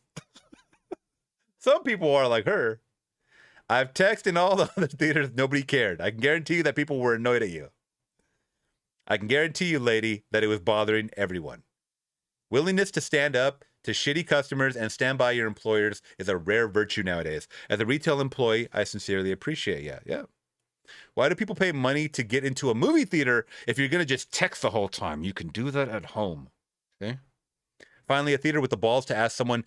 Some people are like her. I've texted in all the other theaters. Nobody cared. I can guarantee you that people were annoyed at you. I can guarantee you, lady, that it was bothering everyone. Willingness to stand up to shitty customers and stand by your employers is a rare virtue nowadays. As a retail employee, I sincerely appreciate you. Yeah. Why do people pay money to get into a movie theater if you're going to just text the whole time? You can do that at home. Okay. Finally, a theater with the balls to ask someone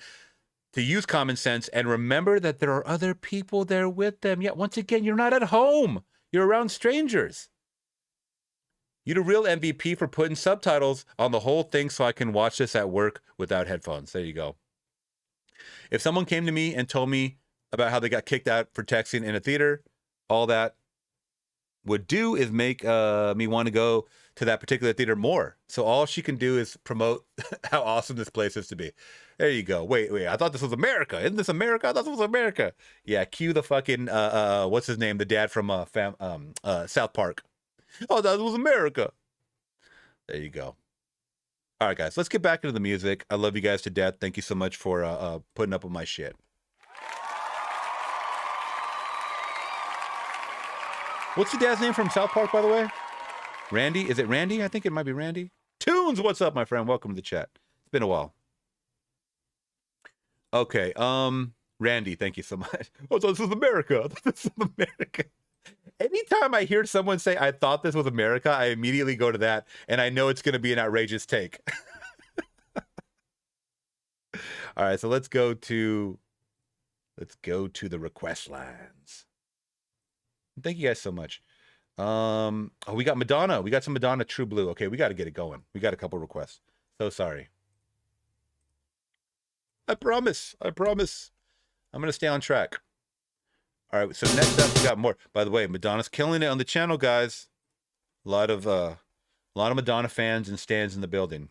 to use common sense and remember that there are other people there with them. Yet, once again, you're not at home. You're around strangers. You're the real MVP for putting subtitles on the whole thing so I can watch this at work without headphones. There you go. If someone came to me and told me about how they got kicked out for texting in a theater, all that would do is make me want to go to that particular theater more. So all she can do is promote how awesome this place is to be. There you go. Wait. I thought this was America. Isn't this America? I thought this was America. Yeah, cue the fucking, what's his name? The dad from South Park. Oh, that was America. There you go. All right, guys, let's get back into the music. I love you guys to death. Thank you so much for putting up with my shit. What's the dad's name from South Park, by the way? Randy? Is it Randy? I think it might be Randy. Tunes, what's up, my friend? Welcome to the chat. It's been a while. Okay, Randy, thank you so much. Oh, so this is America. This is America. Anytime I hear someone say, I thought this was America, I immediately go to that, and I know it's going to be an outrageous take. All right, so let's go to the request lines. Thank you guys so much. Oh, we got Madonna. We got some Madonna True Blue. Okay, we got to get it going. We got a couple requests. So sorry. I promise. I'm going to stay on track. All right, so next up, we got more. By the way, Madonna's killing it on the channel, guys. A lot of Madonna fans and stans in the building.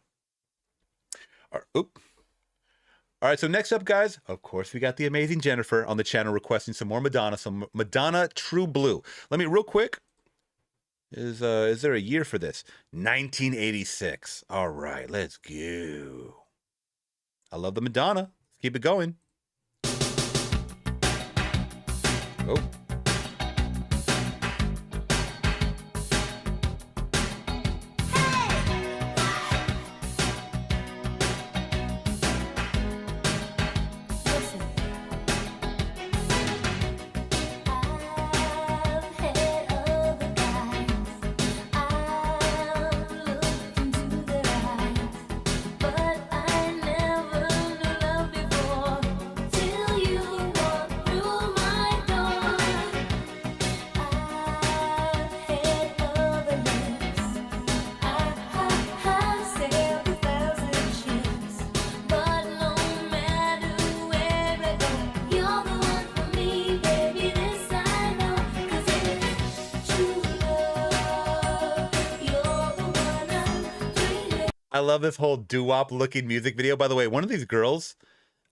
All right, so next up, guys, of course, we got the amazing Jennifer on the channel requesting some more Madonna, some Madonna True Blue. Let me, real quick, is there a year for this? 1986. All right, let's go. I love the Madonna. Let's keep it going. Oh. I love this whole doo-wop looking music video. By the way, one of these girls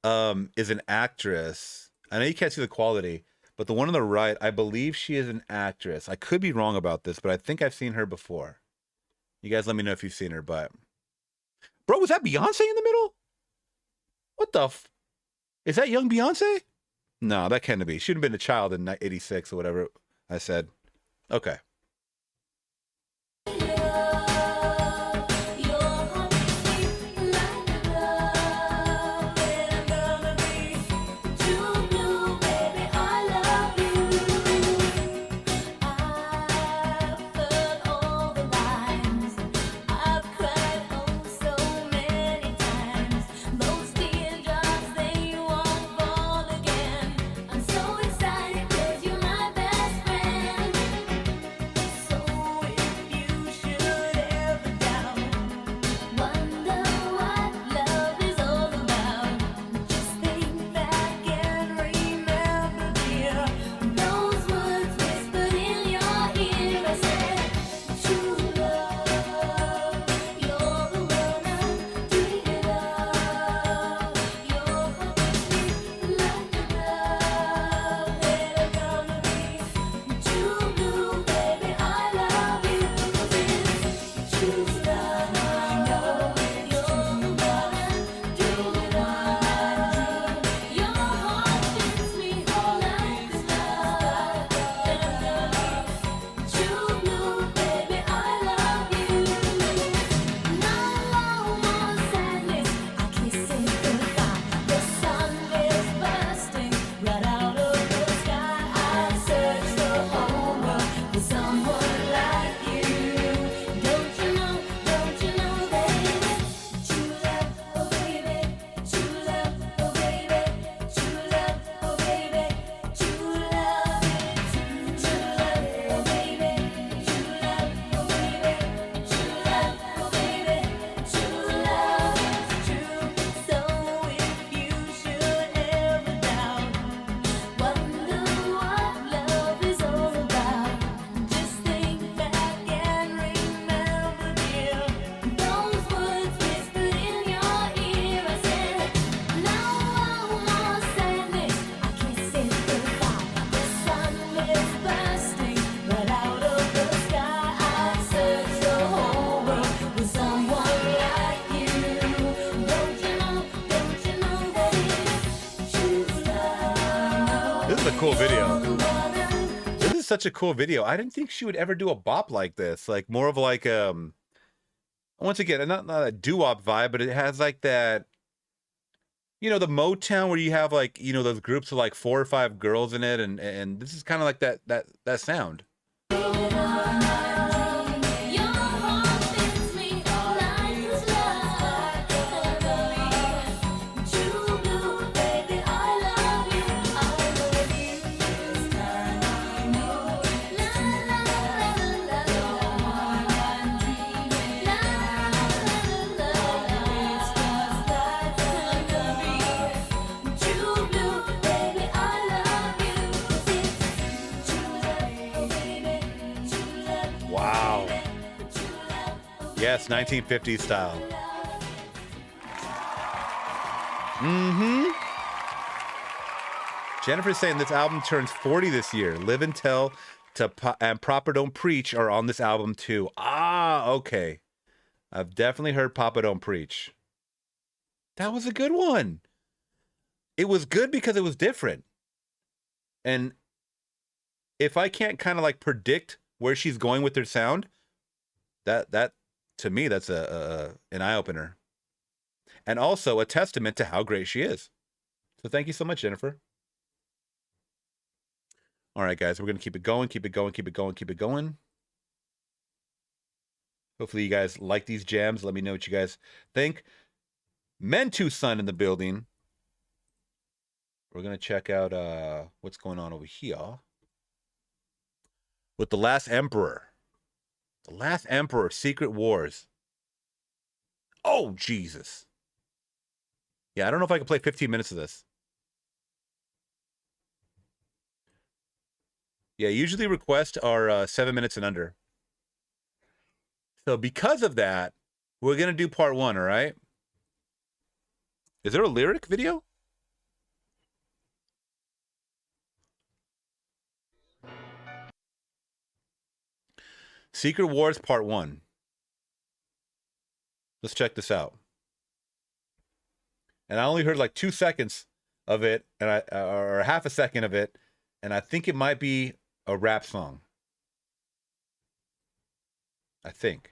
is an actress. I know you can't see the quality, but the one on the right, I believe she is an actress. I could be wrong about this, but I think I've seen her before. You guys let me know if you've seen her, but... Bro, was that Beyonce in the middle? What the Is that young Beyonce? No, that can't be. She'd have been a child in 86 or whatever I said. Okay. This is a cool video. This is such a cool video. I didn't think she would ever do a bop like this. Like more of like once again, not a doo-wop vibe, but it has like that, you know, the Motown where you have like, you know, those groups of like 4 or 5 girls in it, and this is kind of like that sound. Wow. Yes, 1950s style. Jennifer's saying this album turns 40 this year. Live and Tell and Papa Don't Preach are on this album too. Ah, okay. I've definitely heard Papa Don't Preach. That was a good one. It was good because it was different. And if I can't kind of like predict where she's going with her sound, that to me, that's an eye-opener. And also a testament to how great she is. So thank you so much, Jennifer. All right, guys, we're going to keep it going, keep it going, keep it going, keep it going. Hopefully you guys like these jams. Let me know what you guys think. Mentu Sun in the building. We're going to check out what's going on over here with The Last Emperor. The Last Emperor, Secret Wars. Oh, Jesus. Yeah, I don't know if I can play 15 minutes of this. Yeah, usually requests are 7 minutes and under. So because of that, we're going to do part 1, all right? Is there a lyric video? Secret Wars Part 1. Let's check this out. And I only heard like 2 seconds of it, and or half a second of it, and I think it might be a rap song. I think.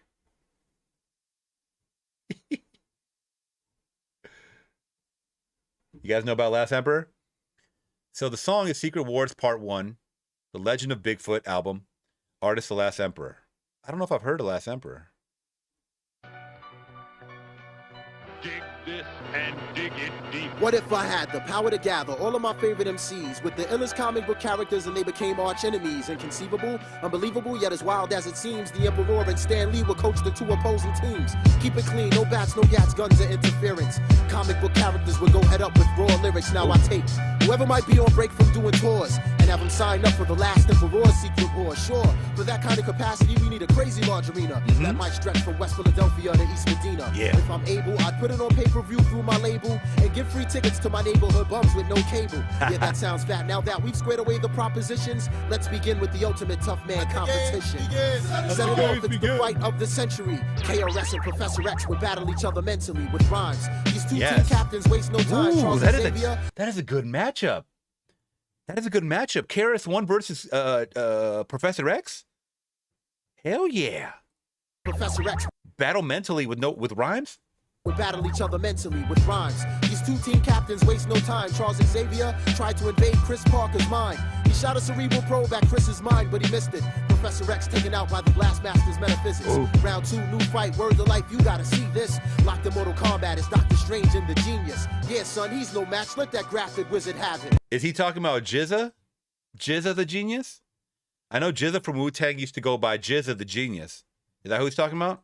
You guys know about Last Emperor? So the song is Secret Wars Part 1, The Legend of Bigfoot album, artist The Last Emperor. I don't know if I've heard of Last Emperor. Dig this and dig it deep. What if I had the power to gather all of my favorite MCs with the illest comic book characters and they became arch enemies? Inconceivable, unbelievable, yet as wild as it seems, the Emperor and Stan Lee will coach the 2 opposing teams. Keep it clean, no bats, no gats, guns, or interference. Comic book characters would go head up with raw lyrics. Now I take whoever might be on break from doing tours and have them sign up for the Last Emperor's Secret War. Sure, for that kind of capacity, we need a crazy large arena that might stretch from West Philadelphia to East Medina. Yeah. If I'm able, I'd put it on pay-per-view through my label and give free tickets to my neighborhood bums with no cable. Yeah, that sounds fat. Now that we've squared away the propositions, let's begin with the ultimate tough man competition. Set it off, it's the fight of the century. KRS and Professor X would battle each other mentally with rhymes. These 2 team captains waste no time. Ooh, Charles that Xavier. is a good matchup. That is a good matchup. KRS One versus Professor X. Hell yeah. Professor X battle mentally with rhymes. Would battle each other mentally with rhymes. These 2 team captains waste no time. Charles Xavier tried to invade Chris Parker's mind. He shot a cerebral probe at Chris's mind, but he missed it. Professor X taken out by the Blastmaster's metaphysics. Ooh. Round 2, new fight, word to life, you gotta see this. Locked in Mortal Kombat is Doctor Strange and the Genius. Yeah, son, he's no match. Let that grafted wizard have it. Is he talking about Jizza? Jizza the Genius? I know Jizza from Wu-Tang used to go by Jizza the Genius. Is that who he's talking about?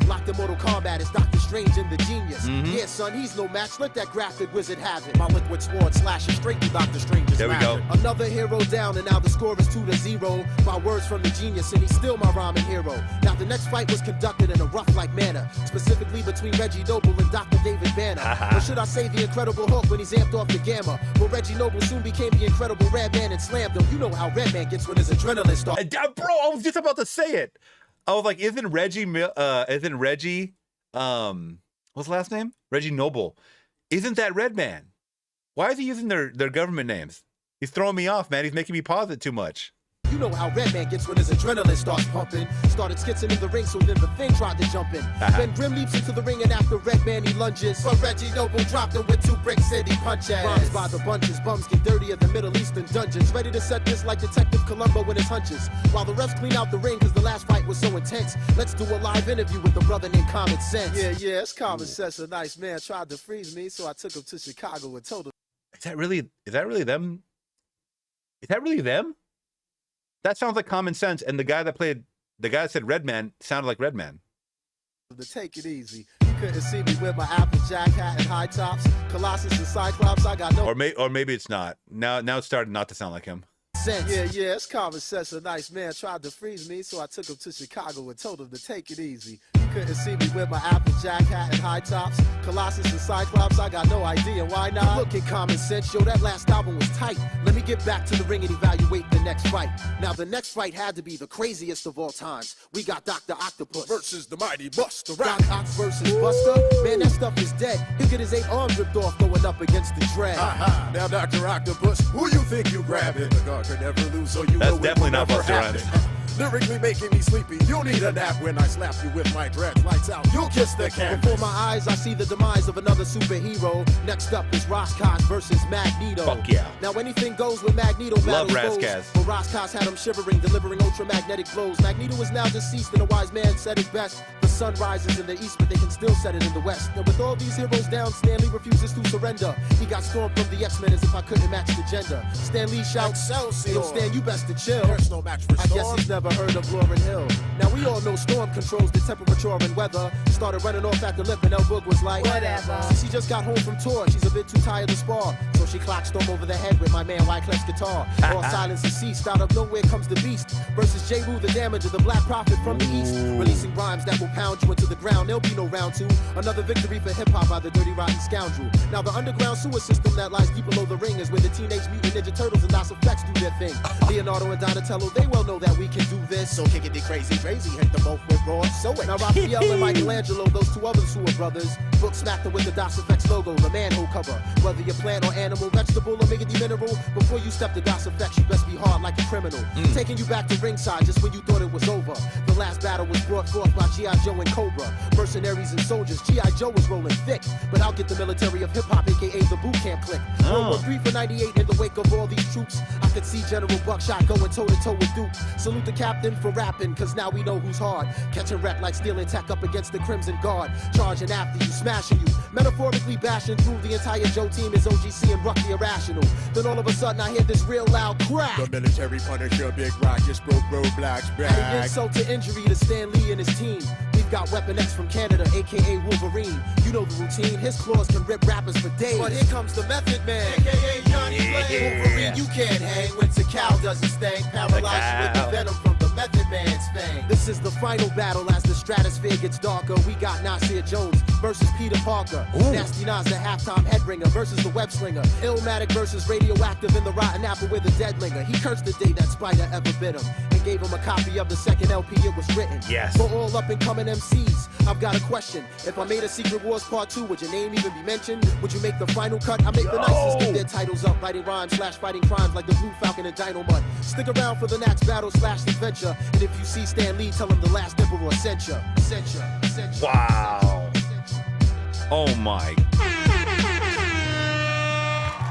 Locked in Mortal Kombat is Doctor Strange and the Genius. Yeah, son, he's no match. Let that grafted wizard have it. My liquid sword slashes straight through Doctor Strange's There we go. Another hero down, and now the score is 2-0. My words from the genius, and he's still my rhyming hero. Now the next fight was conducted in a rough-like manner, specifically between Reggie Noble and Dr. David Banner. Or should I say the Incredible Hulk when he's amped off the gamma? Well, Reggie Noble soon became the Incredible Redman and slammed him. You know how Redman gets when his adrenaline starts. Bro, I was just about to say it. I was like, isn't Reggie, what's the last name? Reggie Noble. Isn't that Redman? Why is he using their government names? He's throwing me off, man. He's making me pause it too much. You know how Redman gets when his adrenaline starts pumping. Started skitzing in the ring, so then the thing tried to jump in. Then Grim leaps into the ring, and after Redman he lunges. But Reggie Noble dropped him with 2 bricks and he punches. Rhymes by the bunches, bums get dirty at the Middle Eastern dungeons. Ready to set this like Detective Columbo in his hunches. While the refs clean out the ring, cause the last fight was so intense. Let's do a live interview with the brother named Common Sense. Yeah, it's Common Sense. A nice man tried to freeze me, so I took him to Chicago and told him. Is that really them? Is that really them? That sounds like Common Sense, and the guy that said Redman sounded like Redman. To take it easy. You couldn't see me with my Applejack hat and high tops. Colossus and Cyclops, I got no. Or maybe it's not. Now it's starting not to sound like him. Sense. Yeah, it's Common Sense. A nice man tried to freeze me, so I took him to Chicago and told him to take it easy. You couldn't see me with my Applejack hat and high tops. Colossus and Cyclops, I got no idea why not. Look at Common Sense, yo, that last album was tight. Let me get back to the ring and evaluate the next fight. Now the next fight had to be the craziest of all times. We got Dr. Octopus versus the mighty Buster. Doc Ock versus Buster, man, that stuff is dead. He'll get his 8 arms ripped off going up against the Dread. Now Dr. Octopus, who you think you grabbing? The guard could never lose, so you That's know definitely it will not never Buster happen. Rhymes. Lyrically making me sleepy. You need a nap when I slap you with my dreads. Lights out, you'll kiss the canvas. Before my eyes, I see the demise of another superhero. Next up is Roscos versus Magneto. Fuck yeah. Now anything goes when Magneto Love battles Razzcast. foes. But Roscos had him shivering, delivering ultramagnetic blows. Magneto is now deceased, and a wise man said it best. The sun rises in the east, but they can still set it in the west. And with all these heroes down, Stan Lee refuses to surrender. He got stormed from the X-Men as if I couldn't match the gender. Stan Lee shouts, "Yo, Stan, you best to chill." There's no match for Storm. I guess he's never heard of Lauryn Hill. Now we all know Storm controls the temperature and weather. Started running off at the lip and El Boog was like, whatever. Since she just got home from tour, she's a bit too tired to spar. So she clocked Storm over the head with my man Wyclef's guitar. All silence has ceased. Out of nowhere comes the beast versus J. Rue, the Damager, the Black Prophet from the east. Releasing rhymes that will pound you into the ground. There'll be no round 2. Another victory for hip-hop by the dirty rotten scoundrel. Now the underground sewer system that lies deep below the ring is where the Teenage Mutant Ninja Turtles and Das Effects do their thing. Leonardo and Donatello, they well know that we can do this. So kick it, crazy, hit them both with raw. So it. Now Raphael and Michelangelo, those 2 others who are brothers, book smacked them with the Das Effects logo, the manhole cover. Whether you're plant or animal, vegetable or miggity mineral, before you step to Das Effects, you best be hard like a criminal. Taking you back to ringside just when you thought it was over. The last battle was brought forth by G.I. Joe and Cobra. Mercenaries and soldiers, G.I. Joe was rolling thick, but I'll get the military of hip-hop, aka the boot camp clique. World War III for 98 in the wake of all these troops. I could see General Buckshot going toe-to-toe with Duke. Salute the captain for rapping, cause now we know who's hard. Catching wreck like stealing tech up against the Crimson Guard. Charging after you, smashing you, metaphorically bashing through the entire Joe team is OGC and Ruck the Irrational. Then all of a sudden I hear this real loud crack. The military Punisher, Big Rock just broke Roadblock's back. Adding insult to injury to Stan Lee and his team. We've got Weapon X from Canada, aka Wolverine. You know the routine, his claws can rip rappers for days. But here comes the Method Man, aka Johnny Blaze. Wolverine, you can't hang when Cow doesn't sting. Paralyze you with the venom from the Method Man's fang. This is the final battle as the stratosphere gets darker. We got Nasir Jones versus Peter Parker. Nasty Nas, the halftime headringer versus the web slinger. Illmatic versus Radioactive in the Rotten Apple with a deadlinger. He cursed the day that Spider ever bit him and gave him a copy of the second LP it was written. Yes. For all up and coming MCs, I've got a question. If I made a Secret Wars Part 2, would your name even be mentioned? Would you make the final cut? I make the nicest give their titles up, writing rhymes / fighting crimes like the Blue Falcon and Dino Mud. Stick around for the next battle / adventure. And if you see Stan Lee, tell him the last emperor sent ya. Wow. Oh my.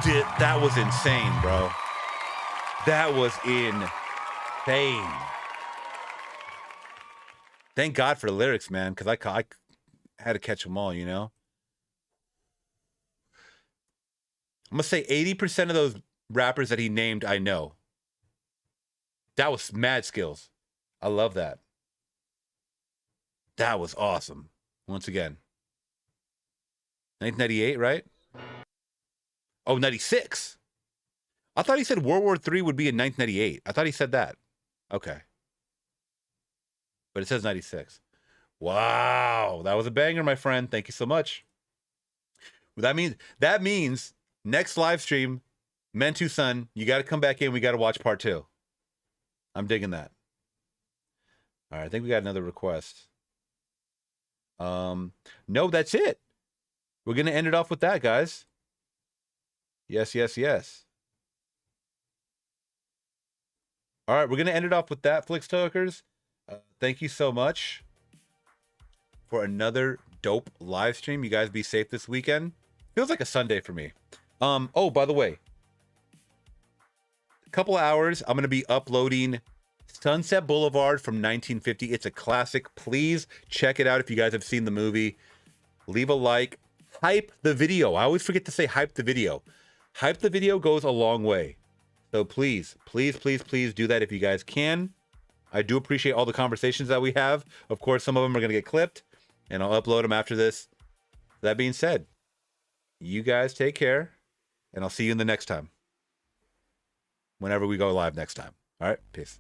Dude, that was insane, bro. That was insane. Thank God for the lyrics, man, because I had to catch them all, you know? I'm going to say 80% of those rappers that he named, I know. That was mad skills. I love that. That was awesome. Once again. 1998, right? Oh, 96. I thought he said World War III would be in 1998. I thought he said that. Okay. But it says 96. Wow. That was a banger, my friend. Thank you so much. Well, that means next live stream, Men to Son, you got to come back in. We got to watch part 2. I'm digging that. All right. I think we got another request. No, that's it. We're going to end it off with that, guys. Yes, yes, yes. All right, we're going to end it off with that, Flix Talkers. Thank you so much for another dope live stream. You guys be safe this weekend. Feels like a Sunday for me. Oh, by the way, a couple hours, I'm going to be uploading Sunset Boulevard from 1950. It's a classic. Please check it out if you guys have seen the movie. Leave a like. Hype the video. I always forget to say hype the video. Hype the video goes a long way. So please, please, please, please do that if you guys can. I do appreciate all the conversations that we have. Of course, some of them are going to get clipped, and I'll upload them after this. That being said, you guys take care, and I'll see you in the next time. Whenever we go live next time. All right, peace.